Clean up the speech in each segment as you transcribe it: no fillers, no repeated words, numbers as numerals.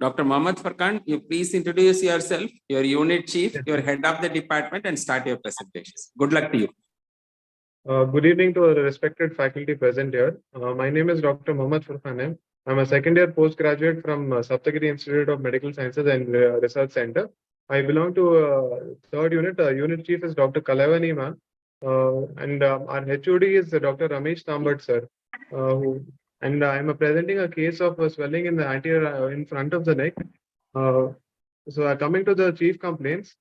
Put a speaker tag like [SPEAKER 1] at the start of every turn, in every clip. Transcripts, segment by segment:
[SPEAKER 1] Dr. Mohammed Farkan, you please introduce yourself, your unit chief, your head of the department, and start your presentation. Good luck to you.
[SPEAKER 2] Good evening to the respected faculty present here. My name is Dr. Mohammed Farkan. I'm a second year postgraduate from Saptagiri Institute of Medical Sciences and Research Center. I belong to third unit. Unit chief is Dr. Kalavani ma'am. And our HOD is Dr. Ramesh Tambat sir. And I'm presenting a case of swelling in the anterior in front of the neck. So coming to the chief complaints.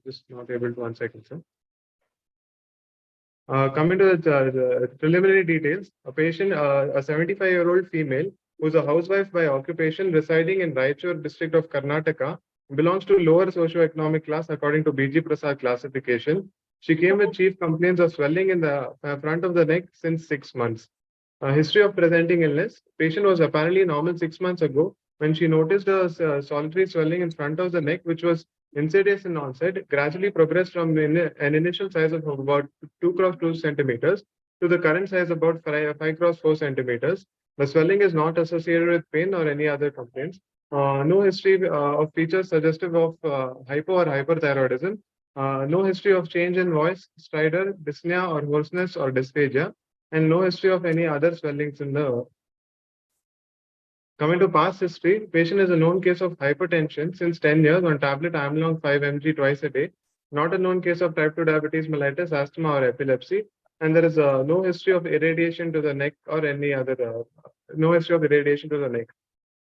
[SPEAKER 2] Just not able to 1 second, sir. Coming to the preliminary details, a patient, a 75-year-old female who's a housewife by occupation residing in Raichur district of Karnataka, belongs to lower socioeconomic class according to BG Prasad classification. She came with chief complaints of swelling in the front of the neck since 6 months. History of presenting illness. Patient was apparently normal 6 months ago when she noticed a solitary swelling in front of the neck, which was insidious in onset, gradually progressed from an initial size of about 2 cross 2 centimeters to the current size about 5 cross 4 centimeters. The swelling is not associated with pain or any other complaints. No history of features suggestive of hypo or hyperthyroidism. No history of change in voice, stridor, dyspnea or hoarseness or dysphagia, and no history of any other swellings in the. Coming to past history, patient is a known case of hypertension since 10 years on tablet Amlong 5 mg twice a day. Not a known case of type 2 diabetes mellitus, asthma or epilepsy. And there is no history of irradiation to the neck or any other, no history of irradiation to the neck.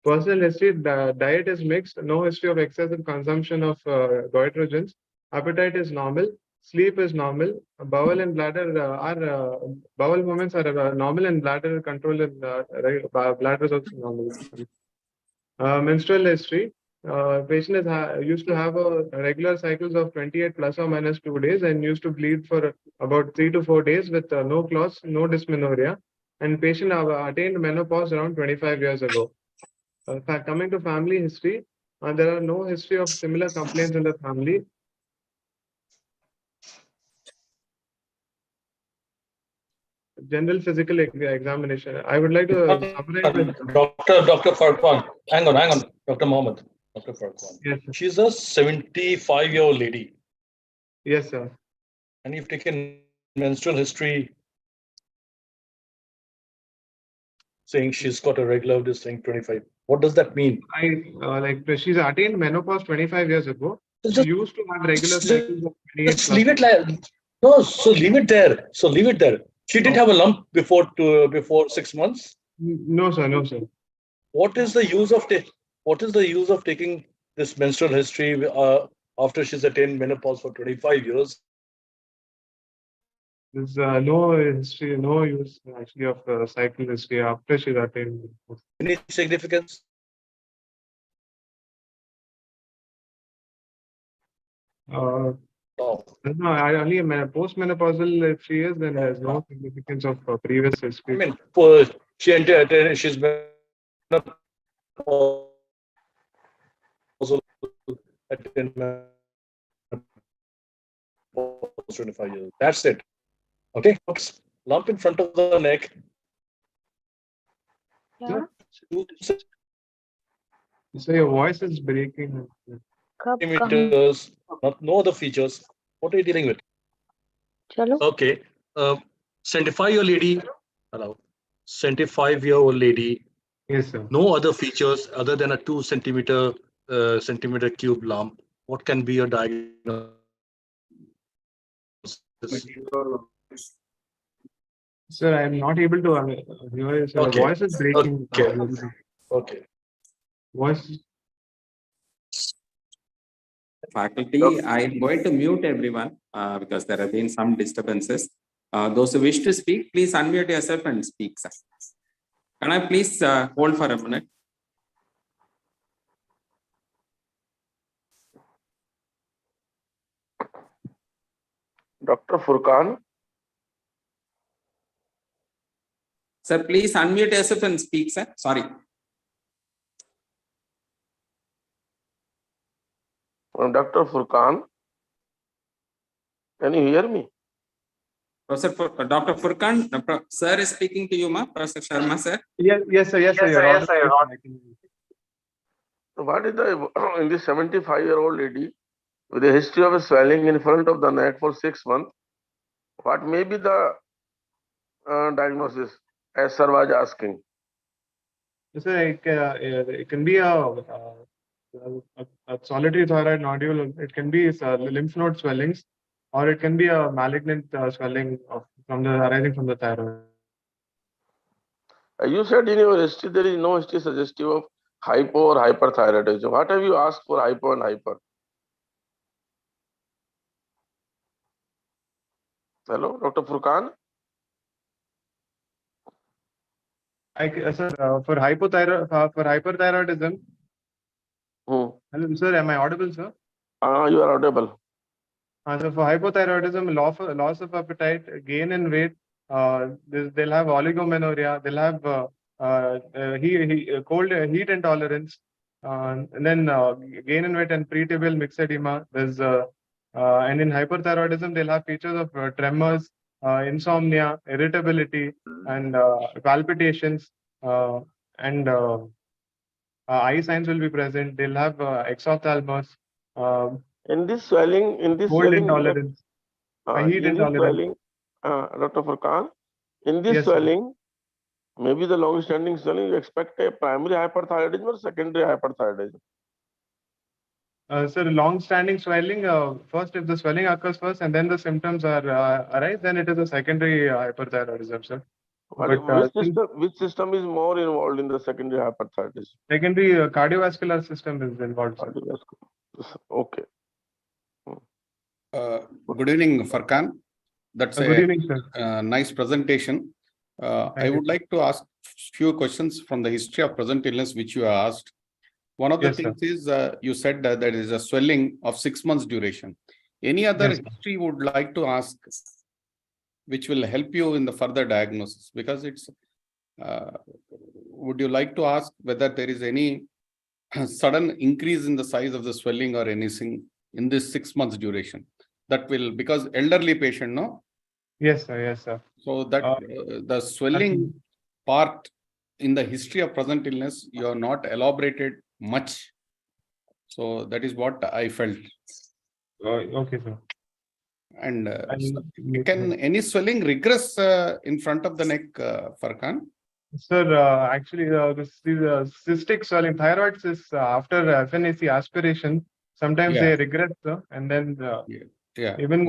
[SPEAKER 2] Personal history, the diet is mixed, no history of excessive consumption of goitrogens. Appetite is normal. Sleep is normal. Bowel and bladder bowel movements are normal, and bladder control and bladder is also normal. Menstrual history. Patient is used to have a regular cycles of 28 plus or minus 2 days and used to bleed for about 3 to 4 days with no clots, no dysmenorrhea. And patient attained menopause around 25 years ago. Coming to family history, there are no history of similar complaints in the family. General physical examination. I would like to summarize.
[SPEAKER 3] Dr. Farquan. Hang on, Dr. Mohammed. Dr. Farquan.
[SPEAKER 2] Yes, sir.
[SPEAKER 3] She's a 75-year-old lady.
[SPEAKER 2] Yes, sir.
[SPEAKER 3] And you've taken menstrual history saying she's got a regular this thing 25. What does that mean?
[SPEAKER 2] She's attained menopause 25 years ago. She used to have regular cycles of 28.
[SPEAKER 3] Let's leave it like no. So leave it there. She did have a lump before 6 months.
[SPEAKER 2] No, sir. No, sir.
[SPEAKER 3] What is the use of taking this menstrual history after she's attained menopause for 25 years?
[SPEAKER 2] There's no history, no use actually of cycle history after she's attained.
[SPEAKER 3] Any significance?
[SPEAKER 2] No, only postmenopausal if she is, then there's no significance of previous history.
[SPEAKER 3] I mean, she's attained 25 years. That's it. Okay. Lump in front of the neck.
[SPEAKER 4] Yeah.
[SPEAKER 2] So your voice is breaking.
[SPEAKER 3] Centimeters, no other features. What are you dealing with?
[SPEAKER 4] Chalo.
[SPEAKER 3] Okay. 75-year-old lady. Hello. 75-year-old lady.
[SPEAKER 2] Yes, sir.
[SPEAKER 3] No other features other than a 2 centimeter cube lump. What can be a diagnosis?
[SPEAKER 2] Sir, I'm not able to hear you. Sir.
[SPEAKER 3] Okay.
[SPEAKER 2] Voice is breaking.
[SPEAKER 3] Okay.
[SPEAKER 2] Voice.
[SPEAKER 1] Faculty, I'm going to mute everyone because there have been some disturbances. Those who wish to speak, please unmute yourself and speak, sir. Can I please hold for a minute?
[SPEAKER 5] Dr. Furkan.
[SPEAKER 1] Sir, please unmute yourself and speak, sir. Sorry.
[SPEAKER 5] Dr. Furkan. Can you hear me?
[SPEAKER 1] Dr. Furkan, sir is speaking to you, ma. Professor Sharma, sir.
[SPEAKER 2] Yes, sir. You're audible. I can hear you.
[SPEAKER 4] So what is the in this 75-year-old lady with a history of swelling in front of the neck for 6 months? What may be the diagnosis, as sir was asking?
[SPEAKER 2] So it can be a solitary thyroid nodule. It can be lymph node swellings, or it can be a malignant swelling arising from the thyroid.
[SPEAKER 4] You said in your history there is no history suggestive of hypo or hyperthyroidism. What have you asked for hypo and hyper? Hello, Dr. Furkan?
[SPEAKER 2] Sir, for hyperthyroidism. Hello, sir. Am I audible, sir?
[SPEAKER 4] You are audible.
[SPEAKER 2] So for hypothyroidism, loss of appetite, gain in weight, they'll have oligomenorrhea, they'll have cold heat intolerance, and then gain in weight and pretibial myxedema. And in hyperthyroidism, they'll have features of tremors, insomnia, irritability, and palpitations, and eye signs will be present. They'll have exophthalmos.
[SPEAKER 4] In this swelling,
[SPEAKER 2] Cold intolerance, heat intolerance.
[SPEAKER 4] Dr. Furkan, in this
[SPEAKER 2] Yes, sir.
[SPEAKER 4] swelling, maybe the long-standing swelling, you expect a primary hyperthyroidism or secondary hyperthyroidism?
[SPEAKER 2] Sir, long-standing swelling, first, if the swelling occurs first and then the symptoms arise, then it is a secondary hyperthyroidism, sir.
[SPEAKER 4] Which system is more involved in the secondary hyperthyroidism?
[SPEAKER 2] Secondary cardiovascular system is involved, sir.
[SPEAKER 4] Okay.
[SPEAKER 5] Good evening, Furkan. That's
[SPEAKER 2] Good evening, sir.
[SPEAKER 5] Nice presentation. I would like to ask few questions from the history of present illness which you asked. One of the things is you said that there is a swelling of 6 months duration. Any other history you would like to ask which will help you in the further diagnosis? Because it's, would you like to ask whether there is any sudden increase in the size of the swelling or anything in this 6 months duration? That will, because elderly patient, no?
[SPEAKER 2] Yes, sir. Yes, sir.
[SPEAKER 5] So that the swelling part in the history of present illness, you have not elaborated much. So that is what I felt.
[SPEAKER 2] Okay, sir.
[SPEAKER 5] And can any swelling regress in front of the neck, Furkan?
[SPEAKER 2] Sir, actually, this cystic swelling, thyroid cysts after FNAC aspiration, sometimes they regress, sir, and then even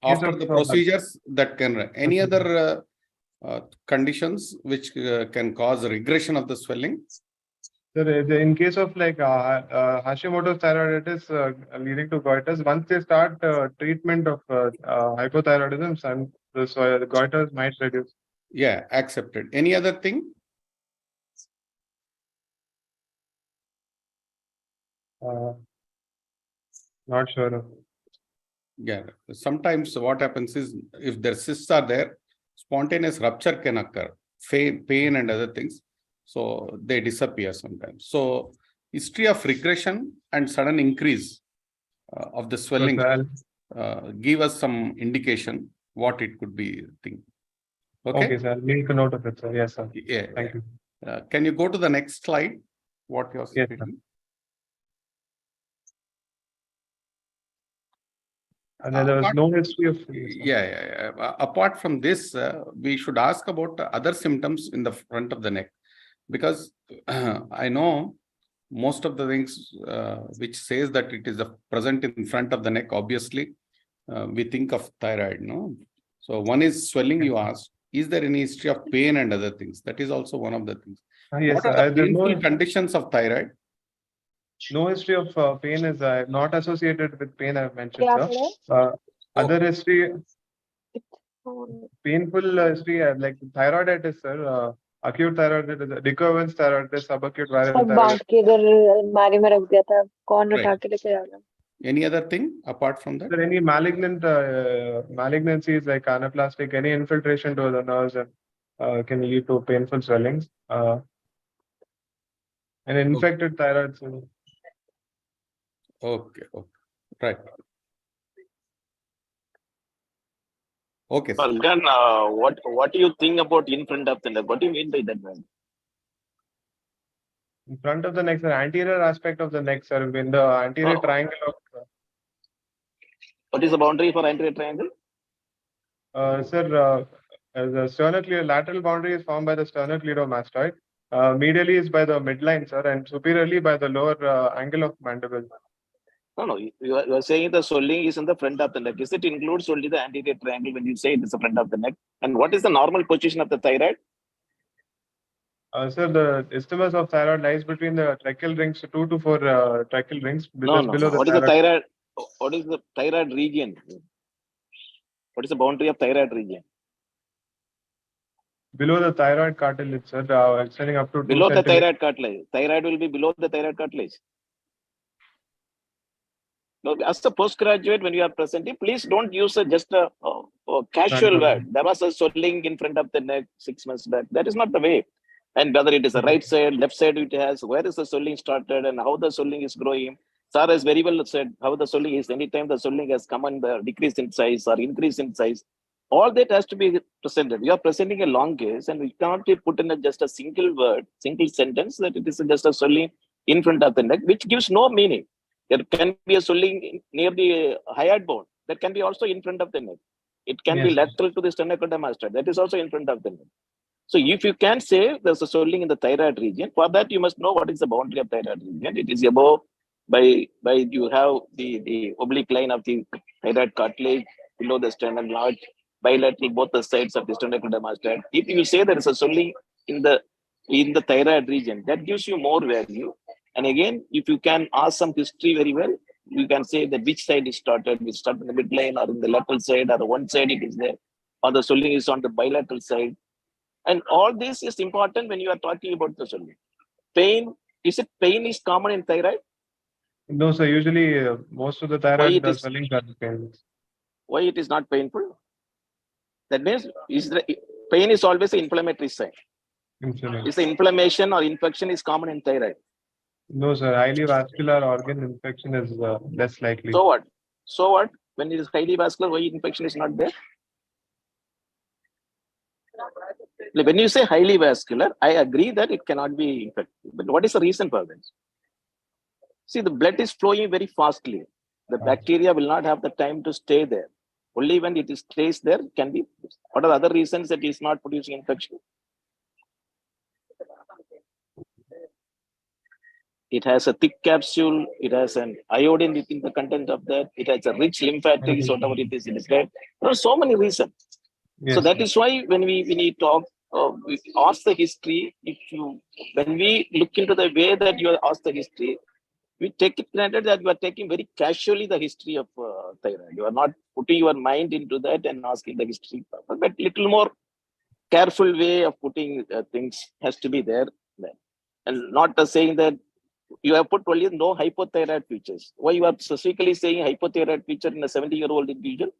[SPEAKER 5] after the procedures that can. Any other conditions which can cause regression of the swelling?
[SPEAKER 2] Sir, in case of like Hashimoto's thyroiditis leading to goitres, once they start treatment of hypothyroidism, the goitres might reduce.
[SPEAKER 5] Yeah, accepted. Any other thing?
[SPEAKER 2] Not sure.
[SPEAKER 5] Yeah, sometimes what happens is if their cysts are there, spontaneous rupture can occur, pain and other things. So they disappear sometimes. So history of regression and sudden increase of the swelling give us some indication what it could be.
[SPEAKER 2] Okay, sir. I'll make a note of it, sir. Yes, sir.
[SPEAKER 5] Yeah.
[SPEAKER 2] Thank you.
[SPEAKER 5] Can you go to the next slide? What you're
[SPEAKER 2] saying?
[SPEAKER 5] Yes,
[SPEAKER 2] and then there was no history of.
[SPEAKER 5] Apart from this, we should ask about other symptoms in the front of the neck, because I know most of the things which says that it is present in front of the neck. Obviously, we think of thyroid, no? So one is swelling. You asked, is there any history of pain and other things? That is also one of the things.
[SPEAKER 2] Yes,
[SPEAKER 5] what are the painful conditions of thyroid?
[SPEAKER 2] No history of pain is not associated with pain, I've mentioned, sir. Other history, painful history, like thyroiditis, sir. Acute thyroiditis, recurrence thyroiditis, subacute viral thyroiditis.
[SPEAKER 5] Any other thing apart from that?
[SPEAKER 2] Sir, any malignancies like anaplastic, any infiltration to the nerves can lead to painful swellings. And infected thyroid.
[SPEAKER 5] Okay. Right. Okay, sir.
[SPEAKER 6] Well, then, what do you think about in front of the neck? What do you mean by that, man?
[SPEAKER 2] In front of the neck, sir, anterior aspect of the neck, sir, in the anterior
[SPEAKER 6] Oh.
[SPEAKER 2] triangle of,
[SPEAKER 6] What is the boundary for anterior triangle?
[SPEAKER 2] sir, the lateral boundary is formed by the sternocleidomastoid. Medially is by the midline, sir, and superiorly by the lower angle of mandible.
[SPEAKER 6] No. You are saying the swelling is in the front of the neck. Is it includes only the anterior triangle when you say it is the front of the neck? And what is the normal position of the thyroid?
[SPEAKER 2] Sir, the isthmus of thyroid lies between the tracheal rings, 2 to 4 tracheal rings,
[SPEAKER 6] No.
[SPEAKER 2] below the
[SPEAKER 6] What is the
[SPEAKER 2] thyroid.
[SPEAKER 6] thyroid? What is the thyroid region? What is the boundary of thyroid region?
[SPEAKER 2] Below the thyroid cartilage, sir, extending up to 2
[SPEAKER 6] Below the
[SPEAKER 2] centimeters.
[SPEAKER 6] thyroid cartilage. Thyroid will be below the thyroid cartilage. No, as a postgraduate, when you are presenting, please don't use just a casual word. There was a swelling in front of the neck 6 months back. That is not the way. And whether it is the right side, left side, it has, where is the swelling started and how the swelling is growing. Sir has very well said how the swelling is. Anytime the swelling has come and the decrease in size or increase in size, all that has to be presented. We are presenting a long case and we can't put in just a single word, single sentence that it is just a swelling in front of the neck, which gives no meaning. There can be a swelling near the hyoid bone. That can be also in front of the neck. It can be lateral to the sternocleidomastoid. That is also in front of the neck. So if you can say there's a swelling in the thyroid region, for that you must know what is the boundary of thyroid region. It is above by you have the oblique line of the thyroid cartilage below the sternum large, bilateral both the sides of the sternocleidomastoid. If you say there is a swelling in the thyroid region, that gives you more value. And again, if you can ask some history very well, you can say that which side it started, which started in the midline or in the lateral side or one side it is there, or the swelling is on the bilateral side. And all this is important when you are talking about the swelling. Pain, is it pain is common in thyroid?
[SPEAKER 2] No, sir, usually most of the thyroid swellings are painless.
[SPEAKER 6] Why it is not painful? That means pain is always an inflammatory sign. Is the inflammation or infection is common in thyroid?
[SPEAKER 2] No, sir. Highly vascular organ infection is less likely.
[SPEAKER 6] So what? So what? When it is highly vascular, why infection is not there? When you say highly vascular, I agree that it cannot be infected. But what is the reason for this? See, the blood is flowing very fastly. The bacteria will not have the time to stay there. Only when it stays there can be. What are the other reasons that it is not producing infection? It has a thick capsule. It has an iodine within the content of that. It has a rich lymphatics, whatever it is described. There are so many reasons. So that is why when we talk, we ask the history. When we look into the way that you ask the history, we take it granted that you are taking very casually the history of thyroid. You are not putting your mind into that and asking the history, but little more careful way of putting things has to be there. And not saying that you have put only no hypothyroid features. Why you are specifically saying hypothyroid feature in a 70-year-old individual?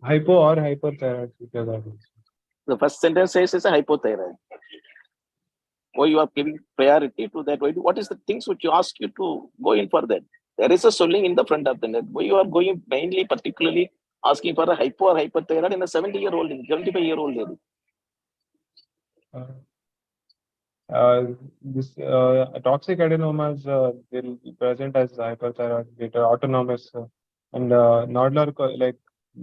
[SPEAKER 2] Hypo or hyperthyroid feature.
[SPEAKER 6] The first sentence says it's a hypothyroid. Why you are giving priority to that? What is the things which you ask you to go in for that? There is a swelling in the front of the neck. Why you are going mainly, particularly asking for a hypo or hyperthyroid in a 70-year-old, 75-year-old lady?
[SPEAKER 2] This toxic adenomas will present as hyperthyroid, autonomous, and nodular like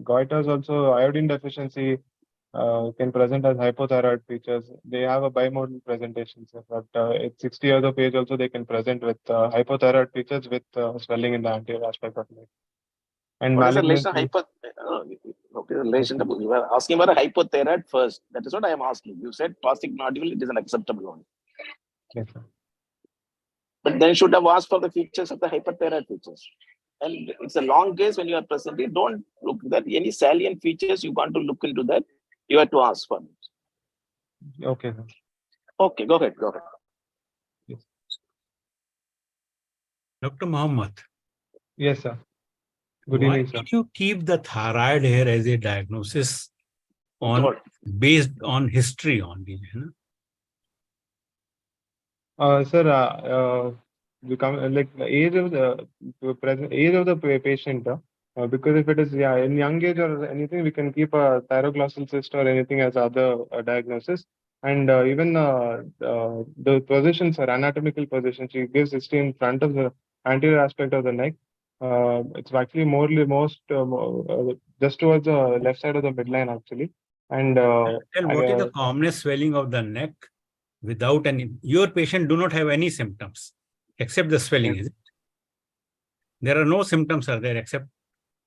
[SPEAKER 2] goiters also iodine deficiency can present as hypothyroid features. They have a bimodal presentation, but at 60 years of age also they can present with hypothyroid features with swelling in the anterior aspect of neck. And
[SPEAKER 6] what is the relation? You are asking for a hypothyroid first. That is what I am asking. You said toxic nodule, it is an acceptable one.
[SPEAKER 2] Yes, sir.
[SPEAKER 6] But then should have asked for the features of the hyperthyroid features. And it's a long case when you are presenting. Don't look at any salient features. You want to look into that. You have to ask for it.
[SPEAKER 2] Okay, sir.
[SPEAKER 6] Okay, go ahead.
[SPEAKER 2] Yes.
[SPEAKER 7] Dr. Mohammed.
[SPEAKER 2] Yes, sir. Good evening, sir.
[SPEAKER 7] Why do you keep the thyroid hair as a diagnosis based on history only?
[SPEAKER 2] Sir, like the age of the patient Because if it is in young age or anything, we can keep a thyroglossal cyst or anything as other diagnosis. And even the positions are anatomical positions. She gives history in front of the anterior aspect of the neck. It's actually just towards the left side of the midline actually. And
[SPEAKER 7] Tell what is the commonest swelling of the neck without any? Your patient do not have any symptoms except the swelling, is it? There are no symptoms are there except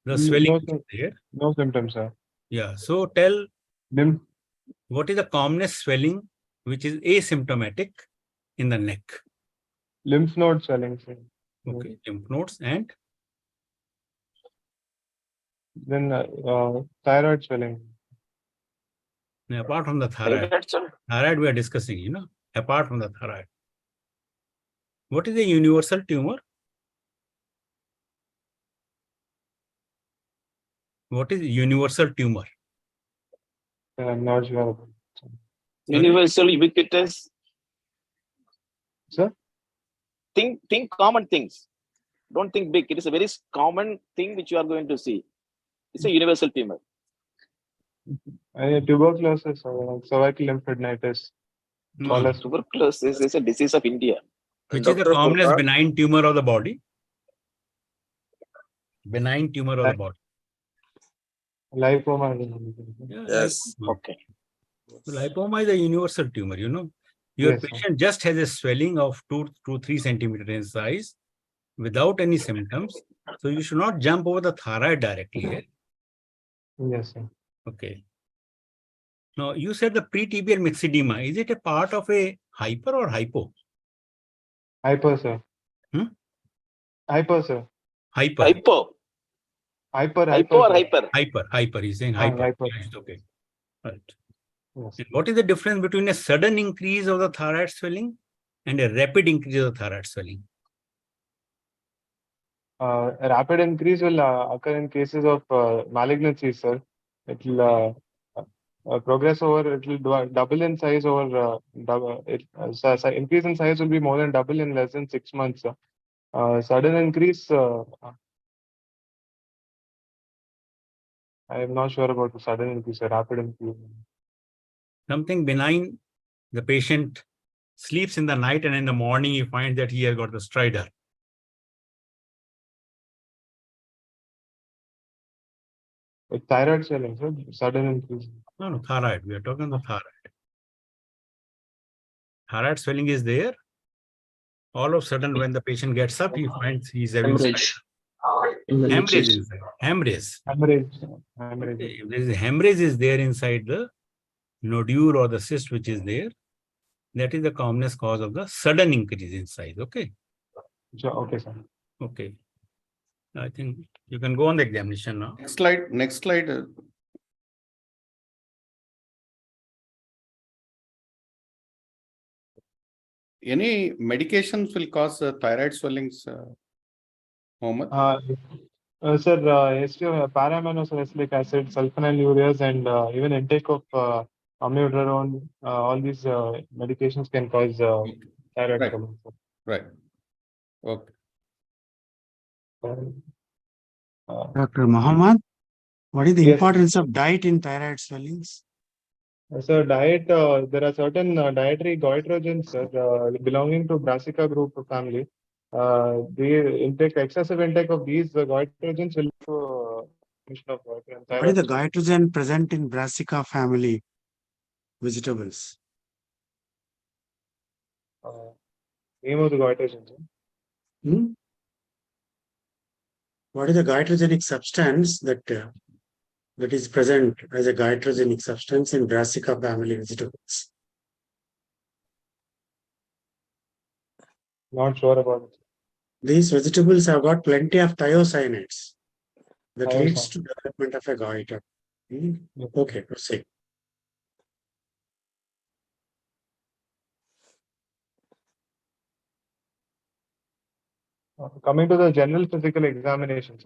[SPEAKER 7] the swelling there.
[SPEAKER 2] No symptoms, sir.
[SPEAKER 7] Yeah. So tell what is the commonest swelling which is asymptomatic in the neck?
[SPEAKER 2] Lymph node swelling, sir.
[SPEAKER 7] Okay, lymph nodes and
[SPEAKER 2] then thyroid swelling.
[SPEAKER 7] now, apart from the thyroid we are discussing, apart from the thyroid. What is a universal tumor? What is universal tumor?
[SPEAKER 2] I'm not sure.
[SPEAKER 6] Universal, ubiquitous.
[SPEAKER 2] Sir?
[SPEAKER 6] Think common things. Don't think big. It is a very common thing which you are going to see. It's a universal tumor.
[SPEAKER 2] Tuberculosis or cervical lymphadenitis.
[SPEAKER 7] No.
[SPEAKER 6] Tuberculosis is a disease of India.
[SPEAKER 7] Which is the commonest benign tumor of the body? Benign tumor of the body.
[SPEAKER 2] Lipoma.
[SPEAKER 1] Yes.
[SPEAKER 6] Lipoma. Okay.
[SPEAKER 7] So lipoma is a universal tumor, Your patient just has a swelling of 2 to 3 centimeters in size without any symptoms. So you should not jump over the thyroid directly here.
[SPEAKER 2] Yes, sir.
[SPEAKER 7] Okay. Now you said the pretibial myxedema. Is it a part of a hyper or hypo?
[SPEAKER 2] Hyper, sir. Hyper, sir.
[SPEAKER 7] Hyper.
[SPEAKER 6] Hypo.
[SPEAKER 2] Hyper
[SPEAKER 6] or hyper?
[SPEAKER 7] Hyper. He's saying hyper.
[SPEAKER 2] Hyper.
[SPEAKER 7] Okay. Right.
[SPEAKER 2] Yes.
[SPEAKER 7] And what is the difference between a sudden increase of the thyroid swelling and a rapid increase of the thyroid swelling?
[SPEAKER 2] A rapid increase will occur in cases of malignancy, sir. It will progress over, it will double in size over, increase in size will be more than double in less than 6 months. Sudden increase, I am not sure about the sudden increase, a rapid increase.
[SPEAKER 7] Something benign, the patient sleeps in the night and in the morning he finds that he has got the stridor.
[SPEAKER 2] Thyroid swelling, sir, sudden increase.
[SPEAKER 7] No, thyroid. We are talking about thyroid. Thyroid swelling is there. All of a sudden, when the patient gets up, he finds he's having hemorrhage inside. Hemorrhage. If there is a hemorrhage is there inside the nodule or the cyst which is there, that is the commonest cause of the sudden increase in size. Okay.
[SPEAKER 2] Okay, sir.
[SPEAKER 7] Okay. I think you can go on the examination now.
[SPEAKER 5] Next slide. Any medications will cause thyroid swellings, Mohammed?
[SPEAKER 2] Sir, history of paraaminosalicylate acid, sulfonylureas, and even intake of amiodarone, all these medications can cause thyroid problems.
[SPEAKER 5] Right. Okay.
[SPEAKER 8] Dr. Mohammed, what is the importance of diet in thyroid swellings?
[SPEAKER 2] So diet, there are certain dietary goitrogens belonging to Brassica group family. The excessive intake of these goitrogens will of goitre.
[SPEAKER 8] What is the goitrogen present in Brassica family vegetables?
[SPEAKER 2] Name of the goitrogen.
[SPEAKER 8] What is the goitrogenic substance that is present as a goitrogenic substance in Brassica family vegetables?
[SPEAKER 2] Not sure about it.
[SPEAKER 8] These vegetables have got plenty of thiocyanates that leads to development of a goiter. Okay, proceed.
[SPEAKER 2] Coming to the general physical examination,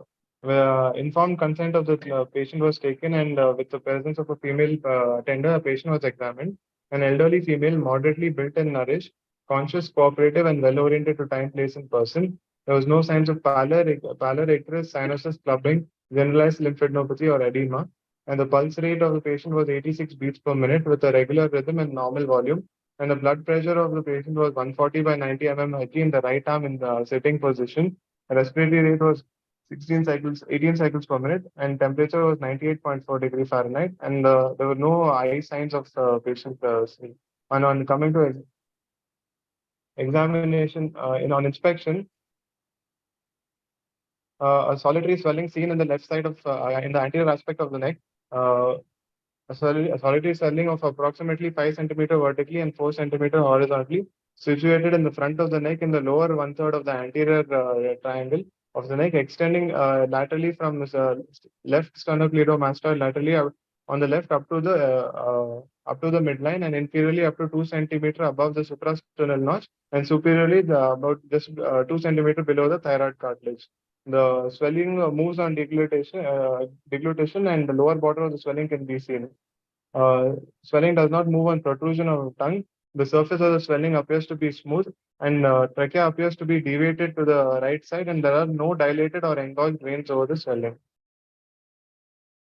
[SPEAKER 2] informed consent of the patient was taken, and with the presence of a female attender, a patient was examined. An elderly female, moderately built and nourished, conscious, cooperative, and well-oriented to time, place, and person. There was no signs of pallor, icterus, cyanosis, clubbing, generalized lymphadenopathy or edema, and the pulse rate of the patient was 86 beats per minute with a regular rhythm and normal volume, and the blood pressure of the patient was 140 by 90 mmHg in the right arm in the sitting position. The respiratory rate was 18 cycles per minute, and temperature was 98.4 degree Fahrenheit, and there were no eye signs of patient. And on coming to examination, on inspection, a solitary swelling seen in the left side of in the anterior aspect of the neck. A solitary swelling of approximately 5 centimeter vertically and 4 centimeter horizontally, situated in the front of the neck in the lower one-third of the anterior triangle of the neck, extending laterally from left sternocleidomastoid laterally on the left up to the midline, and inferiorly up to 2 centimeter above the suprasternal notch, and superiorly about just 2 centimeter below the thyroid cartilage. The swelling moves on deglutition, and the lower border of the swelling can be seen. Swelling does not move on protrusion of the tongue. The surface of the swelling appears to be smooth, and trachea appears to be deviated to the right side, and there are no dilated or engorged veins over the swelling.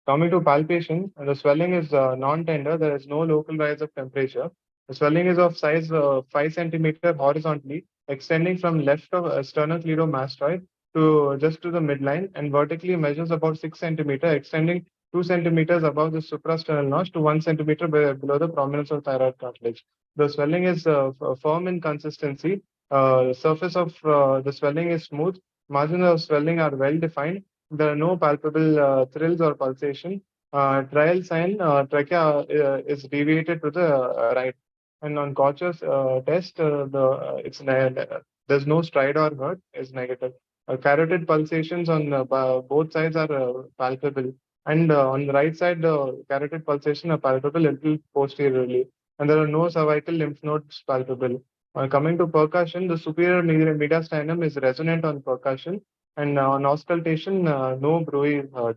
[SPEAKER 2] Coming to palpation, the swelling is non-tender. There is no local rise of temperature. The swelling is of size 5 centimeter horizontally, extending from left of sternocleidomastoid to just to the midline, and vertically measures about 6 centimeter, extending 2 centimeters above the suprasternal notch to 1 centimeter below the prominence of thyroid cartilage. The swelling is firm in consistency. Surface of the swelling is smooth. Margins of swelling are well defined. There are no palpable thrills or pulsation. Trial sign, trachea is deviated to the right. And on Kocher's test, there's no stride or hurt, is negative. Carotid pulsations on both sides are palpable. And on the right side, the carotid pulsation are palpable a little posteriorly. And there are no cervical lymph nodes palpable. Coming to percussion, the superior mediastinum is resonant on percussion, and on auscultation, no bruit is heard.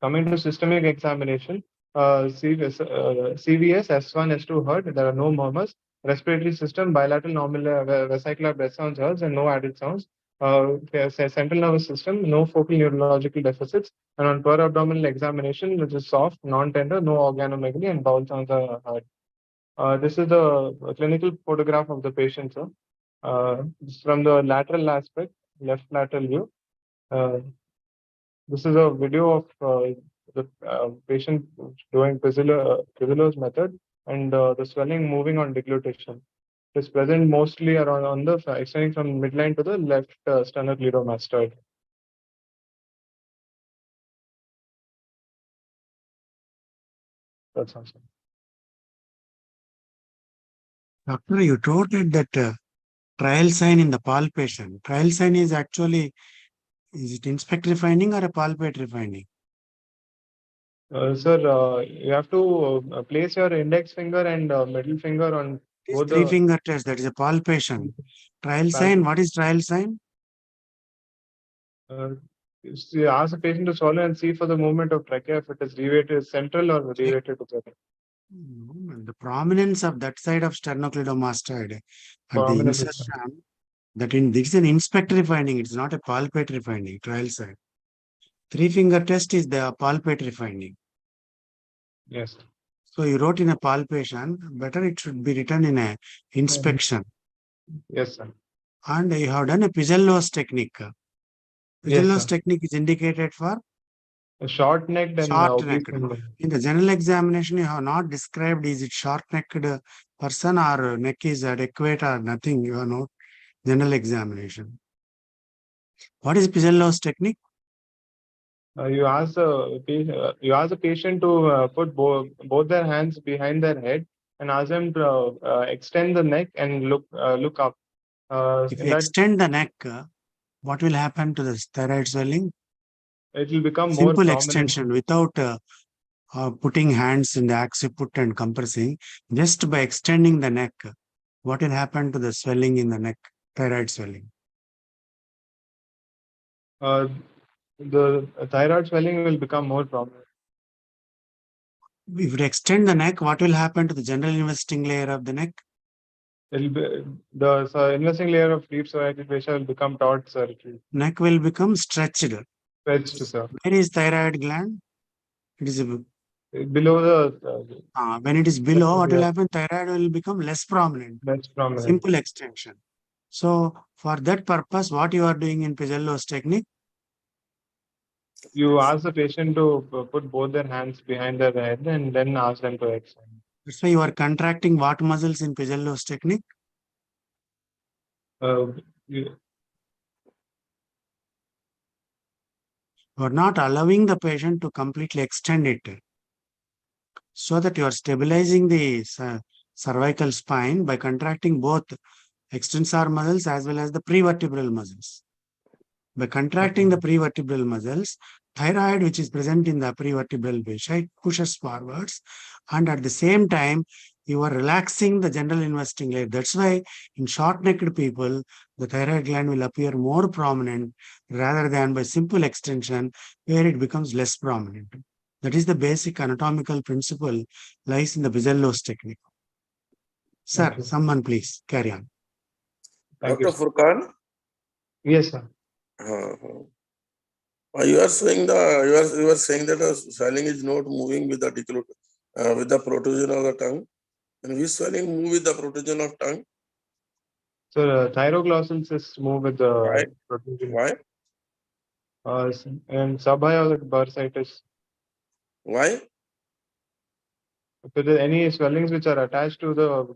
[SPEAKER 2] Coming to systemic examination, CVS, S1, S2 heard, there are no murmurs. Respiratory system, bilateral normal vesicular breath sounds heard, and no added sounds. Central nervous system, no focal neurological deficits. And on per abdominal examination, which is soft, non-tender, no organomegaly, and bowel sounds are heard. This is the clinical photograph of the patient, sir. From the lateral aspect, left lateral view. This is a video of the patient doing Pizzillo's method, and the swelling moving on deglutition. It is present mostly around on the extending from midline to the left sternocleidomastoid. That's awesome.
[SPEAKER 8] Doctor, you told it that trial sign in the palpation. Trial sign is actually, is it inspectory finding or a palpatory finding?
[SPEAKER 2] Sir, you have to place your index finger and middle finger on both
[SPEAKER 8] Three finger test, that is a palpation. Trial sign, what is trial sign?
[SPEAKER 2] You ask the patient to swallow and see for the movement of trachea if it is deviated central or deviated to the
[SPEAKER 8] The prominence of that side of sternocleidomastoid at the insertion, this is an inspectory finding, it's not a palpatory finding, trial sign. Three finger test is the palpatory finding.
[SPEAKER 2] Yes.
[SPEAKER 8] So you wrote in a palpation, better it should be written in a inspection.
[SPEAKER 2] Yes, sir.
[SPEAKER 8] And you have done a Pizzillo's technique. Pizzillo's technique is indicated for
[SPEAKER 2] a short necked and
[SPEAKER 8] short-necked. In the general examination, you have not described is it short-necked person or neck is adequate or nothing. You have not general examination. What is Pizzillo's technique?
[SPEAKER 2] You ask the patient to put both their hands behind their head and ask them to extend the neck and look up.
[SPEAKER 8] If you extend the neck, what will happen to the thyroid swelling?
[SPEAKER 2] It will become
[SPEAKER 8] simple
[SPEAKER 2] more prominent.
[SPEAKER 8] Extension without putting hands in the occiput and compressing. Just by extending the neck, what will happen to the swelling in the neck, thyroid swelling?
[SPEAKER 2] The thyroid swelling will become more prominent.
[SPEAKER 8] If you extend the neck, what will happen to the general investing layer of the neck?
[SPEAKER 2] It'll be, the investing layer of deep cervical fascia will become taut, sir.
[SPEAKER 8] Neck will become stretched.
[SPEAKER 2] Stretched, sir.
[SPEAKER 8] Where is thyroid gland? It is
[SPEAKER 2] Below the
[SPEAKER 8] when it is below, what will
[SPEAKER 2] yeah,
[SPEAKER 8] happen? Thyroid will become less prominent.
[SPEAKER 2] less prominent.
[SPEAKER 8] Simple extension. So for that purpose, what you are doing in Pizzello's technique?
[SPEAKER 2] You ask the patient to put both their hands behind their head and then ask them to extend.
[SPEAKER 8] That's why you are contracting what muscles in Pizzello's technique?
[SPEAKER 2] You,
[SPEAKER 8] You are not allowing the patient to completely extend it, so that you are stabilizing the cervical spine by contracting both extensor muscles as well as the prevertebral muscles. By contracting the prevertebral muscles, thyroid, which is present in the prevertebral fascia, pushes forwards, and at the same time, you are relaxing the general investing layer. That's why in short-necked people, the thyroid gland will appear more prominent rather than by simple extension, where it becomes less prominent. That is the basic anatomical principle lies in the Pizzello's technique. Sir, someone please carry on.
[SPEAKER 4] Dr. Furkan?
[SPEAKER 2] Yes, sir.
[SPEAKER 4] You are saying you are saying that the swelling is not moving with the with the protrusion of the tongue. And which swelling move with the protrusion of tongue?
[SPEAKER 2] So thyroglossal cysts move with the
[SPEAKER 4] Why?
[SPEAKER 2] protrusion.
[SPEAKER 4] Why?
[SPEAKER 2] And subiolic bursitis.
[SPEAKER 4] Why?
[SPEAKER 2] If there are any swellings which are attached to the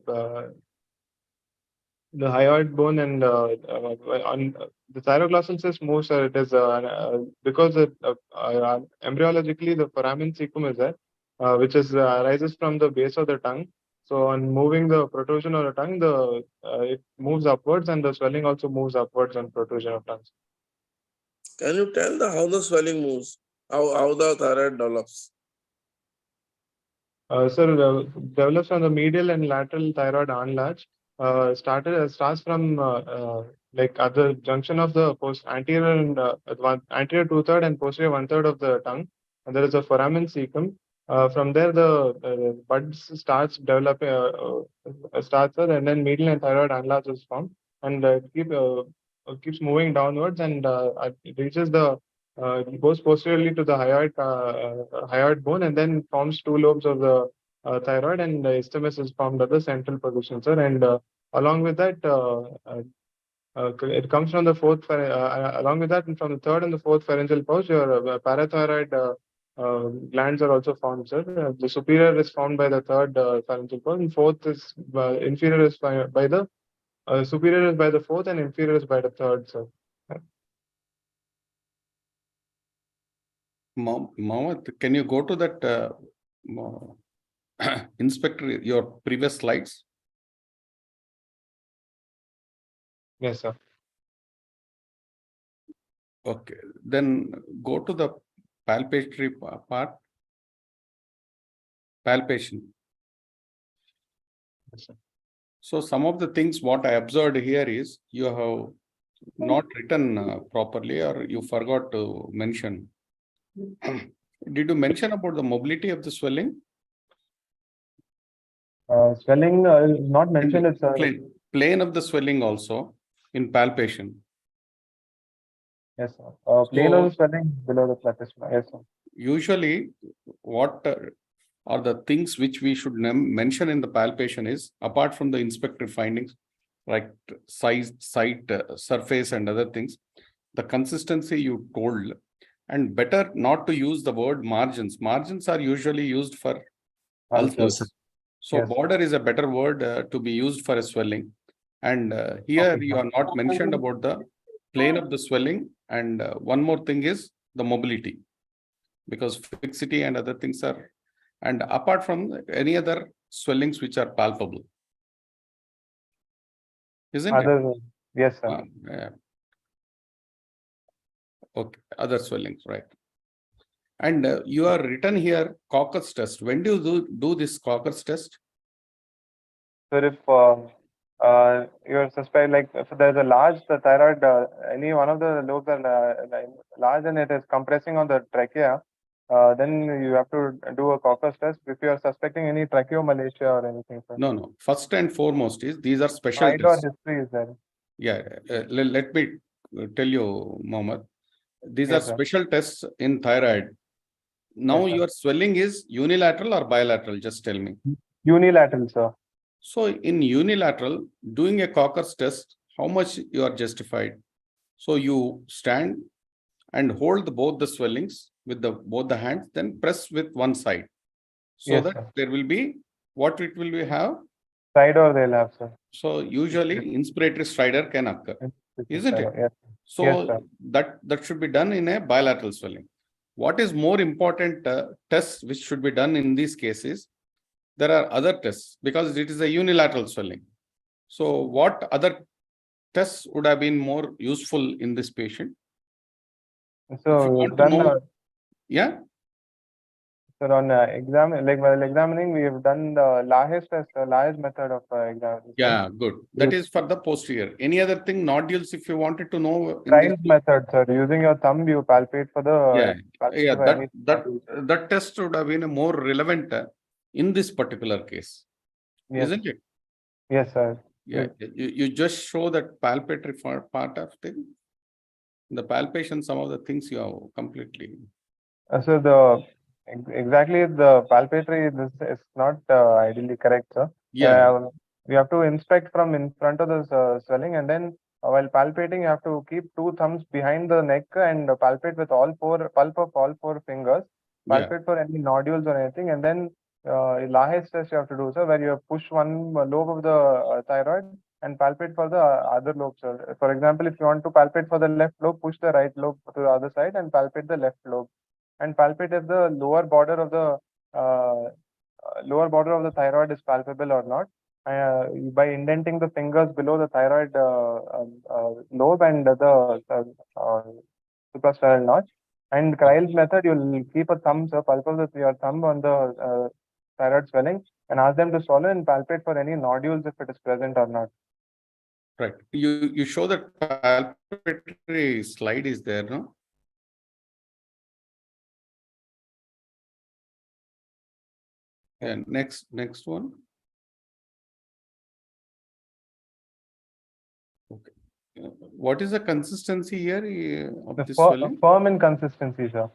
[SPEAKER 2] hyoid bone and on the thyroglossal cyst moves, it is because embryologically the foramen cecum is there, which is rises from the base of the tongue. So on moving the protrusion of the tongue, it moves upwards, and the swelling also moves upwards on protrusion of tongue.
[SPEAKER 4] Can you tell how the swelling moves? How the thyroid develops?
[SPEAKER 2] Develops on the medial and lateral thyroid enlarge. Starts from like at the junction of the anterior and anterior 2/3 and posterior 1/3 of the tongue, and there is a foramen cecum. From there, the buds starts developing, and then medial and thyroid enlarge is formed, and keeps moving downwards, and it reaches goes posteriorly to the hyoid bone, and then forms two lobes of the thyroid, and the isthmus is formed at the central position, sir. And along with that, it comes from the fourth. Along with that, and from the third and the fourth pharyngeal pouch, your parathyroid glands are also formed, sir. The superior is formed by the third pharyngeal pouch, and fourth is inferior is by the superior is by the fourth, and inferior is by the third, sir.
[SPEAKER 5] Mohammed, can you go to that inspector, your previous slides?
[SPEAKER 2] Yes, sir.
[SPEAKER 5] Okay, then go to the palpatory part. Palpation.
[SPEAKER 2] Yes, sir.
[SPEAKER 5] So some of the things what I observed here is you have not written properly, or you forgot to mention. Did you mention about the mobility of the swelling?
[SPEAKER 2] Swelling is not mentioned. It's
[SPEAKER 5] plane of the swelling also in palpation.
[SPEAKER 2] yes, sir. Plane of the swelling below the platysma. Yes, sir.
[SPEAKER 5] Usually, what are the things which we should mention in the palpation is, apart from the inspector findings, like size, site, surface, and other things, the consistency you told, and better not to use the word margins. Margins are usually used for ulcers. So
[SPEAKER 2] Yes.
[SPEAKER 5] border is a better word to be used for a swelling. And here you are not mentioned about the plane of the swelling. And one more thing is the mobility, because fixity and other things are, and apart from any other swellings which are palpable. Isn't it?
[SPEAKER 2] Yes, sir.
[SPEAKER 5] Okay, other swellings, right. And you are written here Cock's test. When do you do this Cock's test?
[SPEAKER 2] So if you're suspect, like if there's a large thyroid, any one of the lobes are large and it is compressing on the trachea, then you have to do a Cock's test if you are suspecting any tracheomalacia or anything. Sir.
[SPEAKER 5] No. First and foremost is these are special
[SPEAKER 2] tests.
[SPEAKER 5] History
[SPEAKER 2] is there.
[SPEAKER 5] Yeah, let me tell you, Mohammed. These
[SPEAKER 2] Yes,
[SPEAKER 5] are
[SPEAKER 2] sir.
[SPEAKER 5] special tests in thyroid. Now
[SPEAKER 2] Yes, sir.
[SPEAKER 5] your swelling is unilateral or bilateral? Just tell me.
[SPEAKER 2] Unilateral, sir.
[SPEAKER 5] So in unilateral, doing a Cocker's test, how much you are justified? So you stand and hold both the swellings with both the hands, then press with one side. So
[SPEAKER 2] Yes,
[SPEAKER 5] that
[SPEAKER 2] sir.
[SPEAKER 5] there will be, what it will be have?
[SPEAKER 2] Stridor they'll have, sir.
[SPEAKER 5] So usually inspiratory stridor can occur, isn't it?
[SPEAKER 2] Yes.
[SPEAKER 5] So
[SPEAKER 2] Yes, sir.
[SPEAKER 5] that should be done in a bilateral swelling. What is more important tests which should be done in these cases? There are other tests because it is a unilateral swelling. So what other tests would have been more useful in this patient?
[SPEAKER 2] So
[SPEAKER 5] If you want to
[SPEAKER 2] done
[SPEAKER 5] know, yeah.
[SPEAKER 2] sir, on while examining, we have done the Lahes test, Lahes method of examining.
[SPEAKER 5] Yeah, good. That is for the posterior. Any other thing, nodules, if you wanted to know in this
[SPEAKER 2] Trials method, sir. Using your thumb, you palpate for the
[SPEAKER 5] yeah,
[SPEAKER 2] for any
[SPEAKER 5] that test would have been a more relevant in this particular case,
[SPEAKER 2] Yes.
[SPEAKER 5] isn't it?
[SPEAKER 2] Yes, sir.
[SPEAKER 5] Yeah, you just show that palpatory part of thing. The palpation, some of the things you have completely.
[SPEAKER 2] So exactly the palpatory this is not ideally correct, sir.
[SPEAKER 5] Yeah.
[SPEAKER 2] We have to inspect from in front of the swelling, and then while palpating, you have to keep two thumbs behind the neck and palpate with pulp of all four fingers.
[SPEAKER 5] Yeah.
[SPEAKER 2] Palpate for any nodules or anything, and then Lahes test you have to do, sir, where you push one lobe of the thyroid and palpate for the other lobe, sir. For example, if you want to palpate for the left lobe, push the right lobe to the other side and palpate the left lobe. And palpate if the lower border of the thyroid is palpable or not by indenting the fingers below the thyroid lobe and the suprasternal notch. And Kryle's method, you'll keep a thumb, so pulp of your thumb on the thyroid swelling and ask them to swallow and palpate for any nodules if it is present or not.
[SPEAKER 5] Right. You show that palpatory slide is there, no? Yeah, next one. Okay. What is the consistency here of this swelling?
[SPEAKER 2] Firm in consistency, sir.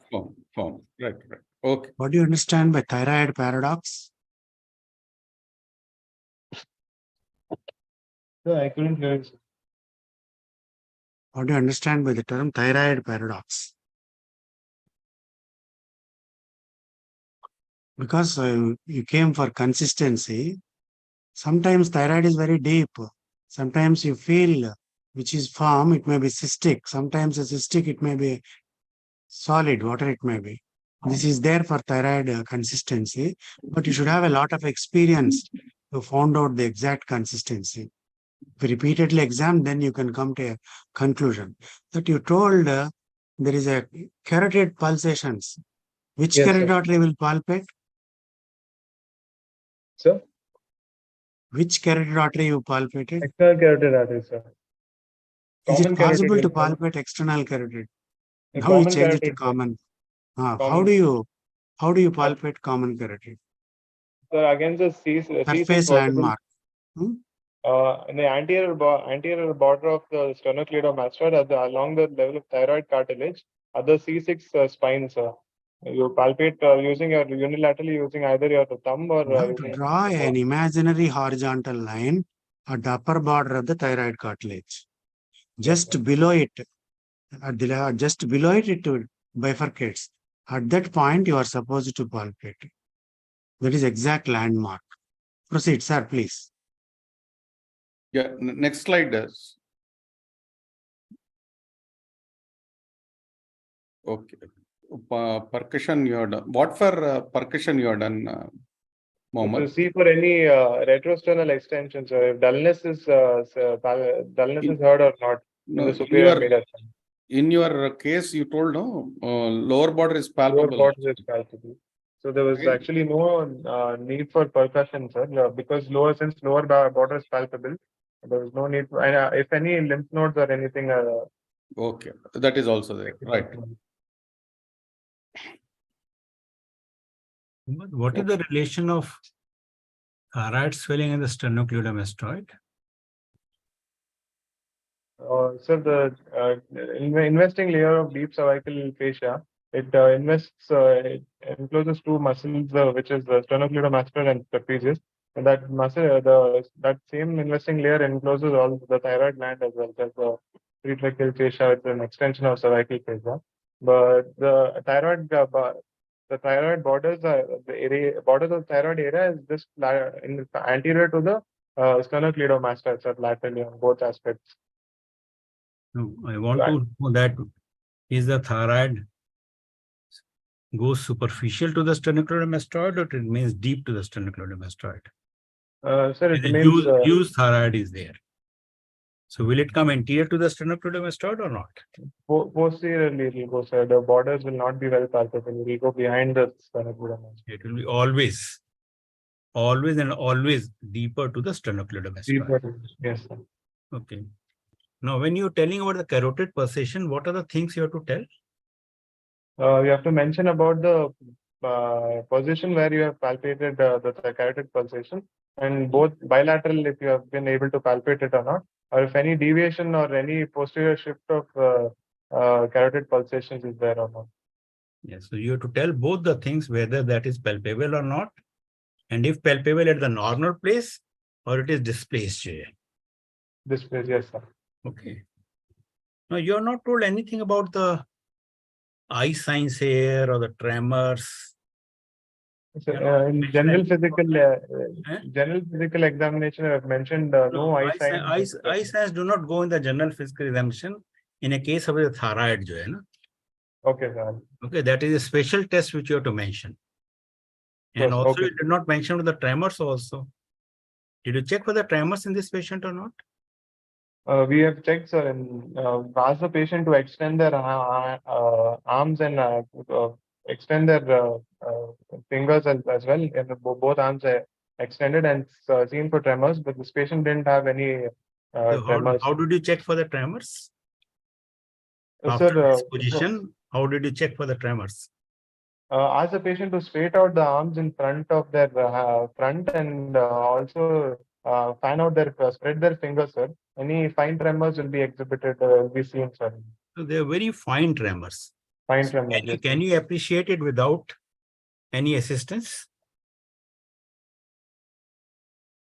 [SPEAKER 5] Firm. Right. Okay.
[SPEAKER 8] What do you understand by thyroid paradox?
[SPEAKER 2] Sir, I couldn't hear you, sir.
[SPEAKER 8] What do you understand by the term thyroid paradox? Because you came for consistency, sometimes thyroid is very deep. Sometimes you feel which is firm, it may be cystic. Sometimes a cystic, it may be solid, whatever it may be. This is there for thyroid consistency, but you should have a lot of experience to find out the exact consistency. If you repeatedly examine, then you can come to a conclusion. That you told there is a carotid pulsations. Which carotid artery will palpate?
[SPEAKER 2] Sir?
[SPEAKER 8] Which carotid artery you palpated?
[SPEAKER 2] External carotid artery, sir.
[SPEAKER 8] Is it possible to palpate external carotid? Now you change it to common. How do you palpate common carotid?
[SPEAKER 2] Sir, against the
[SPEAKER 8] Surface landmark.
[SPEAKER 2] in the anterior border of the sternocleidomastoid along the level of thyroid cartilage are the C6 spines, sir. You palpate unilaterally using either your thumb or
[SPEAKER 8] You have to draw an imaginary horizontal line at the upper border of the thyroid cartilage. Just below it, it bifurcates. At that point, you are supposed to palpate. That is exact landmark. Proceed, sir, please.
[SPEAKER 5] Yeah, next slide does. Okay. Percussion you have done. What for percussion you have done, Mohammed?
[SPEAKER 2] To see for any retrosternal extension, so if dullness is heard or not in the superior medial.
[SPEAKER 5] In your case, you told no lower border is palpable.
[SPEAKER 2] Lower border is palpable. So there was actually no need for percussion, sir, because since lower border is palpable, there was no need for, if any lymph nodes or anything.
[SPEAKER 5] Okay, that is also there, right?
[SPEAKER 7] What is the relation of thyroid swelling and the sternocleidomastoid?
[SPEAKER 2] So the investing layer of deep cervical fascia, it it encloses two muscles, which is the sternocleidomastoid and trapezius. And that muscle, that same investing layer encloses all the thyroid gland as well as the pretracheal fascia. It's an extension of cervical fascia. But the thyroid borders borders of the thyroid area is just anterior to the sternocleidomastoid, so laterally on both aspects.
[SPEAKER 7] No, I want to know that is the thyroid goes superficial to the sternocleidomastoid or it remains deep to the sternocleidomastoid?
[SPEAKER 2] Sir, it
[SPEAKER 7] The
[SPEAKER 2] remains
[SPEAKER 7] huge thyroid is there. So will it come anterior to the sternocleidomastoid or not?
[SPEAKER 2] posteriorly it will go, sir. The borders will not be well palpable. It will go behind the sternocleidomastoid.
[SPEAKER 7] It will be always and always deeper to the sternocleidomastoid.
[SPEAKER 2] Deeper, yes, sir.
[SPEAKER 7] Okay. Now, when you're telling about the carotid pulsation, what are the things you have to tell?
[SPEAKER 2] You have to mention about the position where you have palpated the carotid pulsation, and both bilateral if you have been able to palpate it or not, or if any deviation or any posterior shift of carotid pulsations is there or not.
[SPEAKER 7] Yes, so you have to tell both the things, whether that is palpable or not, and if palpable at the normal place or it is displaced here.
[SPEAKER 2] Displaced, yes, sir.
[SPEAKER 7] Okay. Now, you are not told anything about the eye signs here or the tremors.
[SPEAKER 2] So, in general physical examination, I have mentioned no eye signs.
[SPEAKER 7] Eye signs do not go in the general physical examination in a case of the thyroid.
[SPEAKER 2] Okay, sir.
[SPEAKER 7] Okay, that is a special test which you have to mention. And also,
[SPEAKER 2] okay.
[SPEAKER 7] you did not mention the tremors also. Did you check for the tremors in this patient or not?
[SPEAKER 2] We have checked, sir, and asked the patient to extend their arms and extend their fingers as well. And both arms are extended and seen for tremors, but this patient didn't have any
[SPEAKER 7] So
[SPEAKER 2] tremors.
[SPEAKER 7] how did you check for the tremors?
[SPEAKER 2] Sir,
[SPEAKER 7] After this position, how did you check for the tremors?
[SPEAKER 2] Ask the patient to straight out the arms in front of their front and also fan out their spread their fingers, sir. Any fine tremors will be exhibited, will be seen, sir.
[SPEAKER 7] So they are very fine tremors.
[SPEAKER 2] Fine
[SPEAKER 7] So
[SPEAKER 2] tremors.
[SPEAKER 7] can you appreciate it without any assistance?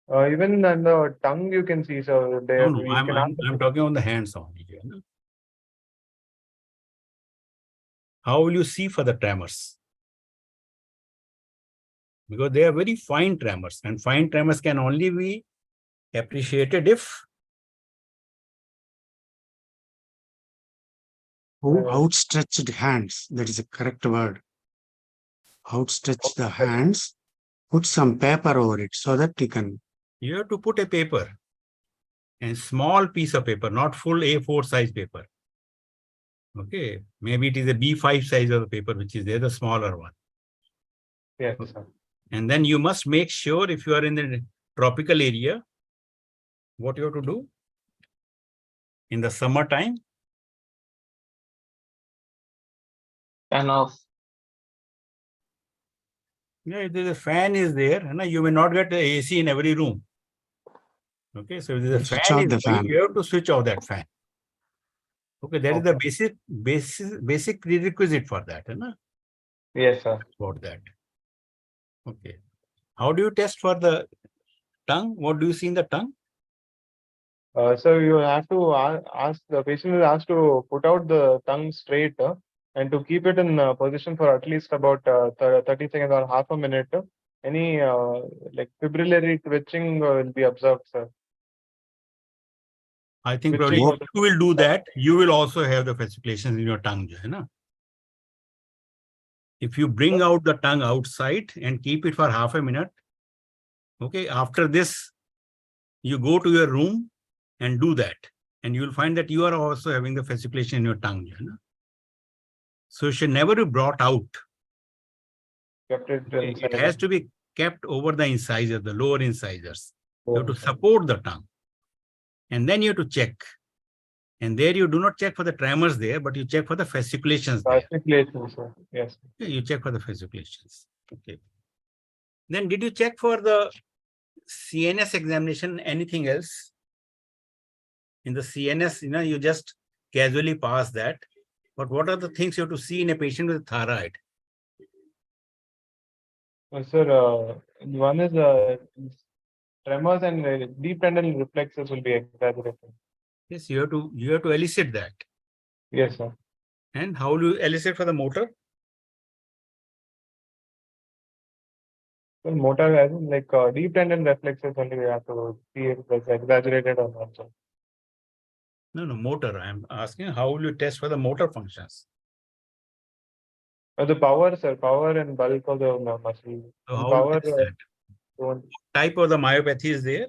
[SPEAKER 2] Even on the tongue you can see, so there.
[SPEAKER 7] No, I'm talking on the hands only. How will you see for the tremors? Because they are very fine tremors, and fine tremors can only be appreciated if
[SPEAKER 8] outstretched hands. That is a correct word. Outstretch the hands. Put some paper over it so that you can.
[SPEAKER 7] You have to put a paper, and small piece of paper, not full A4 size paper. Okay, maybe it is a B5 size of the paper, which is there, the smaller one.
[SPEAKER 2] Yes, sir.
[SPEAKER 7] And then you must make sure, if you are in the tropical area, what you have to do in the summertime.
[SPEAKER 9] Fan off.
[SPEAKER 7] Yeah, if there's a fan is there, you may not get the AC in every room. Okay, so if there's a fan, you have to switch off that fan. Okay, that is the basic prerequisite for that.
[SPEAKER 2] Yes, sir.
[SPEAKER 7] About that. Okay. How do you test for the tongue? What do you see in the tongue?
[SPEAKER 2] So you have to ask the patient is asked to put out the tongue straight and to keep it in position for at least about 30 seconds or half a minute. Any like fibrillary twitching will be observed, sir.
[SPEAKER 7] I think probably if you will do that, you will also have the fasciculations in your tongue. If you bring out the tongue outside and keep it for half a minute, okay, after this, you go to your room and do that. And you will find that you are also having the fasciculation in your tongue. So it should never be brought out. It has to be kept over the incisors, the lower incisors. You have to support the tongue. And then you have to check. And there you do not check for the tremors there, but you check for the fasciculations there.
[SPEAKER 2] Fasciculations, sir. Yes.
[SPEAKER 7] Okay, you check for the fasciculations. Okay. Then did you check for the CNS examination, anything else? In the CNS, you just casually pass that. But what are the things you have to see in a patient with thyroid?
[SPEAKER 2] Sir, one is tremors and deep tendon reflexes will be exaggerated.
[SPEAKER 7] Yes, you have to elicit that.
[SPEAKER 2] Yes, sir.
[SPEAKER 7] And how do you elicit for the motor?
[SPEAKER 2] So motor as in like deep tendon reflexes only we have to see if it's exaggerated or not. Sir.
[SPEAKER 7] No, motor. I'm asking how will you test for the motor functions?
[SPEAKER 2] The power, sir, power and bulk of the muscle.
[SPEAKER 7] So how
[SPEAKER 2] Power,
[SPEAKER 7] is that?
[SPEAKER 2] don't.
[SPEAKER 7] Type of the myopathy is there?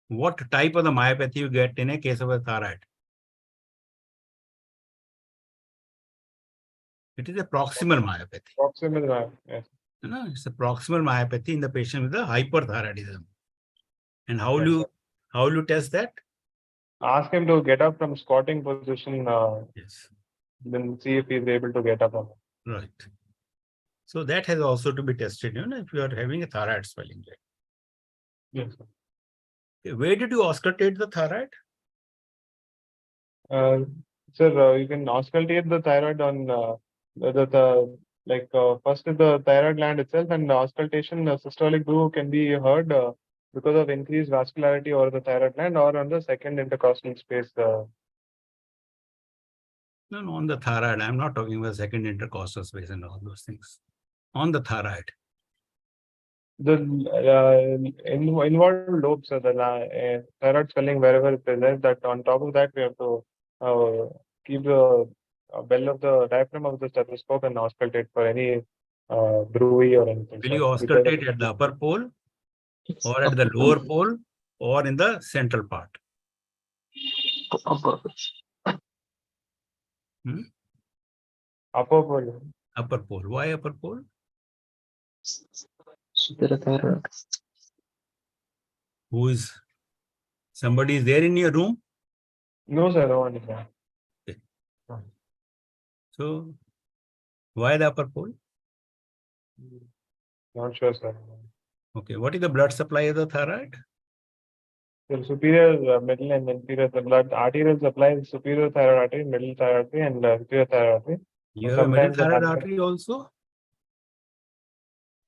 [SPEAKER 7] What type of the myopathy you get in a case of a thyroid? It is a proximal myopathy.
[SPEAKER 2] Proximal, yes.
[SPEAKER 7] No, it's a proximal myopathy in the patient with a hyperthyroidism. And how
[SPEAKER 2] Yes,
[SPEAKER 7] will you test that?
[SPEAKER 2] Ask him to get up from squatting position.
[SPEAKER 7] Yes.
[SPEAKER 2] Then see if he's able to get up.
[SPEAKER 7] Right. So that has also to be tested, if you are having a thyroid swelling.
[SPEAKER 2] Yes.
[SPEAKER 7] Where did you auscultate the thyroid?
[SPEAKER 2] Sir, you can auscultate the thyroid on first is the thyroid gland itself, and the auscultation systolic groove can be heard because of increased vascularity over the thyroid gland or on the second intercostal space.
[SPEAKER 7] No, on the thyroid. I'm not talking about second intercostal space and all those things. On the thyroid.
[SPEAKER 2] The involved lobes of the thyroid swelling wherever it presents, that on top of that we have to keep the bell of the diaphragm of the stethoscope and auscultate for any bruit or anything.
[SPEAKER 7] Will you auscultate at the upper pole or at the lower pole or in the central part?
[SPEAKER 2] Upper pole.
[SPEAKER 7] Upper pole. Why upper pole? Somebody is there in your room?
[SPEAKER 2] No, sir, no one is there.
[SPEAKER 7] Okay. So, why the upper pole?
[SPEAKER 2] Not sure, sir.
[SPEAKER 7] Okay, what is the blood supply of the thyroid?
[SPEAKER 2] The superior, middle, and inferior. The blood arterial supply is superior thyroid artery, middle thyroid artery, and inferior thyroid artery.
[SPEAKER 7] You have a middle thyroid artery also?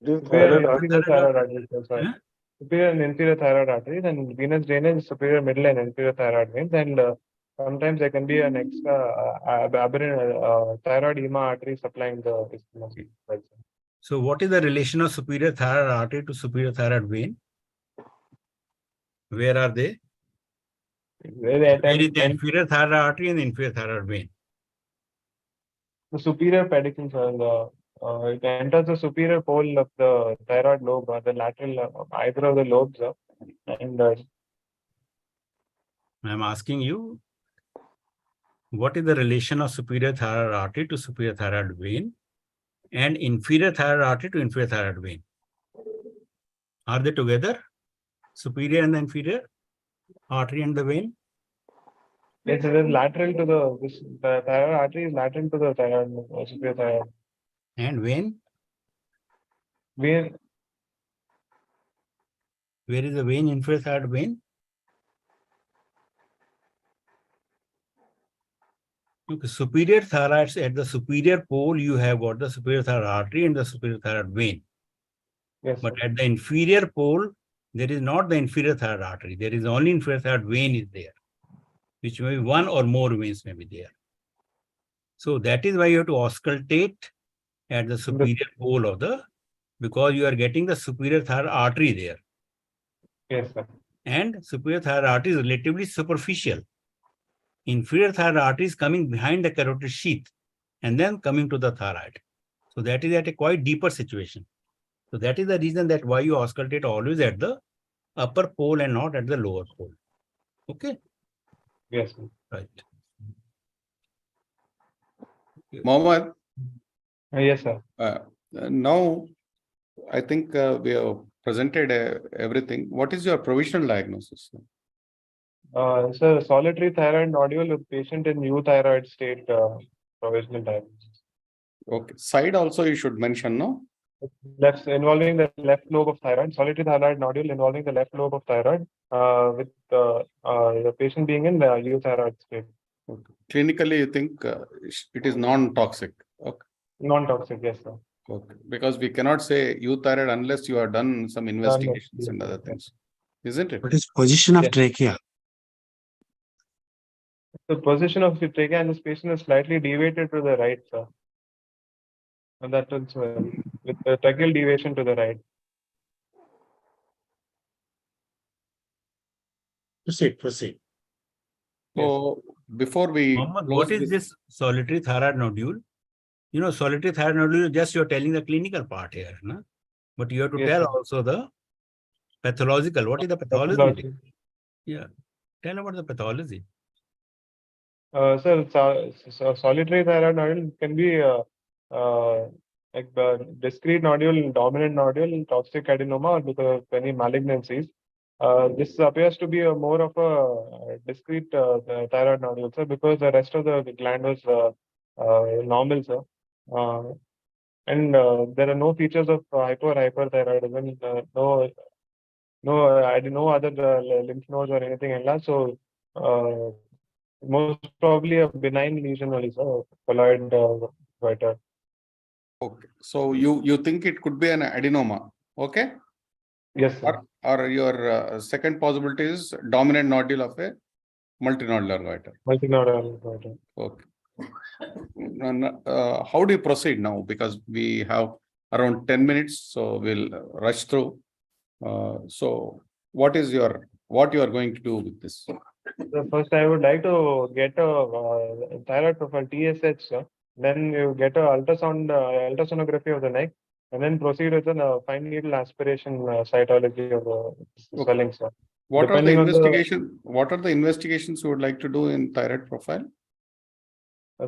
[SPEAKER 2] Superior and inferior thyroid arteries. Sorry. Superior and inferior thyroid arteries, and venous drainage, superior, middle, and inferior thyroid veins, and sometimes there can be an extra aberrant thyroid ema artery supplying the isthmus.
[SPEAKER 7] So, what is the relation of superior thyroid artery to superior thyroid vein? Where are they? Where is the inferior thyroid artery and the inferior thyroid vein?
[SPEAKER 2] The superior pedicles it enters the superior pole of the thyroid lobe, the lateral, either of the lobes, and
[SPEAKER 7] I'm asking you, what is the relation of superior thyroid artery to superior thyroid vein and inferior thyroid artery to inferior thyroid vein? Are they together? Superior and the inferior artery and the vein?
[SPEAKER 2] Yes, it is lateral to the thyroid artery is lateral to the thyroid, superior thyroid.
[SPEAKER 7] And vein?
[SPEAKER 2] Vein.
[SPEAKER 7] Where is the vein, inferior thyroid vein? Okay, superior thyroids, at the superior pole, you have got the superior thyroid artery and the superior thyroid vein.
[SPEAKER 2] Yes.
[SPEAKER 7] But at the inferior pole, there is not the inferior thyroid artery. There is only inferior thyroid vein is there, which may be one or more veins may be there. So that is why you have to auscultate at the superior pole of because you are getting the superior thyroid artery there.
[SPEAKER 2] Yes, sir.
[SPEAKER 7] And superior thyroid artery is relatively superficial. Inferior thyroid artery is coming behind the carotid sheath and then coming to the thyroid. So that is at a quite deeper situation. So that is the reason that why you auscultate always at the upper pole and not at the lower pole. Okay?
[SPEAKER 2] Yes, sir.
[SPEAKER 7] Right.
[SPEAKER 5] Mohammed?
[SPEAKER 2] Yes, sir.
[SPEAKER 5] Now, I think we have presented everything. What is your provisional diagnosis?
[SPEAKER 2] Sir, solitary thyroid nodule with patient in euthyroid state, provisional diagnosis.
[SPEAKER 5] Okay. Side also you should mention, no?
[SPEAKER 2] left involving the left lobe of thyroid, solitary thyroid nodule involving the left lobe of thyroid, with the patient being in the euthyroid state.
[SPEAKER 5] Okay. Clinically, you think it is non-toxic? Okay.
[SPEAKER 2] Non-toxic, yes, sir.
[SPEAKER 5] Okay. Because we cannot say euthyroid unless you have done some investigations and other things, isn't it?
[SPEAKER 8] What is position of
[SPEAKER 2] Yes.
[SPEAKER 8] trachea?
[SPEAKER 2] The position of the trachea in this patient is slightly deviated to the right, sir. And that is with the tracheal deviation to the right.
[SPEAKER 8] Proceed.
[SPEAKER 5] So before we
[SPEAKER 7] Mohammed,
[SPEAKER 5] close
[SPEAKER 7] what is this solitary thyroid nodule? You know, solitary thyroid nodule, just you're telling the clinical part here, no? But you have to
[SPEAKER 2] Yes,
[SPEAKER 7] tell
[SPEAKER 2] sir.
[SPEAKER 7] also the pathological. What is the pathology?
[SPEAKER 2] Pathology.
[SPEAKER 7] Yeah, tell about the pathology.
[SPEAKER 2] So solitary thyroid nodule can be like the discrete nodule, dominant nodule, toxic adenoma, or because of any malignancies. This appears to be more of a discrete thyroid nodule, sir, because the rest of the gland was normal, sir. And there are no features of hypo or hyperthyroidism, no other lymph nodes or anything like that. So most probably a benign lesion only, sir, colloid goiter.
[SPEAKER 5] Okay. So you think it could be an adenoma, okay?
[SPEAKER 2] Yes, sir.
[SPEAKER 5] Or your second possibility is dominant nodule of a multinodular goiter.
[SPEAKER 2] Multinodal goiter.
[SPEAKER 5] Okay. And, how do you proceed now? Because we have around 10 minutes, so we'll rush through. So what you are going to do with this?
[SPEAKER 2] So first, I would like to get a thyroid profile TSH, sir. Then you get a ultrasonography of the neck, and then proceed with a fine needle aspiration cytology of the swelling, sir.
[SPEAKER 5] What are the
[SPEAKER 2] Depending on
[SPEAKER 5] investigation? What are the investigations you would like to do in thyroid profile?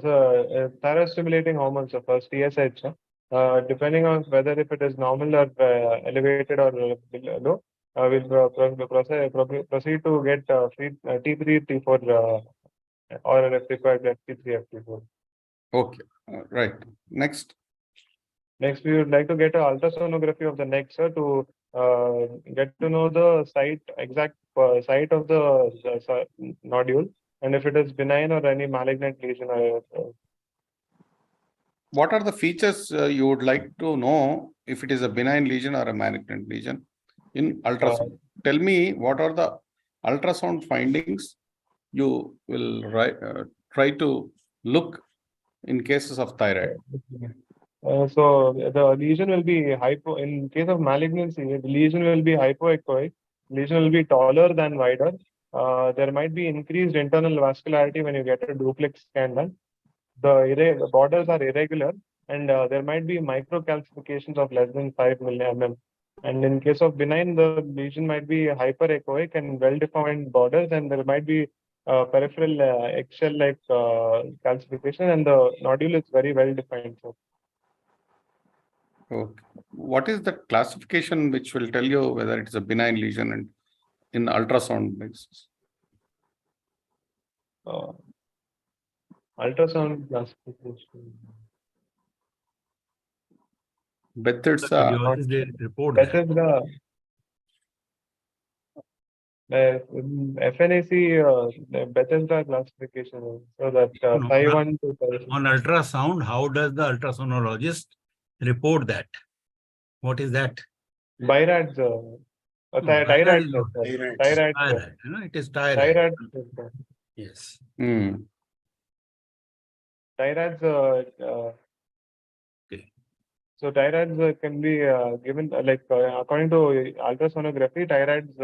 [SPEAKER 2] So thyroid stimulating hormones, so first TSH, depending on whether if it is normal or elevated or low, we'll proceed to get free T3, T4, or if required, T3, FT4.
[SPEAKER 5] Okay, right. Next.
[SPEAKER 2] Next, we would like to get an ultrasonography of the neck, sir, to get to know the exact site of the nodule, and if it is benign or any malignant lesion.
[SPEAKER 5] What are the features you would like to know if it is a benign lesion or a malignant lesion in ultrasound? Tell me what are the ultrasound findings you will try to look in cases of thyroid.
[SPEAKER 2] So the lesion will be hypo. In case of malignancy, the lesion will be hypoechoic. Lesion will be taller than wider. There might be increased internal vascularity when you get a duplex scan done. The borders are irregular, and there might be microcalcifications of less than 5 mm. And in case of benign, the lesion might be hyperechoic and well-defined borders, and there might be peripheral eggshell-like calcification, and the nodule is very well-defined. So.
[SPEAKER 5] Okay. What is the classification which will tell you whether it is a benign lesion and in ultrasound basis?
[SPEAKER 2] Ultrasound classification.
[SPEAKER 5] Bethesda.
[SPEAKER 7] Report
[SPEAKER 2] Bethesda. FNAC Bethesda classification. So that 5-1 to 5.
[SPEAKER 7] On ultrasound, how does the ultrasonologist report that? What is that?
[SPEAKER 2] BIRADS. Thyroid.
[SPEAKER 7] Thyroid. You know, it is thyroid.
[SPEAKER 2] Thyroid.
[SPEAKER 7] Yes.
[SPEAKER 2] Thyroids. So thyroids can be given according to ultrasonography. Thyroids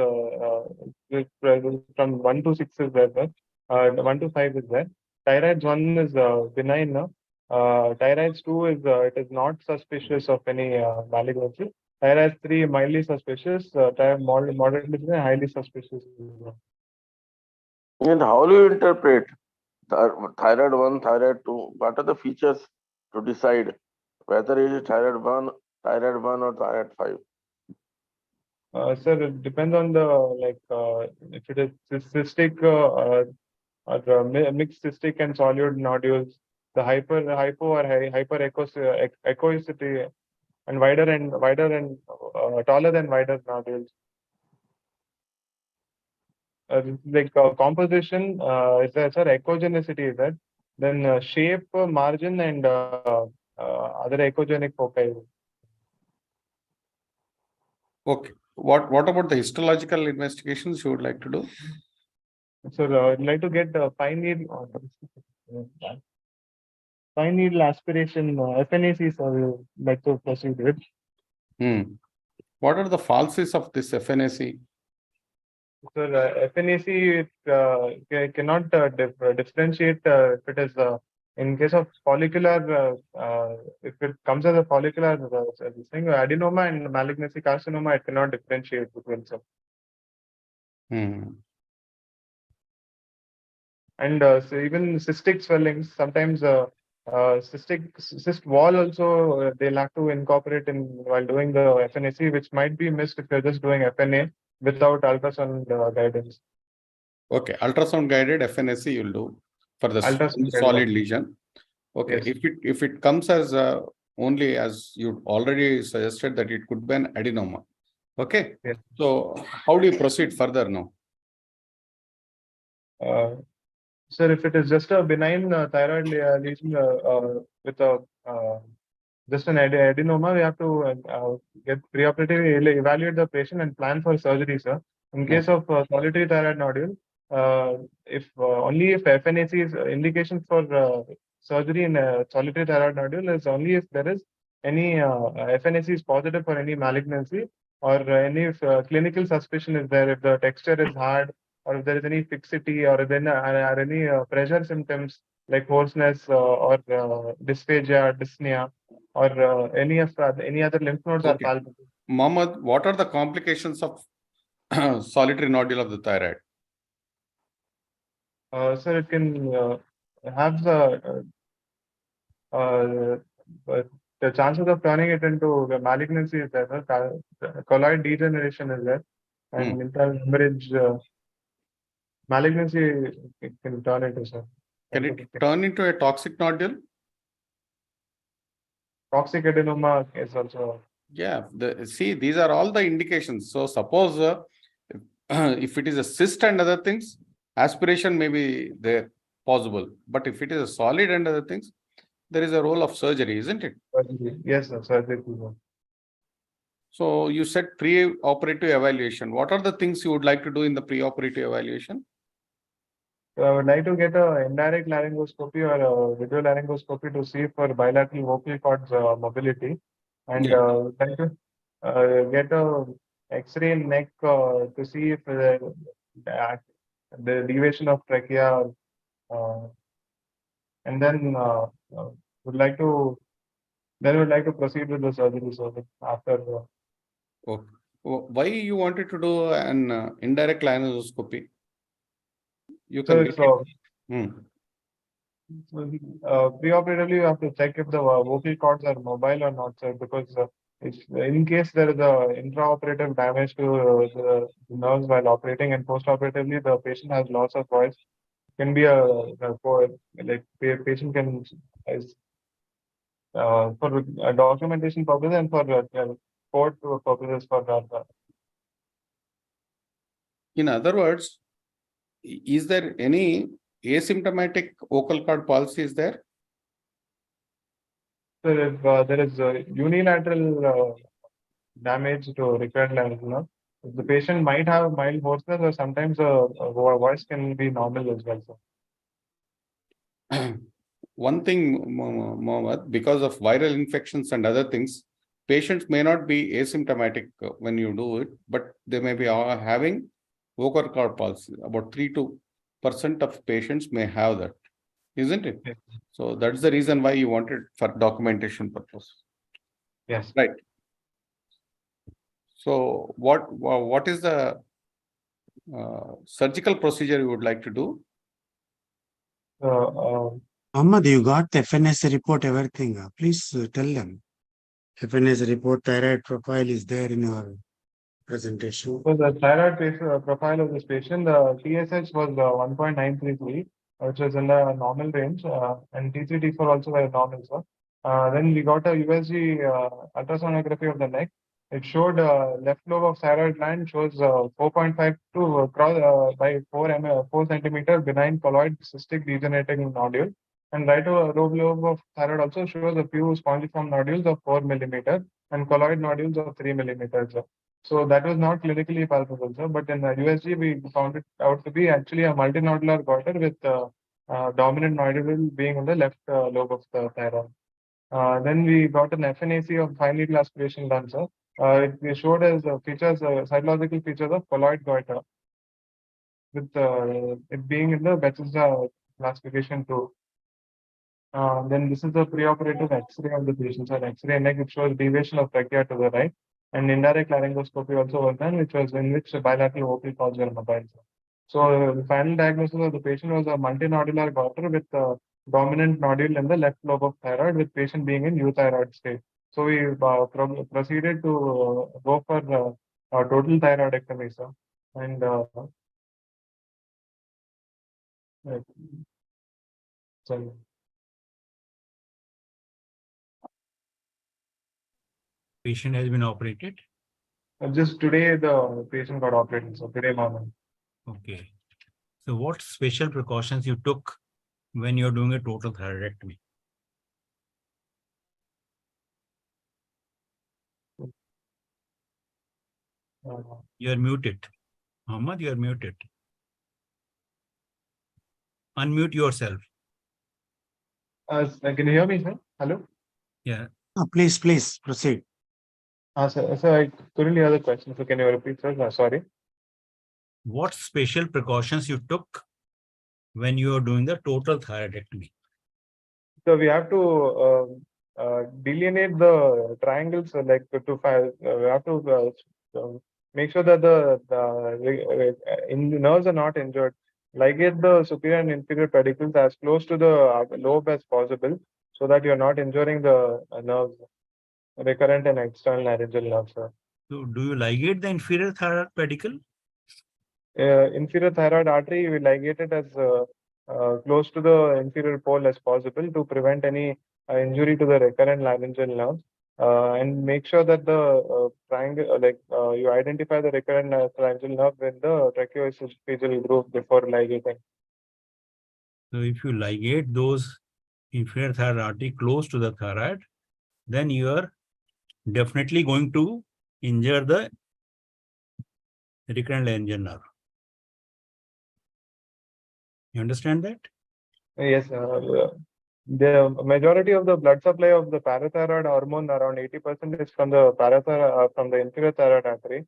[SPEAKER 2] from 1 to 6 is there. 1 to 5 is there. Thyroids 1 is benign. Thyroids 2 is it is not suspicious of any malignancy. Thyroids 3 mildly suspicious. Moderately highly suspicious.
[SPEAKER 4] And how do you interpret thyroid 1, thyroid 2? What are the features to decide whether it is thyroid 1 or thyroid 5?
[SPEAKER 2] Sir, it depends on the if it is cystic or mixed cystic and solid nodules, the hypo or hyperechoicity and taller than wider nodules. Composition is there, sir? Echogenicity is there. Then shape, margin, and other echogenic foci.
[SPEAKER 5] Okay. What about the histological investigations you would like to do?
[SPEAKER 2] So I'd like to get fine needle aspiration FNAC, so we'll like to proceed with.
[SPEAKER 5] What are the falsies of this FNAC?
[SPEAKER 2] So FNAC cannot differentiate if it is in case of follicular, if it comes as a follicular this thing, adenoma and malignancy carcinoma, it cannot differentiate between them. And so even cystic swellings, sometimes cyst wall also they'll have to incorporate in while doing the FNAC, which might be missed if you're just doing FNA without ultrasound guidance.
[SPEAKER 5] Okay, ultrasound guided FNAC you'll do for the solid lesion. Okay, yes. If it comes as only as you already suggested that it could be an adenoma. Okay, yes. So how do you proceed further now?
[SPEAKER 2] Sir, if it is just a benign thyroid lesion with a just an adenoma, we have to get preoperatively evaluate the patient and plan for surgery, sir. In case of solitary thyroid nodule, if only if FNAC is indication for surgery in solitary thyroid nodule is only if there is any FNAC is positive for any malignancy or any clinical suspicion is there, if the texture is hard, or if there is any fixity, or then are any pressure symptoms like hoarseness or dysphagia, dyspnea, or any other lymph nodes are palpable.
[SPEAKER 5] Mohammed, what are the complications of solitary nodule of the thyroid?
[SPEAKER 2] Sir, it can have the chances of turning it into the malignancy is there. Colloid degeneration is there, and internal hemorrhage. Malignancy it can turn into, sir.
[SPEAKER 5] Can it turn into a toxic nodule?
[SPEAKER 2] Toxic adenoma is also.
[SPEAKER 5] Yeah, see, these are all the indications. So suppose if it is a cyst and other things, aspiration may be there possible. But if it is a solid and other things, there is a role of surgery, isn't it?
[SPEAKER 2] Yes, sir, surgery.
[SPEAKER 5] So you said pre-operative evaluation. What are the things you would like to do in the pre-operative evaluation?
[SPEAKER 2] So I would like to get a indirect laryngoscopy or a video laryngoscopy to see for bilateral vocal cords mobility, and try to get a X-ray in neck to see if the deviation of trachea, and then would like to proceed with the surgery. So after.
[SPEAKER 5] Okay. Why you wanted to do an indirect laryngoscopy? You can.
[SPEAKER 2] Preoperatively, you have to check if the vocal cords are mobile or not, sir, because if in case there is a intraoperative damage to the nerves while operating, and postoperatively the patient has loss of voice, can be patient can for documentation purposes and for court purposes for that.
[SPEAKER 5] In other words, is there any asymptomatic vocal cord palsy is there?
[SPEAKER 2] So if there is unilateral damage to recurrent larynx, the patient might have mild hoarseness, or sometimes voice can be normal as well,
[SPEAKER 5] sir. One thing, Mohammed, because of viral infections and other things, patients may not be asymptomatic when you do it, but they may be having vocal cord palsy. About 3% of patients may have that, isn't it?
[SPEAKER 2] Yes.
[SPEAKER 5] So that's the reason why you wanted for documentation purpose.
[SPEAKER 2] Yes.
[SPEAKER 5] Right. So what is the surgical procedure you would like to do?
[SPEAKER 8] Ahmad, you got the FNAC report, everything. Please tell them. FNAC report, thyroid profile is there in your presentation.
[SPEAKER 2] So the thyroid profile of this patient, the TSH was 1.933, which was in the normal range, and T3, T4 also were normal, sir. Then we got a USG ultrasonography of the neck. It showed left lobe of thyroid gland shows 4.5 to cross by 4 centimeter benign colloid cystic degenerating nodule. And right lobe of thyroid also shows a few spongiform nodules of 4 millimeter and colloid nodules of 3 millimeters. So that was not clinically palpable, sir. But in USG, we found it out to be actually a multinodular goiter with dominant nodule being on the left lobe of the thyroid. Then we got an FNAC of fine needle aspiration done, sir. It showed as features, cytological features of colloid goiter, with it being in the Bethesda classification too. Then this is the preoperative X-ray of the patient, sir. X-ray neck, which shows deviation of trachea to the right, and indirect laryngoscopy also was done, which bilateral OP calls were mobile, sir. So the final diagnosis of the patient was a multinodular goiter with dominant nodule in the left lobe of thyroid, with patient being in euthyroid state. So we proceeded to go for total thyroidectomy, sir. And sorry.
[SPEAKER 7] Patient has been operated.
[SPEAKER 2] Just today, the patient got operated, so today morning.
[SPEAKER 7] Okay. So what special precautions you took when you're doing a total thyroidectomy? You're muted. Ahmad, you're muted. Unmute yourself.
[SPEAKER 2] Can you hear me, sir? Hello?
[SPEAKER 7] Yeah.
[SPEAKER 8] Please proceed.
[SPEAKER 2] Sir, I couldn't hear the question, so can you repeat, sir? Sorry.
[SPEAKER 7] What special precautions you took when you are doing the total thyroidectomy?
[SPEAKER 2] So we have to delineate the triangles, like we have to make sure that the nerves are not injured. Ligate the superior and inferior pedicles as close to the lobe as possible, so that you're not injuring the nerves, recurrent and external laryngeal nerves, sir.
[SPEAKER 7] So do you ligate the inferior thyroid pedicle?
[SPEAKER 2] Inferior thyroid artery, we ligate it as close to the inferior pole as possible to prevent any injury to the recurrent laryngeal nerves, and make sure that the triangle, you identify the recurrent laryngeal nerve in the tracheoesophageal groove before ligating.
[SPEAKER 7] So if you ligate those inferior thyroid artery close to the thyroid, then you are definitely going to injure the recurrent laryngeal nerve. You understand that?
[SPEAKER 2] Yes, the majority of the blood supply of the parathyroid hormone, around 80%, is from the from the inferior thyroid artery.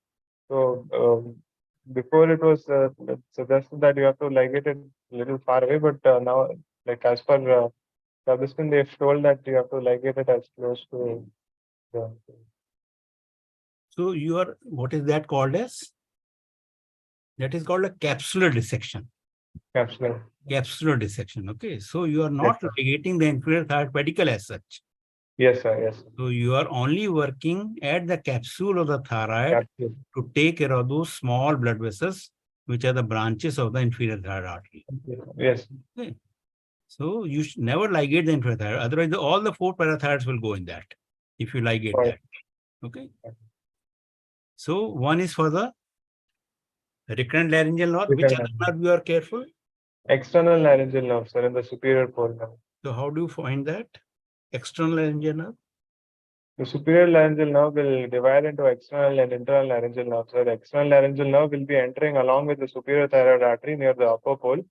[SPEAKER 2] So before it was suggested that you have to ligate it a little far away, but now, like as per Sebastian, they've told that you have to ligate it as close to the.
[SPEAKER 7] So you are, what is that called as? That is called a capsular dissection. Capsular dissection. Okay. So you are not ligating the inferior thyroid pedicle as such.
[SPEAKER 2] Yes, sir. Yes.
[SPEAKER 7] So you are only working at the capsule of the thyroid to take care of those small blood vessels, which are the branches of the inferior thyroid artery.
[SPEAKER 2] Yes.
[SPEAKER 7] Okay. So you should never ligate the inferior thyroid. Otherwise, all the 4 parathyroids will go in that if you ligate that. Okay. So one is for the recurrent laryngeal nerve. Which other nerve you are careful?
[SPEAKER 2] External laryngeal nerve, sir, in the superior pole nerve.
[SPEAKER 7] So how do you find that? External laryngeal nerve?
[SPEAKER 2] The superior laryngeal nerve will divide into external and internal laryngeal nerves. So the external laryngeal nerve will be entering along with the superior thyroid artery near the upper pole.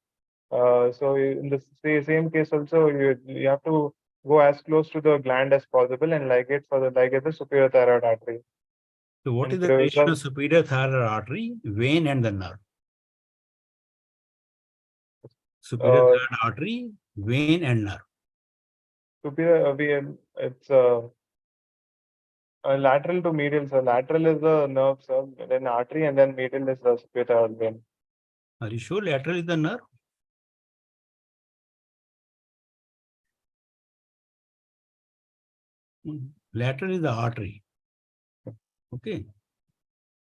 [SPEAKER 2] So in the same case also, you have to go as close to the gland as possible and ligate the superior thyroid artery.
[SPEAKER 7] So what is the relation of superior thyroid artery, vein, and the nerve? Superior thyroid artery, vein, and nerve.
[SPEAKER 2] Superior, it's lateral to medial. So lateral is the nerve, sir, then artery, and then medial is the superior thyroid vein.
[SPEAKER 7] Are you sure lateral is the nerve? Lateral is the artery. Okay.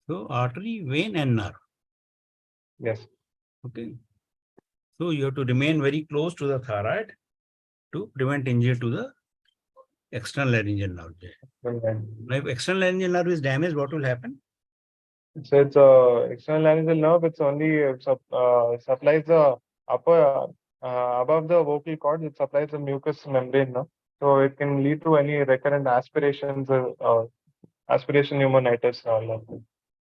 [SPEAKER 7] So artery, vein, and nerve.
[SPEAKER 2] Yes.
[SPEAKER 7] Okay. So you have to remain very close to the thyroid to prevent injury to the External laryngeal nerve. Now, if external laryngeal nerve is damaged, what will happen?
[SPEAKER 2] So it's external laryngeal nerve. It's only supplies the upper above the vocal cords. It supplies the mucous membrane. No? So it can lead to any recurrent aspirations, aspiration pneumonitis, all of them.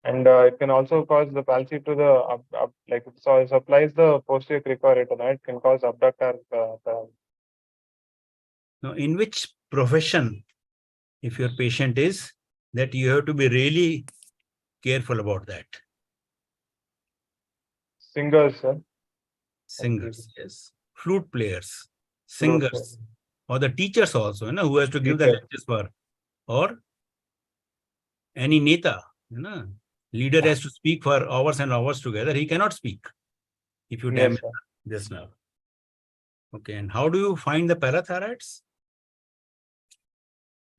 [SPEAKER 2] And it can also cause the palsy to the like so it supplies the posterior cricoid. It can cause abductor.
[SPEAKER 7] Now, in which profession, if your patient is, that you have to be really careful about that?
[SPEAKER 2] Singers, sir.
[SPEAKER 7] Singers, yes. Flute players, singers, or the teachers also, who has to give the lectures for, or any neta, leader has to speak for hours and hours together. He cannot speak if you damage this nerve. Okay, and how do you find the parathyroids?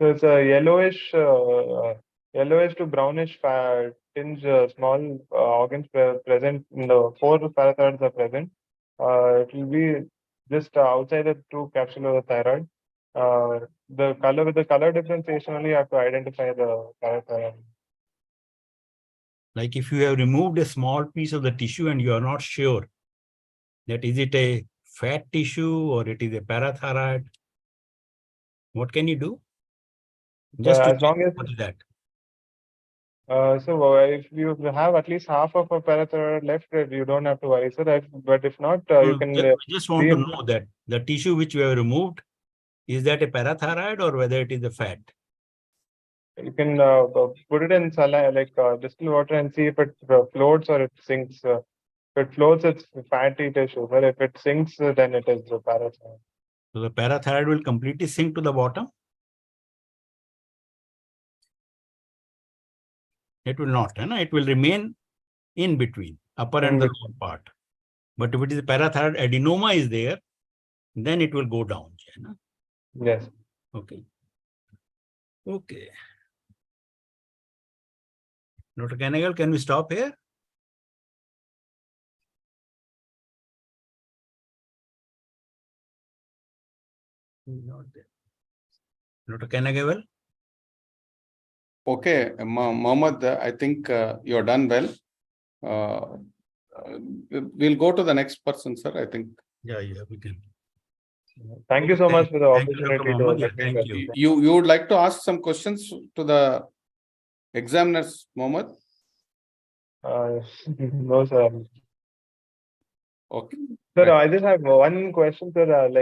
[SPEAKER 2] So it's a yellowish to brownish tinge, small organs present in the 4 parathyroids are present. It will be just outside the 2 capsule of the thyroid. The color with the color differentiation only you have to identify the parathyroid.
[SPEAKER 7] Like if you have removed a small piece of the tissue and you are not sure that is it a fat tissue or it is a parathyroid, what can you do? Just
[SPEAKER 2] as long as
[SPEAKER 7] what is that?
[SPEAKER 2] So if you have at least half of a parathyroid left, you don't have to worry, sir. But if not, you can.
[SPEAKER 7] Just want to know that the tissue which we have removed, is that a parathyroid or whether it is a fat?
[SPEAKER 2] You can put it in like distilled water and see if it floats or it sinks. If it floats, it's fatty tissue. But if it sinks, then it is a parathyroid.
[SPEAKER 7] So the parathyroid will completely sink to the bottom? It will not. It will remain in between, upper and the lower part. But if it is a parathyroid adenoma is there, then it will go down.
[SPEAKER 2] Yes.
[SPEAKER 7] Okay. Okay. Dr. Kanagal, can we stop here? Not there. Dr. Kanagal?
[SPEAKER 5] Okay, Mohammed, I think you're done well. We'll go to the next person, sir, I think.
[SPEAKER 7] Yeah, we can.
[SPEAKER 2] Thank you so much for the opportunity.
[SPEAKER 7] Thank you.
[SPEAKER 5] You would like to ask some questions to the examiners, Mohammed?
[SPEAKER 2] No, sir.
[SPEAKER 5] Okay.
[SPEAKER 2] Sir, I just have one question, sir.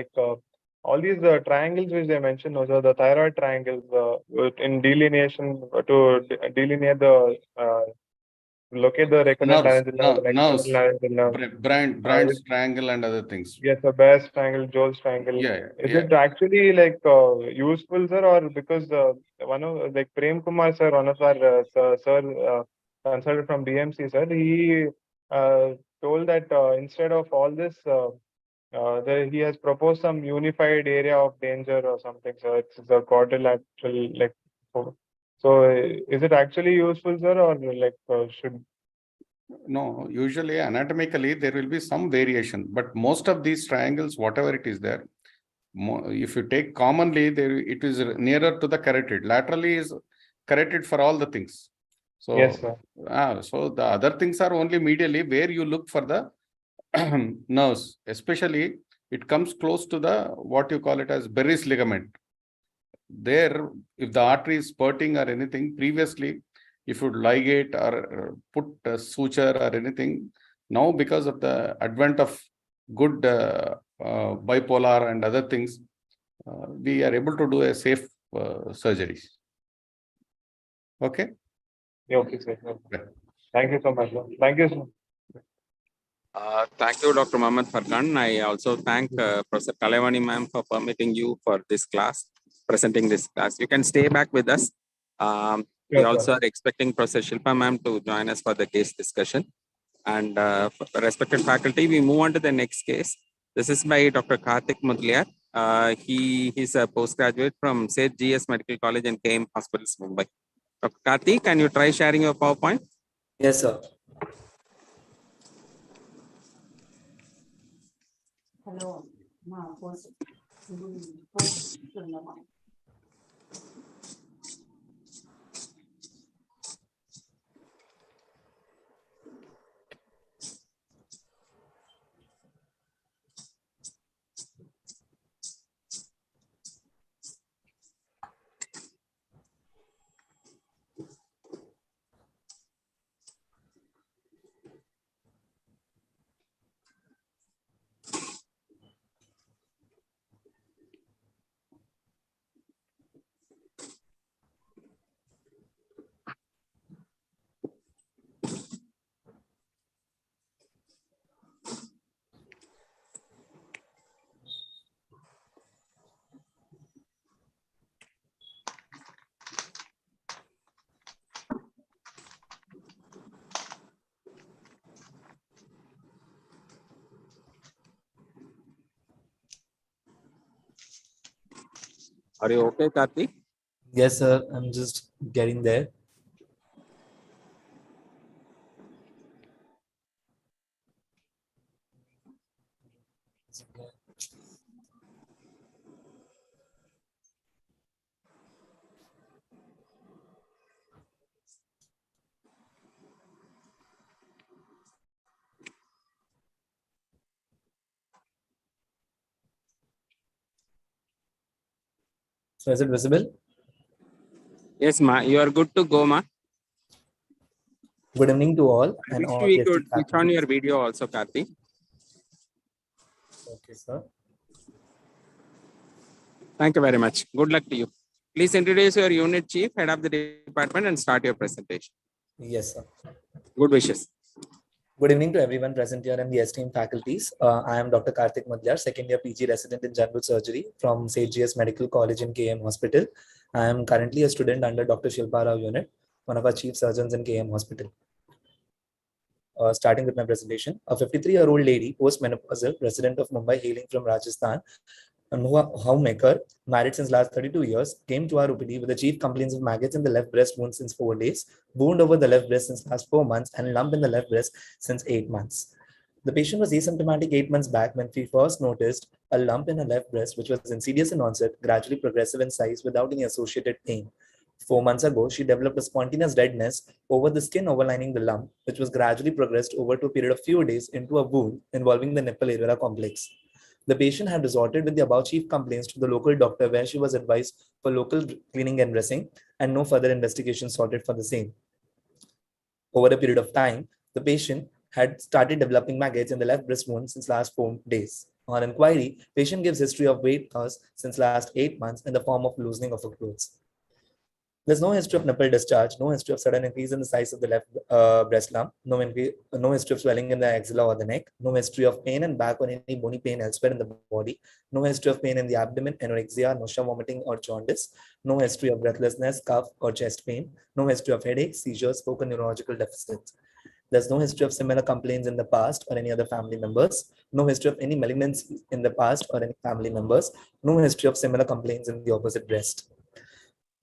[SPEAKER 2] All these triangles which they mentioned, also the thyroid triangles in delineation to delineate the locate the recurrent laryngeal nerve,
[SPEAKER 5] Brand's triangle and other things.
[SPEAKER 2] Yes, the Bass triangle, Joel's triangle. Is it actually useful, sir, or because one of Prem Kumar sir, one of our consultant from BMC, sir, he told that instead of all this, he has proposed some unified area of danger or something. So it's the quadrilateral, so is it actually useful, sir, or should?
[SPEAKER 5] No, usually anatomically there will be some variation, but most of these triangles, whatever it is there, if you take commonly, it is nearer to the carotid. Laterally is carotid for all the things. So,
[SPEAKER 2] yes, sir.
[SPEAKER 5] So the other things are only medially where you look for the nerves, especially it comes close to the what you call it as Berry's ligament. There, if the artery is spurting or anything, previously, if you ligate or put a suture or anything, now because of the advent of good bipolar and other things, we are able to do a safe surgery. Okay?
[SPEAKER 2] Okay, sir. Okay. Thank you so much, sir. Thank you, sir.
[SPEAKER 1] Thank you, Dr. Mohammed Farkan. I also thank Professor Kalevani ma'am for permitting you for this class, presenting this class. You can stay back with us. We also are expecting Professor Shilpa ma'am to join us for the case discussion. And for the respected faculty, we move on to the next case. This is by Dr. Karthik Mudliar. He is a postgraduate from Seth GS Medical College and KM Hospitals, Mumbai. Dr. Karthik, can you try sharing your PowerPoint?
[SPEAKER 10] Yes, sir. Hello.
[SPEAKER 1] Are you okay, Karthi?
[SPEAKER 10] Yes, sir. I'm just getting there. So is it visible?
[SPEAKER 1] Yes, ma. You are good to go, ma.
[SPEAKER 10] Good evening to all.
[SPEAKER 1] I
[SPEAKER 10] And
[SPEAKER 1] wish
[SPEAKER 10] all
[SPEAKER 1] we
[SPEAKER 10] the
[SPEAKER 1] could
[SPEAKER 10] esteemed
[SPEAKER 1] switch on
[SPEAKER 10] faculty.
[SPEAKER 1] your video also, Karthi.
[SPEAKER 10] Okay, sir.
[SPEAKER 1] Thank you very much. Good luck to you. Please introduce your unit chief, head of the department, and start your presentation.
[SPEAKER 10] Yes, sir.
[SPEAKER 1] Good wishes.
[SPEAKER 10] Good evening to everyone present here and the esteemed faculties. I am Dr. Karthik Madhyar, second year PG resident in general surgery from St. GS Medical College in KM Hospital. I am currently a student under Dr. Shilpa Rao unit, one of our chief surgeons in KM Hospital. Starting with my presentation, a 53-year-old lady, postmenopausal, resident of Mumbai, hailing from Rajasthan, a homemaker, married since last 32 years, came to our OPD with the chief complaints of maggots in the left breast wound since 4 days, wound over the left breast since last 4 months, and lump in the left breast since 8 months. The patient was asymptomatic 8 months back when we first noticed a lump in her left breast, which was insidious in onset, gradually progressive in size without any associated pain. 4 months ago, she developed a spontaneous redness over the skin overlining the lump, which was gradually progressed over to a period of few days into a wound involving the nipple area complex. The patient had resorted with the above chief complaints to the local doctor, where she was advised for local cleaning and dressing, and no further investigation sorted for the same. Over a period of time, the patient had started developing maggots in the left breast wound since last 4 days. On inquiry, patient gives history of weight loss since last 8 months in the form of loosening of her clothes. There's no history of nipple discharge, no history of sudden increase in the size of the left breast lump, no history of swelling in the axilla or the neck, no history of pain in back or any bony pain elsewhere in the body, no history of pain in the abdomen, anorexia, nausea, vomiting, or jaundice, no history of breathlessness, cough, or chest pain, no history of headaches, seizures, spoken neurological deficits. There's no history of similar complaints in the past or any other family members, no history of any malignancy in the past or any family members, no history of similar complaints in the opposite breast.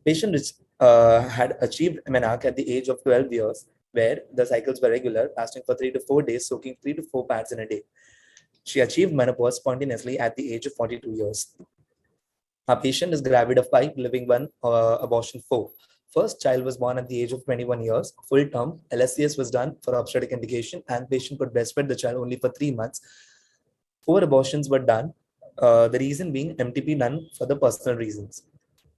[SPEAKER 10] Patient had achieved menarche at the age of 12 years, where the cycles were regular, lasting for 3 to 4 days, soaking 3 to 4 pads in a day. She achieved menopause spontaneously at the age of 42 years. Our patient is gravid of 5, living 1, abortion 4. First child was born at the age of 21 years, full term. LSCS was done for obstetric indication, and patient could breastfeed the child only for 3 months. 4 abortions were done, the reason being MTP done for the personal reasons.